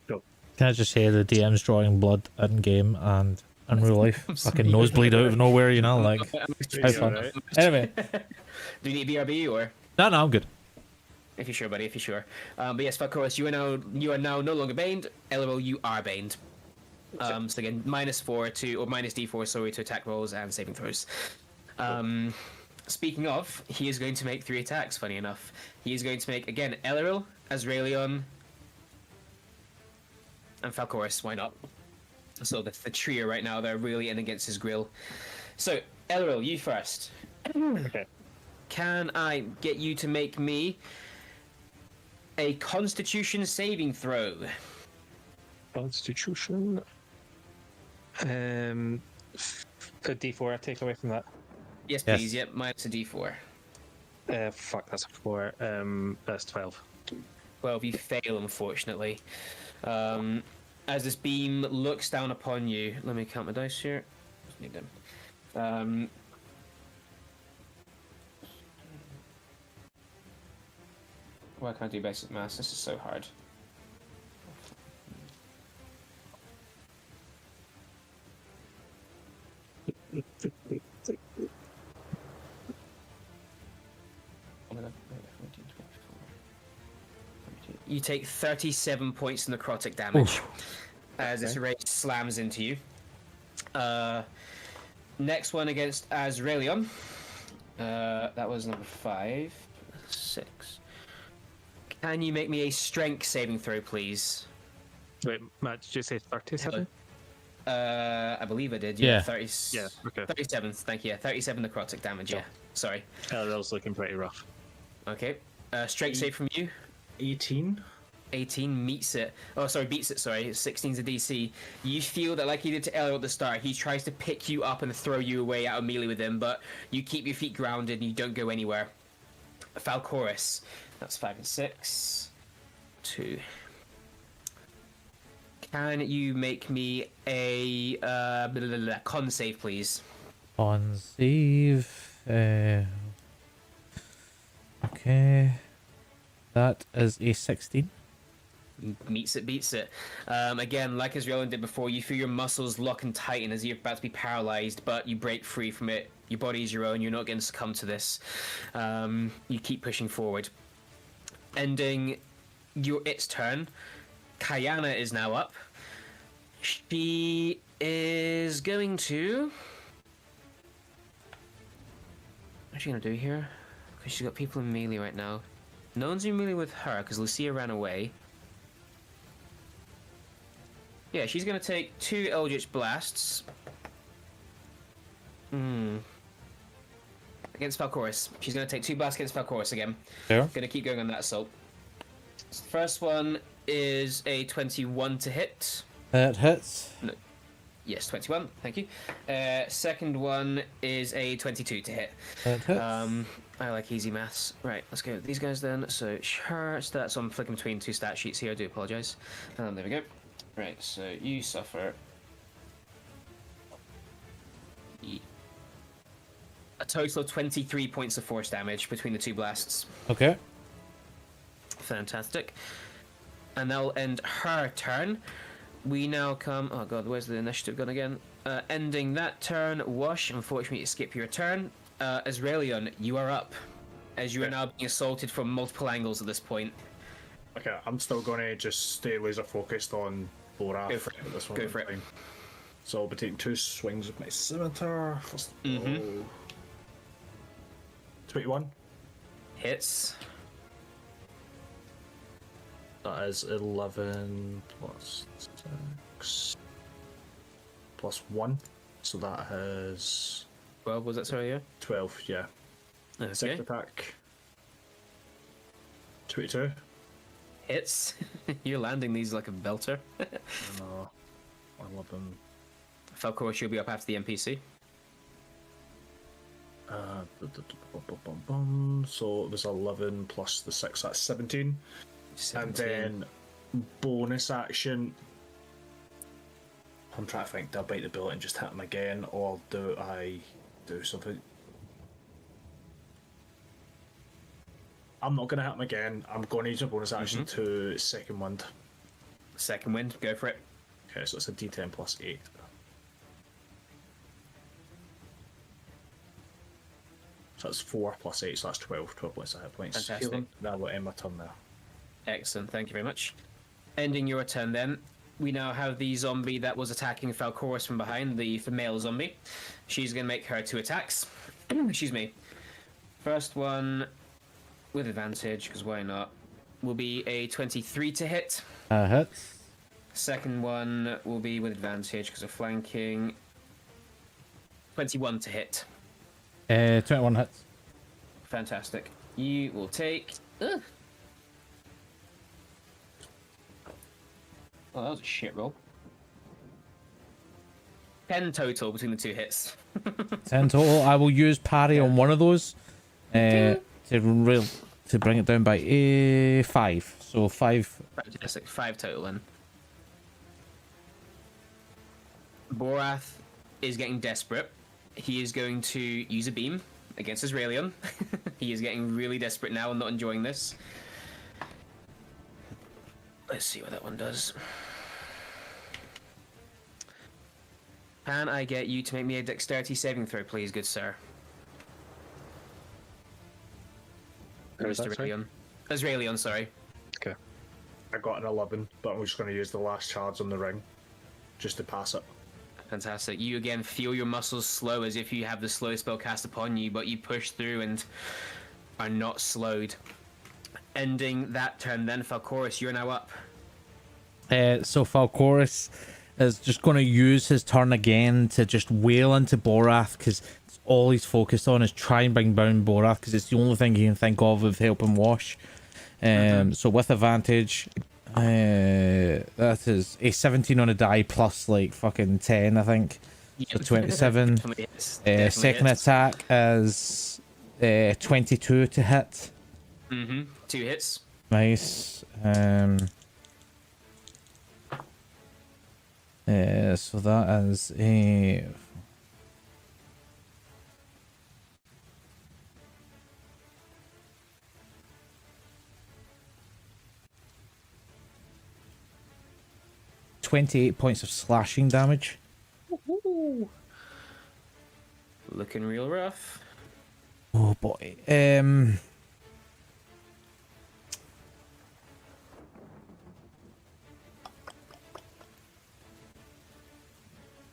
Can I just say the DM's drawing blood in game and in real life? Fucking nosebleed out of nowhere, you know, like how fun. Right. Anyway. Do you need BRB or? No, I'm good. If you're sure, buddy, if you're sure. But yes, Falcorus, you are now no longer baned. Elleril, you are baned. So again, -4 to, or -D4, sorry, to attack rolls and saving throws. Speaking of, he is going to make 3 attacks, funny enough. He is going to make, again, Elleril, Azraelion, and Falcoris, why not? So the trio right now, they're really in against his grill. So, Elril, you first. Okay. Can I get you to make me a Constitution saving throw? Constitution. A D4 I take away from that. Yes, Yes. please. Yep, minus a D4. Fuck, that's a 4. That's 12. 12, you fail, unfortunately. As this beam looks down upon you, let me count my dice here. Just need them. Why can't I do basic maths? This is so hard. You take 37 points of necrotic damage as this ray slams into you. Next one against Azraelion. That was number 5. 6. Can you make me a strength saving throw, please? Wait, Matt, did you say 37? I believe I did. Yeah. 30, Yeah, okay. 37. Thank you. Yeah, 37 necrotic damage. Yeah. Sorry. Elril's looking pretty rough. Okay. Strength save from you. 18. 18 meets it. Oh, sorry, beats it. Sorry, 16's a DC. You feel that, like he did to Elio at the start, he tries to pick you up and throw you away out of melee with him, but you keep your feet grounded and you don't go anywhere. Falcoris. That's 5 and 6. 2. Can you make me a con save, please? On save. Okay. That is a 16. Meets it, beats it. Again, like as Roland did before, you feel your muscles lock and tighten as you're about to be paralyzed, but you break free from it. Your body is your own. You're not going to succumb to this. You keep pushing forward. Ending its turn. Kayana is now up. She is going to... What's she going to do here? Because she's got people in melee right now. No one's in melee with her because Lucia ran away. Yeah, she's going to take 2 Eldritch Blasts. Against Falcoris. She's going to take 2 blasts against Falcoris again. Sure. Going to keep going on that assault. First one is a 21 to hit. That hits. No. Yes, 21. Thank you. Second one is a 22 to hit. That hits. I like easy maths. Right, let's go with these guys then. So, her stats, I'm flicking between 2 stat sheets here. I do apologise. There we go. Right, so you suffer a total of 23 points of force damage between the 2 blasts. Okay. Fantastic. And that'll end her turn. We now come... Oh god, where's the initiative gone again? Ending that turn, Wash, unfortunately you skip your turn. Azraelion, you are up. As you are now being assaulted from multiple angles at this point. Okay, I'm still going to just stay laser focused on Borath. Go for it. At this Go moment for in it. time. So I'll be taking 2 swings with my scimitar. First of all. 21. Hits. That is 11 plus 6 plus 1. So that has 12, was that, sorry, yeah? 12, yeah. Okay. Second attack. 22. Hits. You're landing these like a belter. No. 11. Falcor, she'll be up after the NPC. So it was 11 plus the 6, that's 17. 17. And then bonus action. I'm trying to think, do I bite the bullet and just hit him again, or do I do something? I'm not going to hit him again. I'm going to use a bonus action to second wind. Second wind, go for it. Okay, so it's a d10 plus 8. So that's 4 plus 8, so that's 12. 12 points of hit points. Fantastic. Healing. That will end my turn there. Excellent, thank you very much. Ending your turn then, we now have the zombie that was attacking Falcoris from behind, the female zombie. She's going to make her 2 attacks. Excuse me. First one, with advantage, because why not, will be a 23 to hit. Hits. Second one will be with advantage because of flanking. 21 to hit. 21 hits. Fantastic. You will take. Oh, that was a shit roll. 10 total between the two hits. 10 total. I will use parry on one of those to bring it down by 5. So 5. Fantastic. 5 total then. Borath is getting desperate. He is going to use a beam against Israelion. He is getting really desperate now and not enjoying this. Let's see what that one does. Can I get you to make me a dexterity saving throw, please, good sir? Who's that, Mr. sorry? Israelion. Israelion, sorry. Okay. I got an 11, but I'm just going to use the last charge on the ring just to pass it. Fantastic. You again feel your muscles slow as if you have the slow spell cast upon you, but you push through and are not slowed. Ending that turn then, Falcoris, you're now up. So Falcoris is just going to use his turn again to just wail into Borath, because all he's focused on is try and bring down Borath, because it's the only thing he can think of helping Wash. So with advantage, that is a 17 on a die plus like fucking 10, I think. So 27. Definitely hits. Definitely Second hits. attack is 22 to hit. 2 hits. Nice. So that is a 28 points of slashing damage. Looking real rough. Oh boy.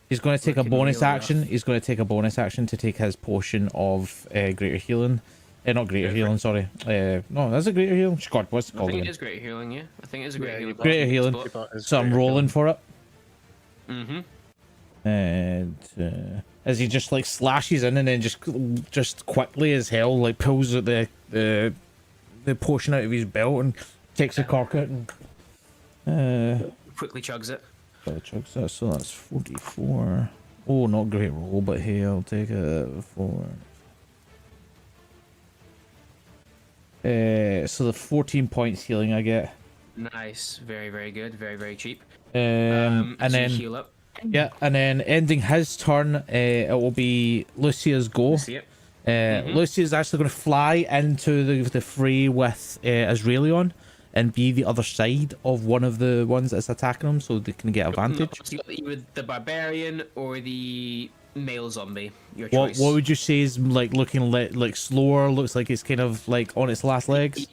He's going to take a Looking bonus real action. rough. He's going to take a bonus action to take his potion of greater healing. Not greater Go for healing, sorry. No, that's a greater healing. God, what's it I called think it again? is great healing, yeah. I think it is a great Yeah, healing. Greater healing. Spot. So I'm rolling for it. Mm-hmm. And as he just like slashes in and then just quickly as hell like pulls the potion out of his belt and takes a cork out and Quickly chugs it. chugs that. So that's 44. Oh, not great roll, but hey, I'll take a 4. So the 14 points healing I get. Nice. Very, very good. Very, very cheap. And so you then heal up. yeah, and then ending his turn, it will be Lucia's go. See it. Lucia's actually going to fly into the fray with Israelion and be the other side of one of the ones that's attacking them, so they can get advantage. So you got either the barbarian or the male zombie. Your What choice. what would you say is like looking like slower? Looks like it's kind of like on its last legs.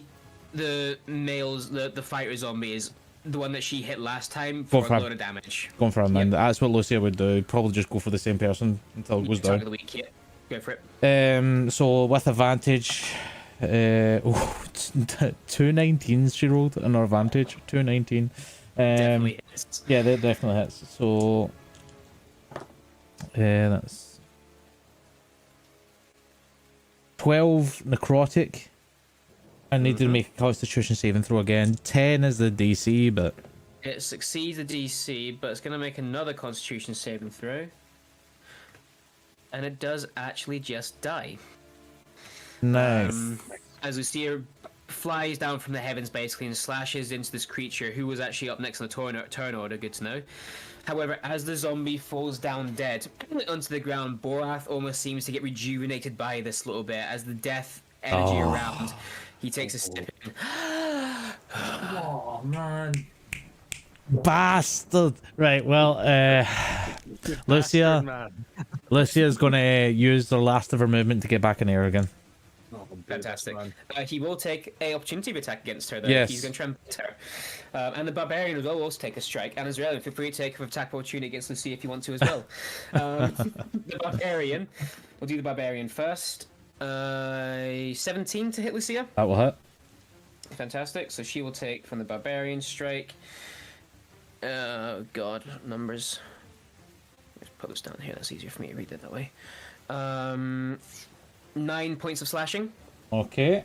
The male's the fighter zombie is the one that she hit last time Go for for a him. load of damage. Going for him, then. Yep. That's what Lucia would do. Probably just go for the same person until it goes Target down. the weak hit. Go for it. So with advantage, 2 19s she rolled on her advantage. 219. Definitely hits. Yeah, that definitely hits. So that's 12 necrotic. I need to make a Constitution saving throw again. 10 is the DC, but It succeeds the DC, but it's going to make another Constitution saving throw. And it does actually just die. nice. As Lucia flies down from the heavens basically and slashes into this creature who was actually up next on the turn order, good to know. However, as the zombie falls down dead onto the ground, Borath almost seems to get rejuvenated by this little bit as the death energy around. He takes a step in. Oh, man. Bastard. Right, well, Lucia. Man. Lucia's gonna use the last of her movement to get back in the air again. Oh, dude, Fantastic. man. He will take a opportunity of attack against her, though. Yes. He's going to try and beat her. And the barbarian will also take a strike. And Israel, feel free to take an attack opportunity against Lucia if you want to as well. The barbarian. We'll do the barbarian first. 17 to hit Lucia. That will hit. Fantastic. So she will take from the barbarian strike. God, numbers. Let's put this down here. That's easier for me to read it that way. 9 points of slashing. Okay.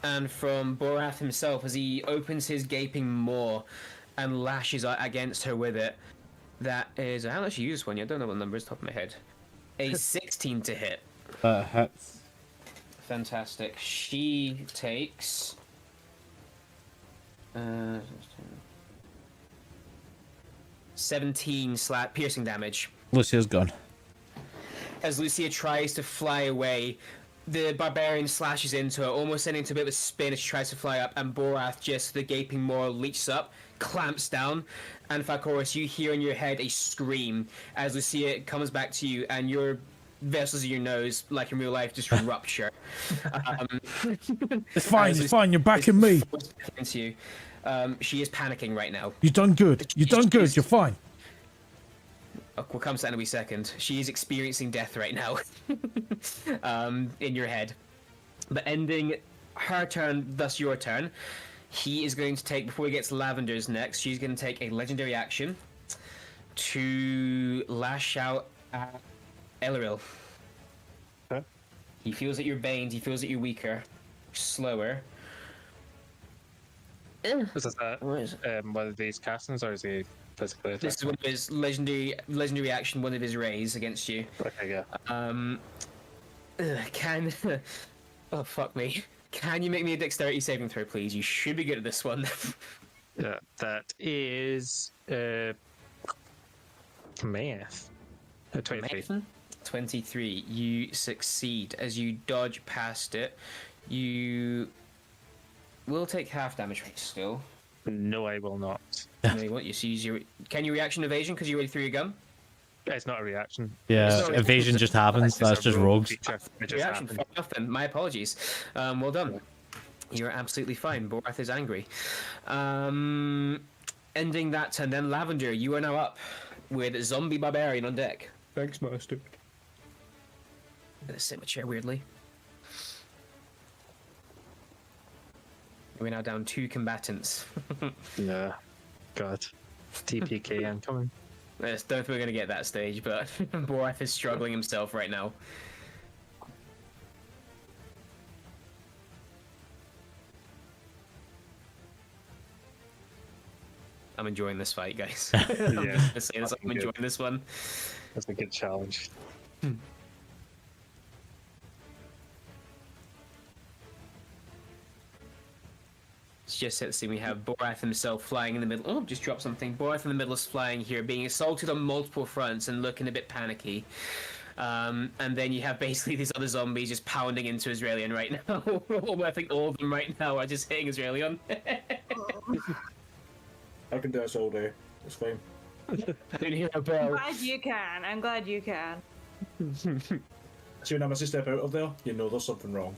And from Borath himself, as he opens his gaping maw and lashes out against her with it, that is, I haven't actually used this one yet. I don't know what number is top of my head. A 16 to hit. That hits. Fantastic. She takes 17 piercing damage. Lucia's gone. As Lucia tries to fly away, the barbarian slashes into her, almost sending into a bit of a spin as she tries to fly up, and Borath, just the gaping maw, leaps up, clamps down, and Falcoris, you hear in your head a scream as Lucia comes back to you, and your vessels of your nose, like in real life, just rupture. It's fine, you're backing me. Into you. She is panicking right now. You done good, you're fine. We'll come to that in a wee second. She is experiencing death right now. In your head. But ending her turn, thus your turn, he is going to take, before he gets Lavender's next, she's going to take a legendary action to lash out at Eloril. Okay. He feels that you're baned, he feels that you're weaker, slower. Is that What is it? one of these castings, or is he physically This is one of his legendary action, one of his rays against you. Okay, yeah. Can oh fuck me. Can you make me a dexterity saving throw, please? You should be good at this one. Yeah, that is math. 23. 23. You succeed. As you dodge past it, you will take half damage still. No, I will not. No, you won't. You use your. Can you reaction evasion because you already threw your gun? It's not a reaction. Yeah, It's not evasion just happens. That's just rogues. Feature. It just Reaction. happened. Fair enough then. My apologies. Well done. You're absolutely fine. Borath is angry. Ending that turn, then Lavender, you are now up with Zombie Barbarian on deck. Thanks, Master. I'm gonna sit my chair weirdly. We're now down 2 combatants. Yeah. God. TPK incoming. I don't think we're gonna get that stage, but Borath is struggling himself right now. I'm enjoying this fight, guys. I'm just gonna say this, I'm enjoying this one. That's a good challenge. It's just let's see, we have Borath himself flying in the middle. Oh, just dropped something. Borath in the middle is flying here, being assaulted on multiple fronts and looking a bit panicky. And then you have basically these other zombies just pounding into Israelian right now. I think all of them right now are just hitting Israelian. I can do this all day. It's fine. I'm glad you can. I'm glad you can. See, when I miss a step out of there, you know there's something wrong.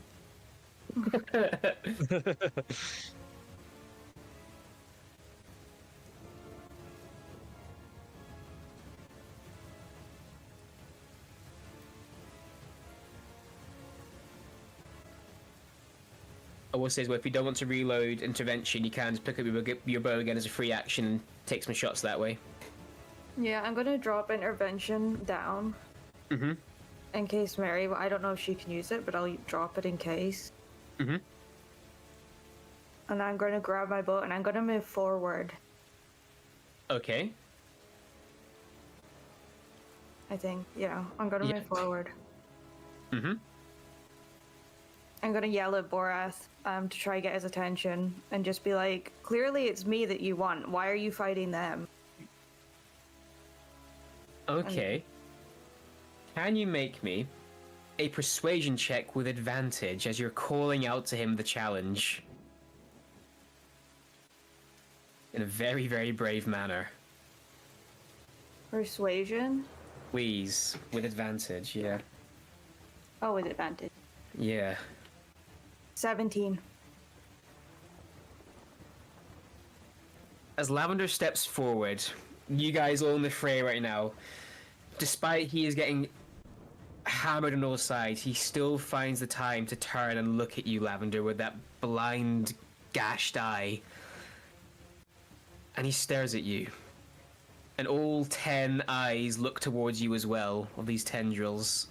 I will say as well, if you don't want to reload intervention, you can just pick up your bow again as a free action and take some shots that way. Yeah, I'm gonna drop intervention down. Mm-hmm. In case Mary, I don't know if she can use it, but I'll drop it in case. Mm-hmm. And I'm gonna grab my bow and I'm gonna move forward. Okay. I think, yeah, I'm gonna move forward. Mm-hmm. I'm gonna yell at Borath to try to get his attention and just be like, clearly it's me that you want. Why are you fighting them? Okay. Can you make me a persuasion check with advantage as you're calling out to him the challenge? In a very, very brave manner. Persuasion? Please, with advantage, yeah. Oh, with advantage. Yeah. 17. As Lavender steps forward, you guys all in the fray right now, despite he is getting hammered on all sides, he still finds the time to turn and look at you, Lavender, with that blind, gashed eye. And he stares at you. and all 10 eyes look towards you as well, of these tendrils.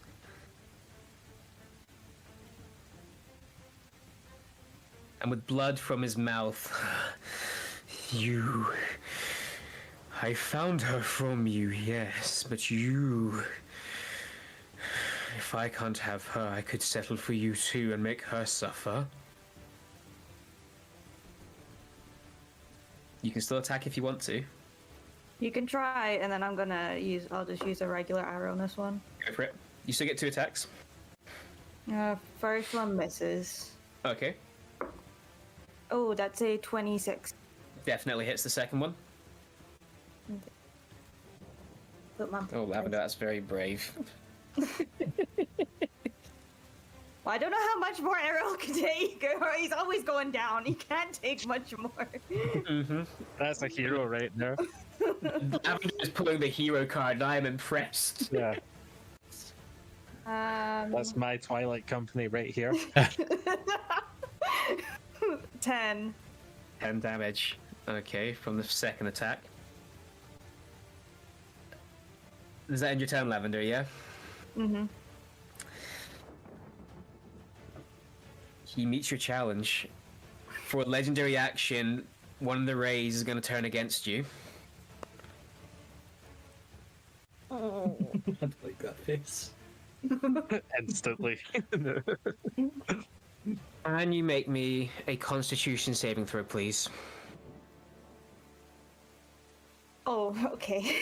And with blood from his mouth, you... I found her from you, yes, but you... If I can't have her, I could settle for you too and make her suffer. You can still attack if you want to. You can try, and then I'll just use a regular arrow on this one. Go for it. You still get 2 attacks. First one misses. Okay. Oh, that's a 26. Definitely hits the second one. Put my- Oh, Lavender, that's very brave. Well, I don't know how much more Errol can take. He's always going down. He can't take much more. That's a hero right there. Lavender is pulling the hero card, and I am impressed. Yeah, that's my Twilight Company right here. 10. 10 damage. Okay, from the second attack. Does that end your turn, Lavender, yeah? Mm-hmm. He meets your challenge. For a legendary action, one of the rays is going to turn against you. I like that face. Instantly. Can you make me a Constitution saving throw, please? Oh, okay.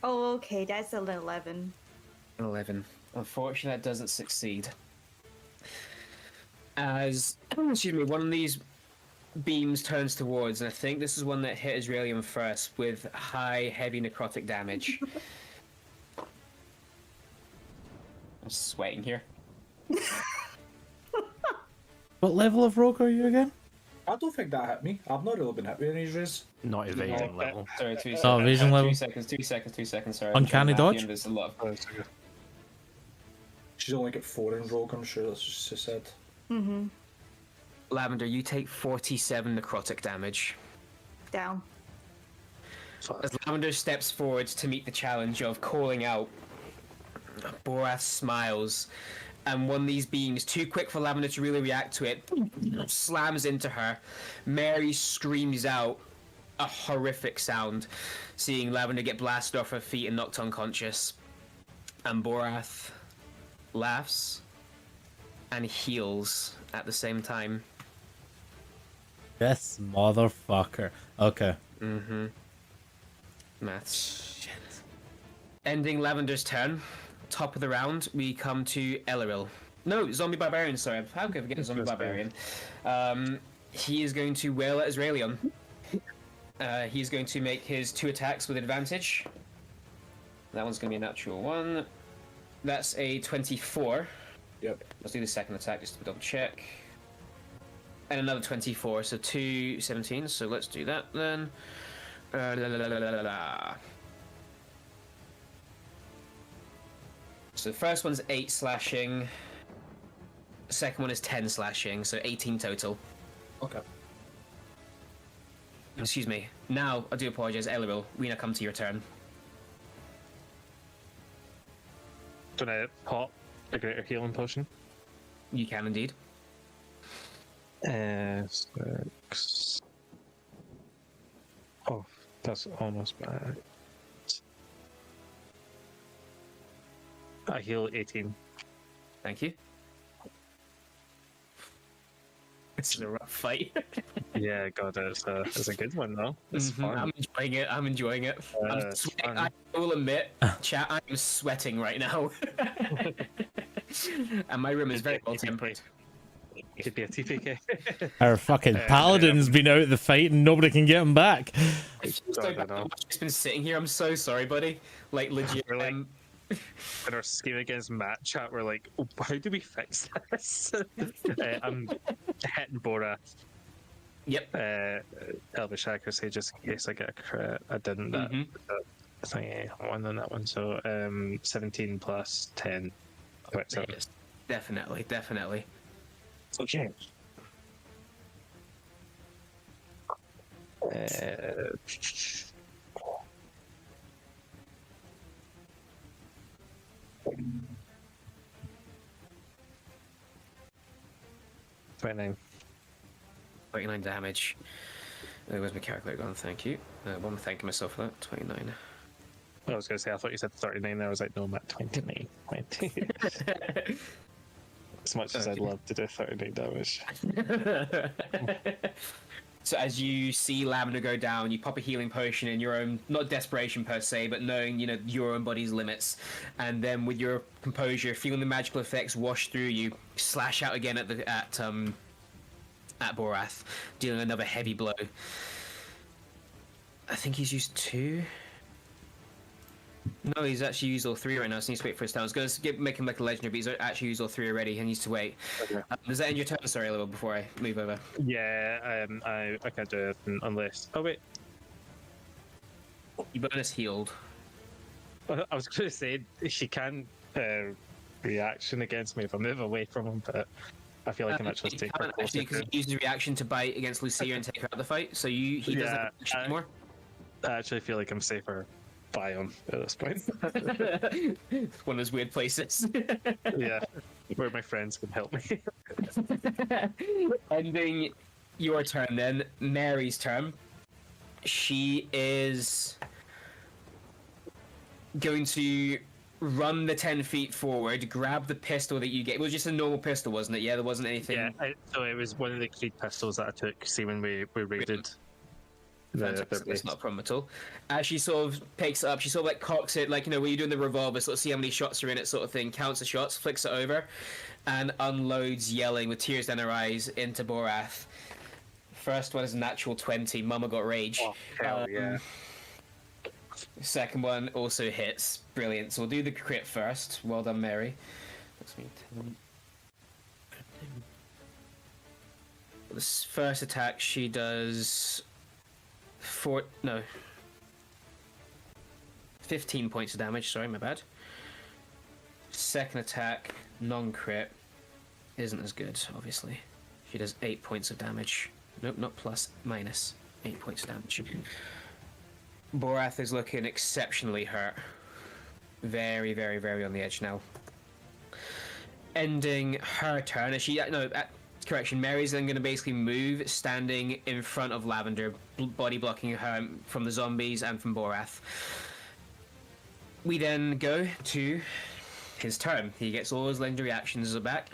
Oh, okay, that's an 11. 11. Unfortunately, that doesn't succeed. As, excuse me, one of these beams turns towards, and I think this is one that hit Israelian first with high, heavy necrotic damage. I'm sweating here. What level of rogue are you again? I don't think that hit me. I've not really been hit with any rays. Not evading level. Sorry, 2 seconds. Oh, evasion level. 2 seconds, 2 seconds, 2 seconds, sorry. Uncanny I'm trying to dodge? and there's a lot of... She's only got 4 in rogue, I'm sure that's what she said. Mm-hmm. Lavender, you take 47 necrotic damage. Down. As Lavender steps forward to meet the challenge of calling out, Borath smiles, and one of these beams, too quick for Lavender to really react to it, slams into her. Mary screams out a horrific sound, seeing Lavender get blasted off her feet and knocked unconscious. And Borath laughs and heals at the same time. This motherfucker. Okay. Mm-hmm. Maths. Shit. Ending Lavender's turn. Top of the round, we come to Elleril. No, Zombie Barbarian, sorry. How could I forget Zombie Barbarian? He is going to wail at Israelion. He's going to make his 2 attacks with advantage. That one's going to be a natural 1. That's a 24. Yep. Let's do the second attack just to double check. And another 24, so 2 17. So let's do that then. So the first one's 8 slashing. The second one is 10 slashing, so 18 total. Okay. Excuse me. Now, I do apologize, Elleril. We now come to your turn. Can I pop a greater healing potion? You can indeed. 6. Oh, that's almost bad. I heal 18. Thank you. This is a rough fight. Yeah, God, it's a good one though. It's fun. I'm enjoying it. I'm enjoying it. I'm it's sweating. fun. I will admit, chat, I am sweating right now. And my room is very well tempered. Could be a TPK. Our fucking paladin's been out of the fight and nobody can get him back. I feel so God, I bad. know. I've just been sitting here. I'm so sorry, buddy. Like legit. We're like- In our scheme against Matt chat, we're like, oh, how do we fix this? I'm hitting Borath. Yep. Elvish accuracy just in case I get a crit. I didn't. That I think I won on that one. So 17 plus 10. 27. Yes, definitely, definitely. Uh, 29. 29 damage. Where's my calculator gone? Thank you. I'm thanking myself for that. 29. I was going to say, I thought you said 39. I was like, no, I'm at 29. 20. As much as I'd love to do 39 damage. So as you see Lavender go down, you pop a healing potion in your own, not desperation per se, but knowing, you know, your own body's limits. And then with your composure, feeling the magical effects wash through you, slash out again at Borath, dealing another heavy blow. I think he's used 2. No, he's actually used all 3 right now, so he needs to wait for his turn. I was going to make him like a legendary, but he's actually used all 3 already, and needs to wait. Okay. Does that end your turn? Sorry, a little before I move over. Yeah, I can't do it unless... Oh, wait. You bonus healed. I was going to say, she can reaction against me if I move away from him, but I feel like I'm actually You taking can't actually, because he used his reaction to bite against Lucia and take her out of the fight, so he doesn't have to anymore. I actually feel like I'm safer by him at this point. One of those weird places. Yeah, where my friends can help me. Ending your turn then, Mary's turn. She is going to run the 10 feet forward, grab the pistol that you get. It was just a normal pistol, wasn't it? Yeah, there wasn't anything. Yeah, so it was one of the Creed pistols that I took, see, when we raided. Fantastic, that's not a problem at all. As she sort of picks it up, she sort of like cocks it, like, you know, when you're doing the revolver, sort of see how many shots are in it, sort of thing, counts the shots, flicks it over, and unloads, yelling with tears down her eyes into Borath. First one is a natural 20. Mama got rage. Oh, hell yeah. Second one also hits. Brilliant. So we'll do the crit first. Well done, Mary. That's me. This first attack, she does 15 points of damage. Sorry, my bad. Second attack, non-crit, isn't as good, obviously. She does 8 points of damage. Nope, not plus, minus 8 points of damage. Borath is looking exceptionally hurt. Very, very, very on the edge now. Ending her turn. Correction, Mary's then going to basically move, standing in front of Lavender, body blocking her from the zombies and from Borath. We then go to his turn. He gets all his legendary actions back.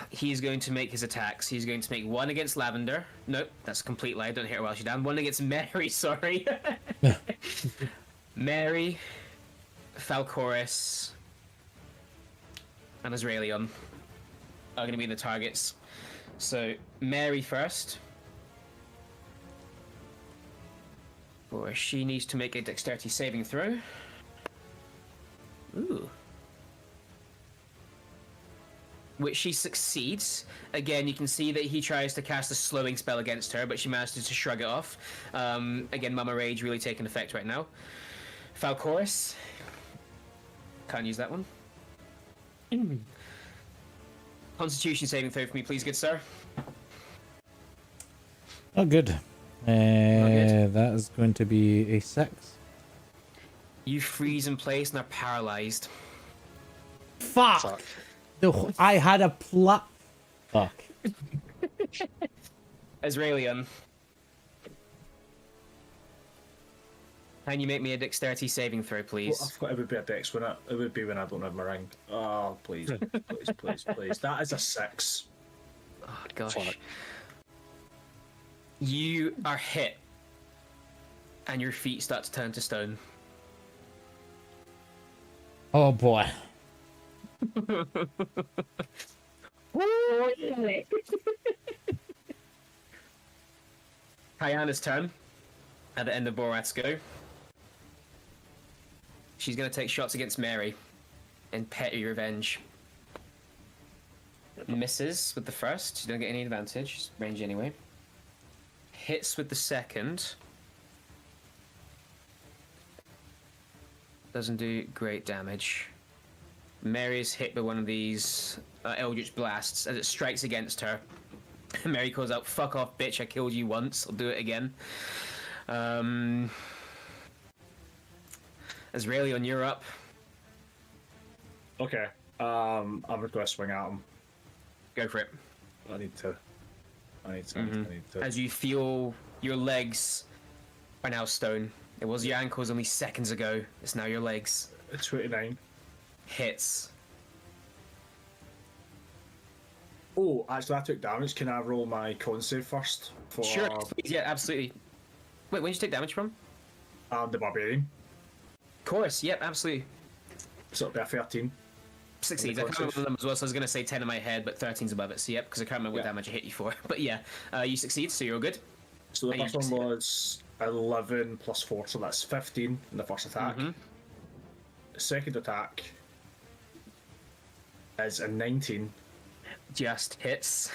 He's going to make his attacks. He's going to make one against Lavender. Nope, that's a complete lie. Don't hit her while she's down. One against Mary, sorry. Mary, Falcoris, and Azraelion are going to be the targets. So, Mary first. Or she needs to make a dexterity saving throw. Ooh. Which she succeeds. Again, you can see that he tries to cast a slowing spell against her, but she manages to shrug it off. Again, Mama Rage really taking effect right now. Falcoris. Can't use that one. Constitution saving throw for me, please, good sir. Not good. good. That is going to be a 6. You freeze in place and are paralyzed. Fuck! I had a plot. Fuck. Azraelion. Can you make me a dexterity saving throw, please? Well, I thought it would be a dex when it would be when I don't have my ring. Oh, please, please, please, please. That is a 6. Oh, gosh. Fuck. You are hit, and your feet start to turn to stone. Oh boy. Kayana's turn. At the end of Borath's go. She's going to take shots against Mary and petty revenge. Misses with the first. She don't get any advantage. She's range anyway. Hits with the second. Doesn't do great damage. Mary is hit by one of these Eldritch Blasts as it strikes against her. Mary calls out, "Fuck off, bitch! I killed you once. I'll do it again." Azraelion, you're up. Okay. I'm gonna go swing at him. Go for it. I need to. I need to. As you feel your legs are now stone. It was your ankles only seconds ago. It's now your legs. 29. Hits. Oh, actually, I took damage. Can I roll my con save first? For, Sure. Yeah, absolutely. Wait, when did you take damage from? The barbarian. Of course. Yep, absolutely. So it'll be a 13. Succeeds. I can't remember them as well, so I was going to say 10 in my head, but 13's above it. So yep, because I can't remember what damage I hit you for. But yeah, you succeed, so you're all good. So the And you first one was 11 plus 4, so that's 15 in the first attack. The second attack is a 19 Just hits.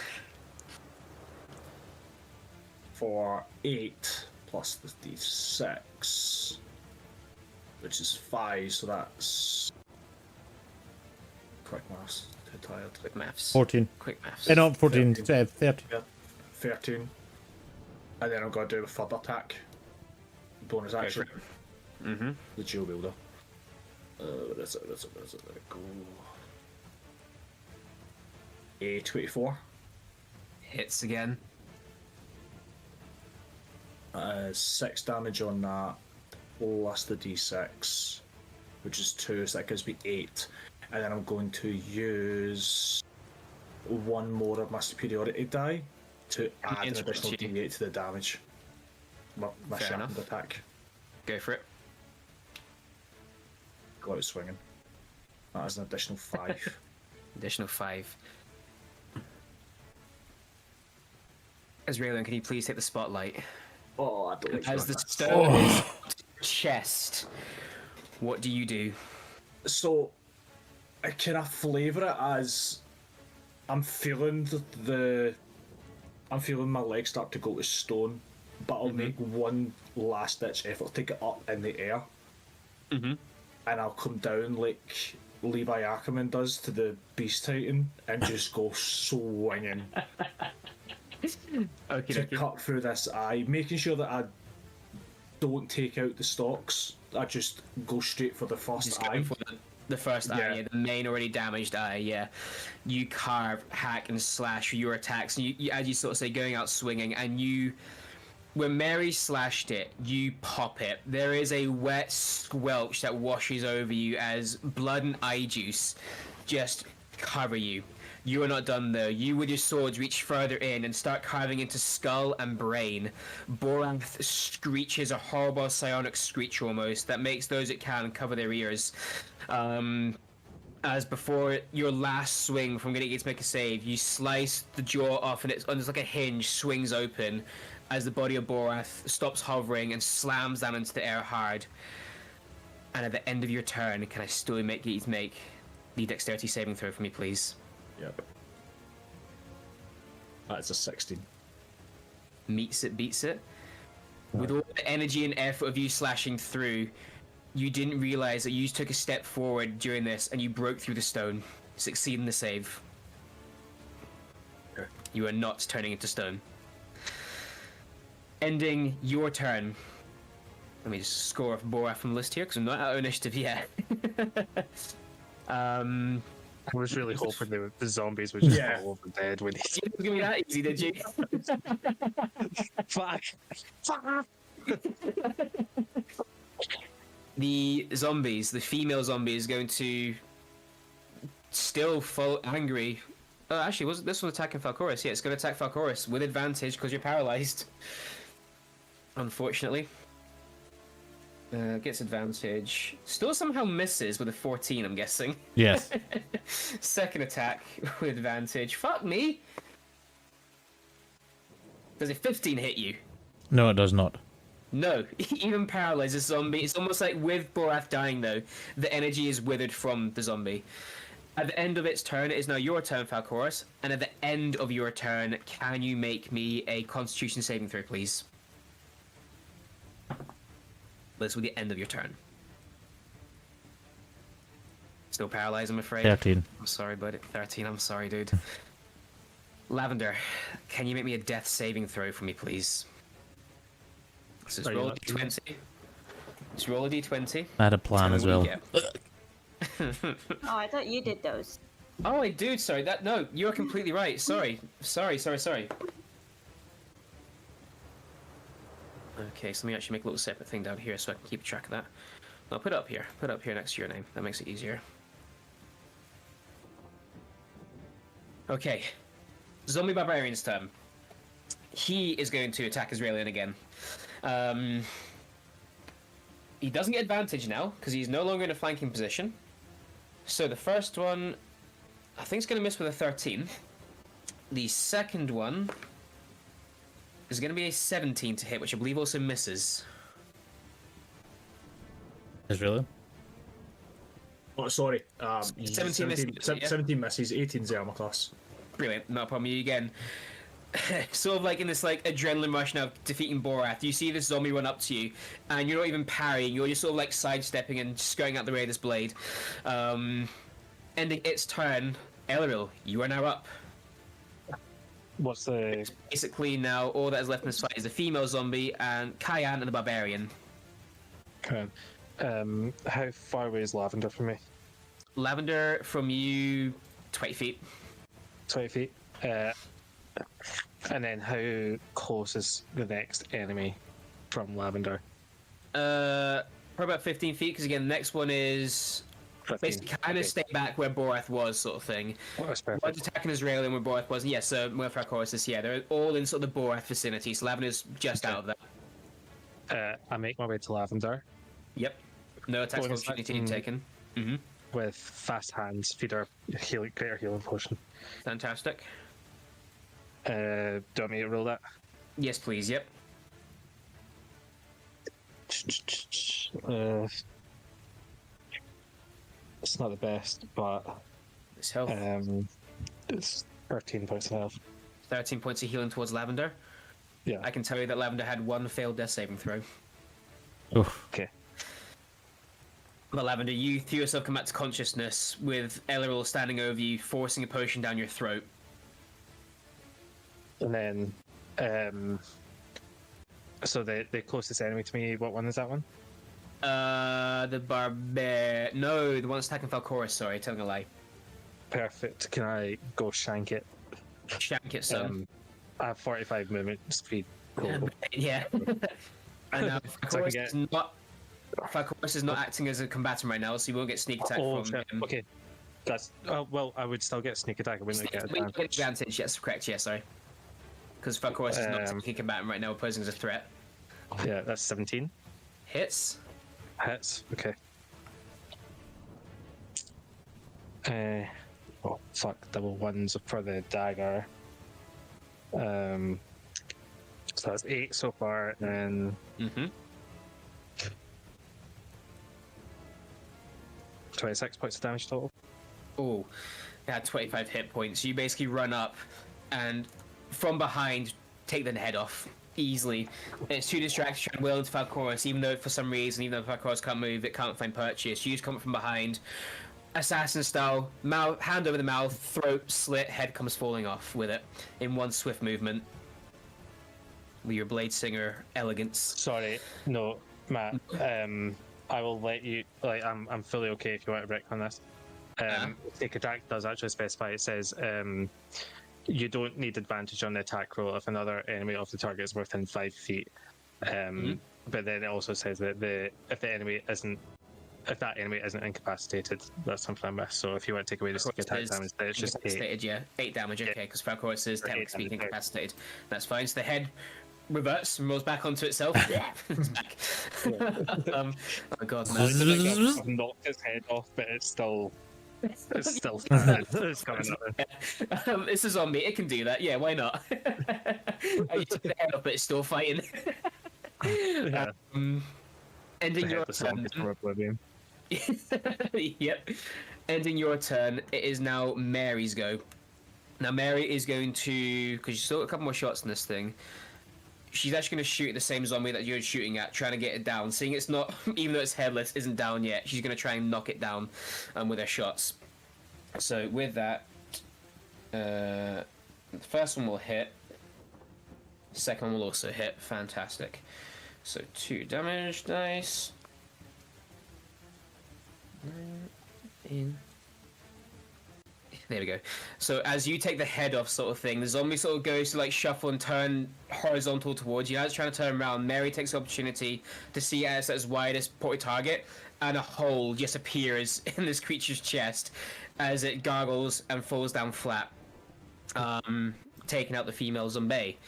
for 8 plus the d6, which is 5, so that's... Quick maths, too tired. Quick maths. 14. Quick maths. No, 14. 13. 30. Yeah, 13. And then I'm going to do a third attack. Bonus action. The dual wielder. Where is it? There we go. A 24. Hits again. 6 damage on that, plus the d6, which is 2, so that gives me 8. And then I'm going to use 1 more of my superiority die to add an additional d8 to the damage. My Fair sharpened enough. attack. Go for it. Go out swinging. That is an additional 5. Additional 5. Azraelion, can you please take the spotlight? Oh, I don't like As the that. stone is to your chest, what do you do? So, can I flavour it as I'm feeling I'm feeling my legs start to go to stone, but I'll make one last ditch effort to get up in the air, and I'll come down like Levi Ackerman does to the Beast Titan and just go swinging to cut through this eye, making sure that I don't take out the stalks. I just go straight for the first Just eye. going for the first eye, Yeah. yeah, the main already damaged eye, yeah. You carve, hack, and slash your attacks, and you as you sort of say, going out swinging, and you, when Mary slashed it, you pop it. There is a wet squelch that washes over you as blood and eye juice just cover you. You are not done though. You with your swords reach further in and start carving into skull and brain. Borath screeches a horrible psionic screech almost that makes those it can cover their ears. As before your last swing from getting it to make a save, you slice the jaw off and it's like a hinge swings open as the body of Borath stops hovering and slams down into the air hard. And at the end of your turn, can I still get you to make the dexterity saving throw for me, please? Yep. That's a 16. Meets it, beats it. With all the energy and effort of you slashing through, you didn't realize that you took a step forward during this and you broke through the stone, succeeding the save. Okay. You are not turning into stone. Ending your turn. Let me just score off Borath from the list here because I'm not out of initiative yet. I was really hoping the zombies would just Yeah. fall over dead when You didn't give me that easy, did you? Fuck! Fuck! The zombies, the female zombie, is going to still fall angry. Oh, actually, was this one attacking Falcoris? Yeah, it's going to attack Falcoris with advantage because you're paralyzed. Unfortunately. Gets advantage. Still somehow misses with a 14, I'm guessing. Yes. Second attack with advantage. Fuck me! Does a 15 hit you? No, it does not. No, even paralyzed this zombie. It's almost like with Borath dying, though, the energy is withered from the zombie. At the end of its turn, it is now your turn, Falcoris. And at the end of your turn, can you make me a Constitution saving throw, please? This will be the end of your turn. Still paralyzed, I'm afraid. 13. I'm sorry, bud. 13, I'm sorry, dude. Lavender, can you make me a death saving throw for me, please? So let's Are you roll a not doing d20. Let's roll a d20. I had a plan Tell as me what well. you get. Oh, I thought you did those. Oh, I do. Sorry. No, you're completely right. Sorry. Sorry. Okay, so let me actually make a little separate thing down here so I can keep track of that. I'll put it up here. Put it up here next to your name. That makes it easier. Okay. Zombie Barbarian's turn. He is going to attack Israelian again. He doesn't get advantage now because he's no longer in a flanking position. So the first one, I think, is going to miss with a 13. The second one is going to be a 17 to hit, which I believe also misses. Israel? Oh, sorry. 17 misses, yeah? 17 misses, 18 is armor class. Brilliant, not a problem. You again, sort of like in this like adrenaline rush now of defeating Borath, you see this zombie run up to you, and you're not even parrying. You're just sort of like sidestepping and skirting out the way of this blade. Ending its turn, Elril, you are now up. What's the... Basically now all that is left in this fight is the female zombie and Kyan and the barbarian. Okay. How far away is Lavender from me? Lavender from you, 20 feet. 20 feet. And then how close is the next enemy from Lavender? Probably about 15 feet, because again, the next one is 15. basically kind of stay back where Borath was, sort of thing. Oh, that's perfect. One's attacking Israel and where Borath was. Yes, so Murphy Horses, yeah, they're all in sort of the Borath vicinity, so Lavender's just out of that. I make my way to Lavender Yep. No attacks of Bonus opportunity action. taken. Mm-hmm. with fast hands, feed her greater healing potion. Fantastic. Do you want me to roll that? Yes, please, yep. It's not the best, but This health. it's 13 points of health. 13 points of healing towards Lavender. Yeah. I can tell you that Lavender had one failed death saving throw. Oof. Okay. But Lavender, you threw yourself come back to consciousness with Elril standing over you, forcing a potion down your throat. And then, so the closest enemy to me, what one is that one? No, the one that's attacking Falcoris, sorry, telling a lie. Perfect. Can I go shank it? Shank it, son. I have 45 movement speed. Cool. Yeah. And now So I can Falcoris is not acting as a combatant right now, so you won't get sneak attack from shit. him. Okay. That's well, I would still get sneak attack. I wouldn't get We advantage. get advantage, yes, correct, yeah, sorry. Because Falcoris is not taking combatant right now, posing as a threat. Yeah, that's 17. Hits. Hits. Okay. Oh fuck! Double ones for the dagger. So that's 8 so far, and Mm-hmm. 26 points of damage total. Oh, it had 25 hit points. You basically run up and from behind take the head off easily. It's too distracted to try and wheel into Falcoris, even though for some reason, even though Falcoris can't move, it can't find purchase. You just come from behind, assassin style, mouth, hand over the mouth, throat slit, head comes falling off with it in one swift movement. With your blade singer elegance. Sorry, no, Matt. I will let you. Like, I'm fully okay if you want to break on this. Take attack does actually specify. It says you don't need advantage on the attack roll if another enemy of the target is within 5 feet. But then it also says that if that enemy isn't incapacitated, that's something I missed. So if you want to take away the sneak attack damage, then it's just 8. Incapacitated, yeah. 8 damage, okay, because Falcoris is technically speaking incapacitated. That's fine. So the head reverts and rolls back onto itself. It's back. Oh god, man. I've knocked his head off, but it's still standing. It's coming up. It's a zombie, it can do that, yeah, why not? You took the head off, but it's still fighting. Yeah. Ending your The turn. zombies from Oblivion. Yep. Ending your turn, it is now Mary's go. Now Mary is going to, because you still got a couple more shots in this thing, she's actually going to shoot at the same zombie that you're shooting at, trying to get it down. Seeing it's not, even though it's headless, isn't down yet, she's going to try and knock it down with her shots. So with that, first one will hit. Second one will also hit. Fantastic. So 2 damage dice. There we go. So as you take the head off, sort of thing, the zombie sort of goes to like shuffle and turn horizontal towards you. As it's trying to turn around, Mary takes the opportunity to see as its widest point target, and a hole just appears in this creature's chest as it gargles and falls down flat, taking out the female zombie.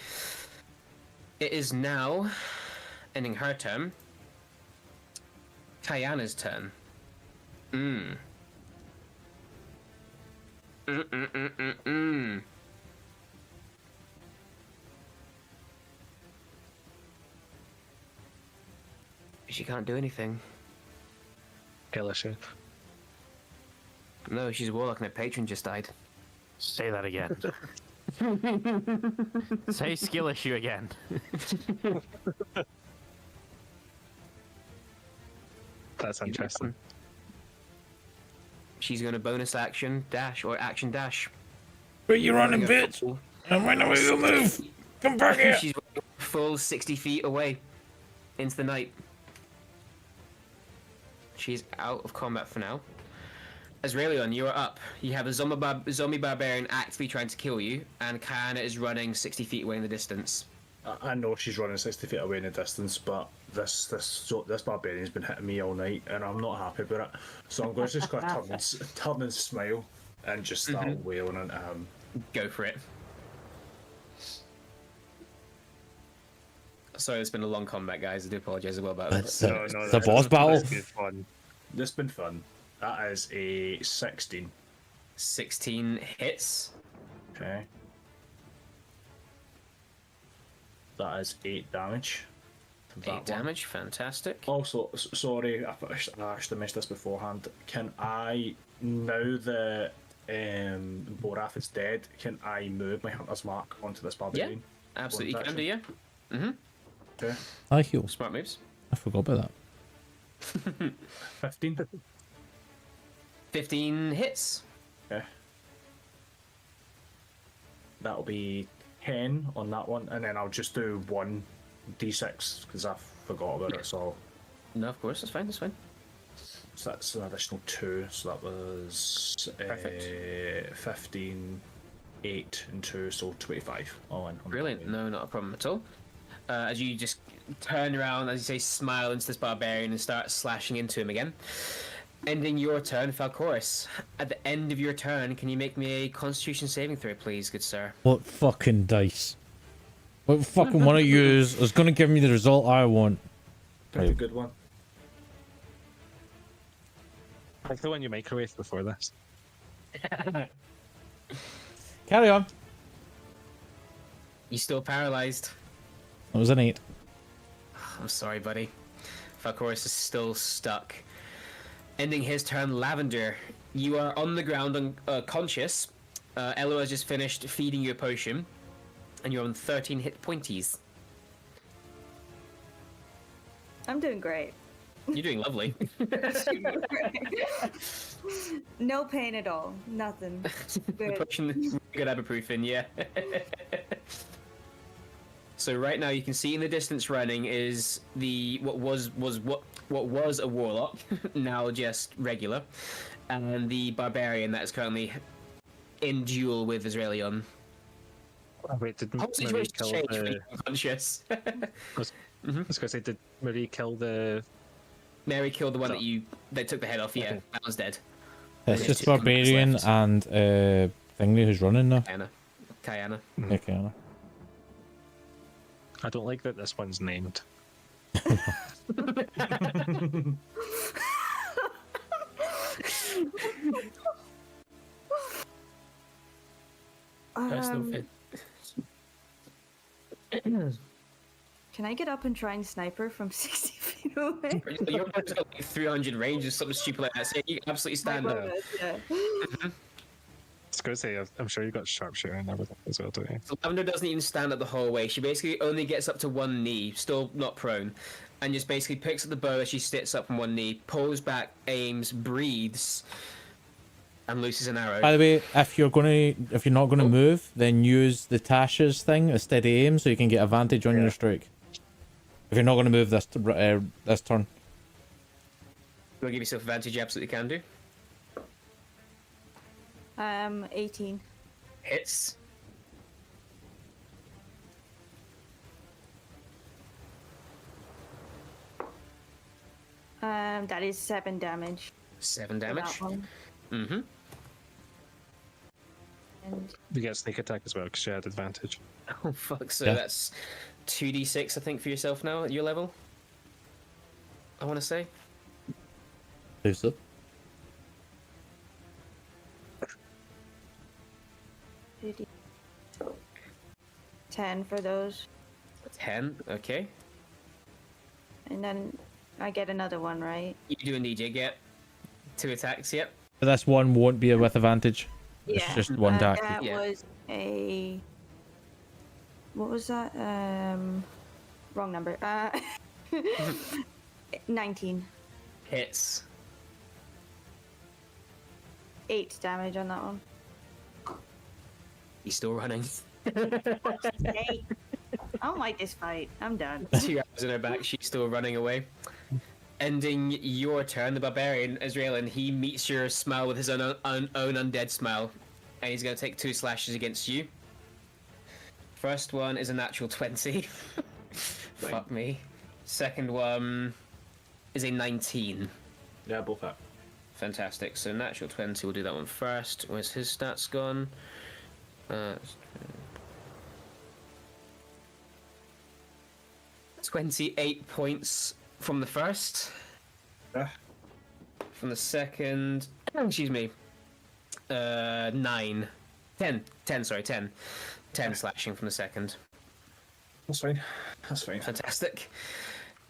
It is now ending her turn. Kayana's turn. She can't do anything. Kill issue. No, she's a warlock and her patron just died. Say that again. Say skill issue again. That's interesting. She's going to bonus action dash or action dash. Where you running, bitch? I'm running away, you move. Come back here. She's full 60 feet away into the night. She's out of combat for now. Azraelion, you are up. You have a zombie barbarian actively trying to kill you, and Kayana is running 60 feet away in the distance. I know she's running 60 feet away in the distance, but this barbarian's been hitting me all night, and I'm not happy about it. So I'm going to just go turn and smile and just start wailing into him. Go for it. Sorry, it's been a long combat, guys. I do apologize as well about that. The boss battle. That's good fun. This has been fun. That is a 16. 16 hits. Okay. That is 8 damage. to that 8 one. damage, fantastic. Also, sorry, I should have missed this beforehand. Can I, now that Borath is dead, can I move my Hunter's Mark onto this barbarian? Absolutely Bonus can do, action? yeah. Mm-hmm. Okay. I heal. Smart moves. I forgot about that. 15. 15 hits. Okay. That'll be 10 on that one, and then I'll just do 1d6 because I forgot about it. So No, of course, that's fine, that's fine. that's an additional 2. So that was Perfect. 15, 8, and 2, so 25. All in. Brilliant. No, not a problem at all. As you just turn around, as you say, smile into this barbarian and start slashing into him again. Ending your turn, Falcoris. At the end of your turn, can you make me a Constitution saving throw, please, good sir? What fucking dice? What fucking one I use is going to give me the result I want. Pick a good one. Like the one you microwaved before this. Carry on. You still paralyzed? It was an 8. I'm sorry, buddy. Falcoris is still stuck. Ending his turn, Lavender. You are on the ground, unconscious. Elo has just finished feeding you a potion, and you're on 13 hit pointies. I'm doing great. You're doing lovely. No pain at all. Nothing. The Good. potion, good ibuprofen, yeah. So right now you can see in the distance running is the what was a warlock, now just regular, and the barbarian that is currently in duel with Azraelion. Oh, wait, did Whole Marie situation's kill changed when the... you're unconscious. I was going to say, did Marie kill the... Mary killed the one that took the head off. Yeah, Okay. that was dead. It's Yeah, just two combats Barbarian left. and Thingy who's running now. Kayana. Yeah, Kiana. I don't like that this one's named. That's no Um, fit. Can I get up and try and snipe her from 60 feet away? Your boat's got like 300 range or something stupid like that. So you can absolutely stand up. Yeah. I was going to say, I'm sure you got sharpshooter and everything as well, don't you? So Lavender doesn't even stand up the whole way. She basically only gets up to one knee, still not prone, and just basically picks up the bow as she sits up on one knee, pulls back, aims, breathes, And looses an arrow. By the way, if you're not gonna move, then use the Tasha's thing as steady aim, so you can get advantage on your strike. If you're not gonna move this this turn. You want to give yourself advantage? You absolutely can do. 18. Hits. That is 7 damage. 7 for damage. that one. Mm-hmm. And You get sneak attack as well because you had advantage. Oh fuck! So Yeah. that's 2d6, I think, for yourself now at your level. I want to say. Believe so. 10 for those. 10. Okay. And then I get another one, right? You do indeed. You get 2 attacks. Yep. But this one won't be with advantage. It's just one attack. That Yeah. was a. What was that? Wrong number. 19. Hits. 8 damage on that one. He's still running. 8. I don't like this fight. I'm done. 2 arrows in her back. She's still running away. Ending your turn, the barbarian Israelin. He meets your smile with his own undead smile, and he's going to take 2 slashes against you. First one is a natural 20. Fuck me. Second one is a 19. Yeah, both hit. Fantastic. So natural 20. We'll do that one first. Where's his stats gone? 28 points from the first. Yeah. From the second, excuse me, 9. 10, sorry, 10. 10 slashing from the second. That's fine. That's fine. Fantastic.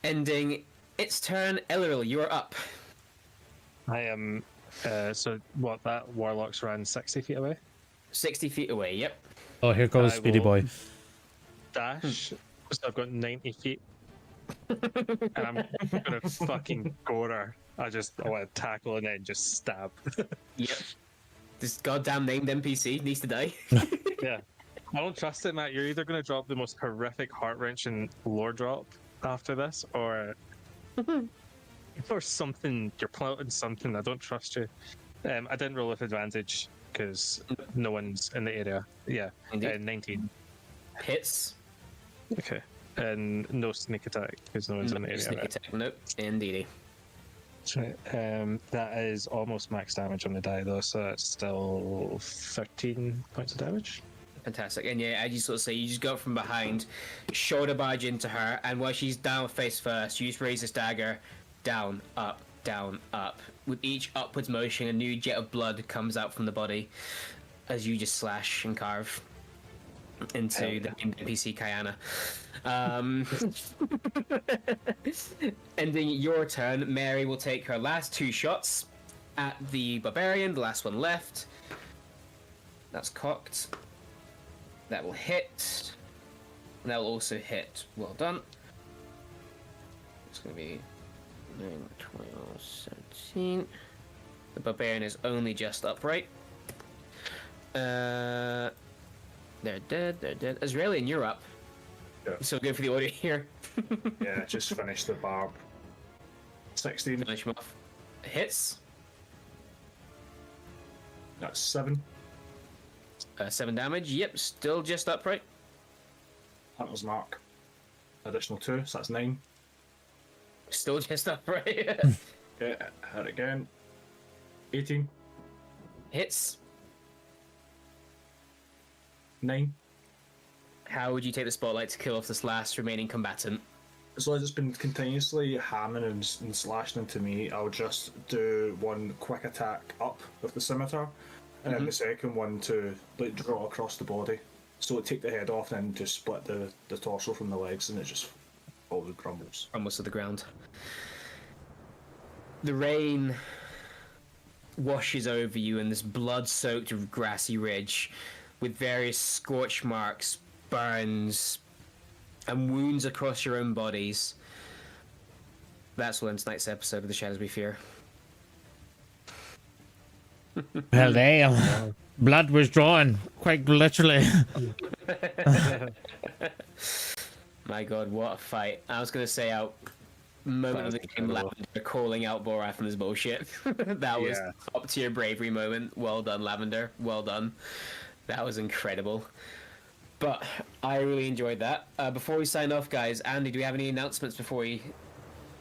Ending its turn. Elril, you are up. I am. So what? That warlock's ran 60 feet away. 60 feet away, yep. Oh, here goes I Speedy will- Boy. Dash. So I've got 90 feet. And I'm gonna fucking gore her. I want to tackle and then just stab. Yep. This goddamn named NPC needs to die. Yeah. I don't trust it, Matt. You're either going to drop the most horrific, heart-wrenching lore drop after this, or something. You're plotting something. I don't trust you. I didn't roll with advantage because no one's in the area. Yeah, Indeed. 19. Hits. Okay, and no sneak attack because no one's in the area. Sneak Right? attack, nope. Indeed. Right. That is almost max damage on the die though, so that's still 13 points of damage. Fantastic. And yeah, as you sort of say, you just go from behind, shoulder barge into her, and while she's down face first, you just raise this dagger, down, up, down, up. With each upwards motion, a new jet of blood comes out from the body as you just slash and carve into the NPC Kayana. Ending your turn, Mary will take her last 2 shots at the barbarian, the last one left. That's cocked. That will hit. And that will also hit. Well done. It's going to be 9, 12, 17. The barbarian is only just upright. They're dead, they're dead. Israelian, you're up. Yeah. So good for the audio here. Yeah, just finished the barb. 16. Finish him off. Hits. That's 7. 7 damage. Yep, still just upright. That was mark. Additional 2, so that's 9. Still just upright. Okay, hit again. 18. Hits. 9. How would you take the spotlight to kill off this last remaining combatant? As long as it's been continuously hammering and slashing into me, I'll just do one quick attack up with the scimitar, and then the second one to like draw across the body. So take the head off and then just split the torso from the legs, and it just all crumbles. Almost to the ground. The rain washes over you in this blood-soaked grassy ridge with various scorch marks, burns, and wounds across your own bodies. That's all in tonight's episode of The Shadows We Fear. Well, damn. Blood was drawn, quite literally. My god, what a fight. I was going to say out moment of the game, Lavender calling out Borath and his bullshit. That was up to your bravery moment. Well done, Lavender. Well done. That was incredible. But I really enjoyed that. Before we sign off, guys, Andy, do we have any announcements before we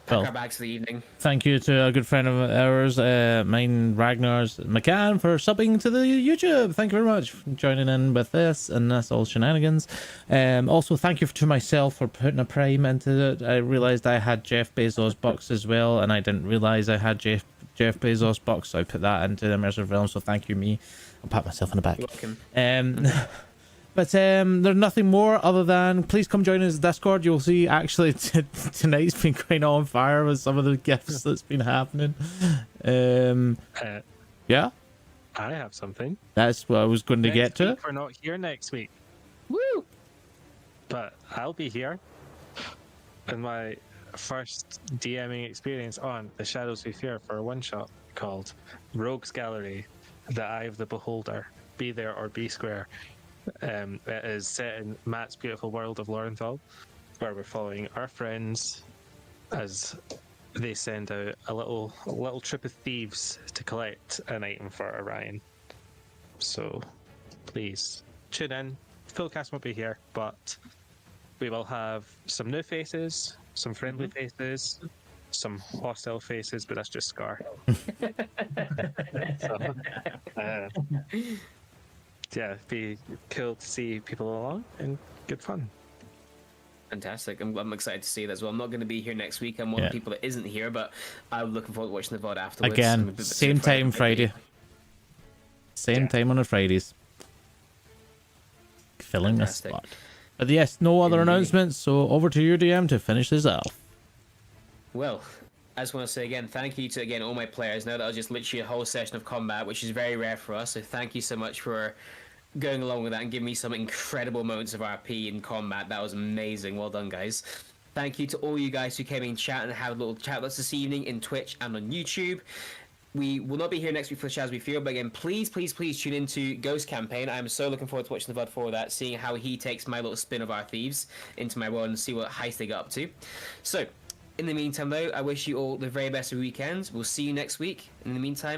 pack our bags for the evening? Thank you to a good friend of ours, mine, Ragnar's McCann, for subbing to the YouTube. Thank you very much for joining in with this, and that's all shenanigans. Also, thank you to myself for putting a prime into it. I realized I had Jeff Bezos' box as well, and I didn't realize I had Jeff Bezos' box, so I put that into the Immersive Realm. So thank you, me. I'll pat myself on the back. You're welcome. But there's nothing more other than please come join us in Discord. You'll see actually tonight's been kind of on fire with some of the gifts that's been happening. Yeah, I have something. that's what I was going to get to. We're not here next week. Woo! But I'll be here in my first DMing experience on The Shadows We Fear for a one-shot called Rogues Gallery, The Eye of the Beholder, Be There or Be Square. It is set in Matt's beautiful world of Lorenthal, where we're following our friends as they send out a little trip of thieves to collect an item for Orion. So please tune in. Full cast won't be here, but we will have some new faces, some friendly faces, some hostile faces, but that's just Scar. So, yeah, it'd be cool to see people along and good fun. Fantastic. I'm excited to see that as well. I'm not going to be here next week. I'm one of the people that isn't here, but I'm looking forward to watching the VOD afterwards. Again, same time Friday. Same time on a Fridays. Filling the Fantastic. spot. But yes, no other Indeed. announcements, so over to your DM to finish this off. Well, I just want to say again, thank you to all my players. Now that was just literally a whole session of combat, which is very rare for us. So thank you so much for going along with that and giving me some incredible moments of RP in combat. That was amazing. Well done, guys. Thank you to all you guys who came in chat and had a little chat with us this evening in Twitch and on YouTube. We will not be here next week for the Shadows We Fear, but again, please tune into Ghost Campaign. I'm so looking forward to watching the VOD for that, seeing how he takes my little spin of our thieves into my world and see what heist they get up to. So, in the meantime, though, I wish you all the very best of weekends. We'll see you next week. In the meantime,